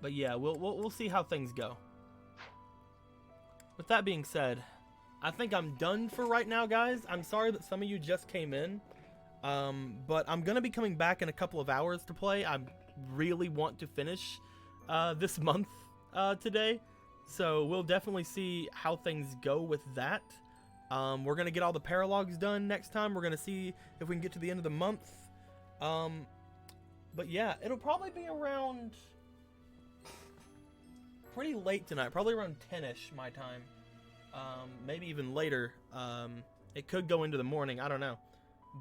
But yeah, we'll see how things go. With that being said, I think I'm done for right now, guys. I'm sorry that some of you just came in. But I'm going to be coming back in a couple of hours to play. I really want to finish this month today. So we'll definitely see how things go with that. We're going to get all the paralogs done next time. We're going to see if we can get to the end of the month. But yeah, it'll probably be around pretty late tonight. Probably around 10-ish my time. Maybe even later. It could go into the morning. I don't know.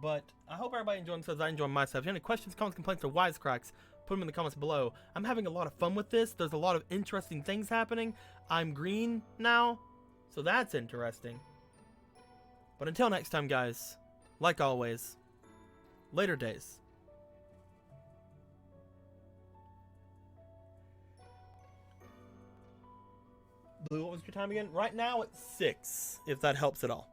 But I hope everybody enjoyed themselves. I enjoyed myself. If you have any questions, comments, complaints, or wisecracks, put them in the comments below. I'm having a lot of fun with this. There's a lot of interesting things happening. I'm green now, so that's interesting. But until next time, guys, like always, later days. Blue, what was your time again? Right now it's 6, if that helps at all.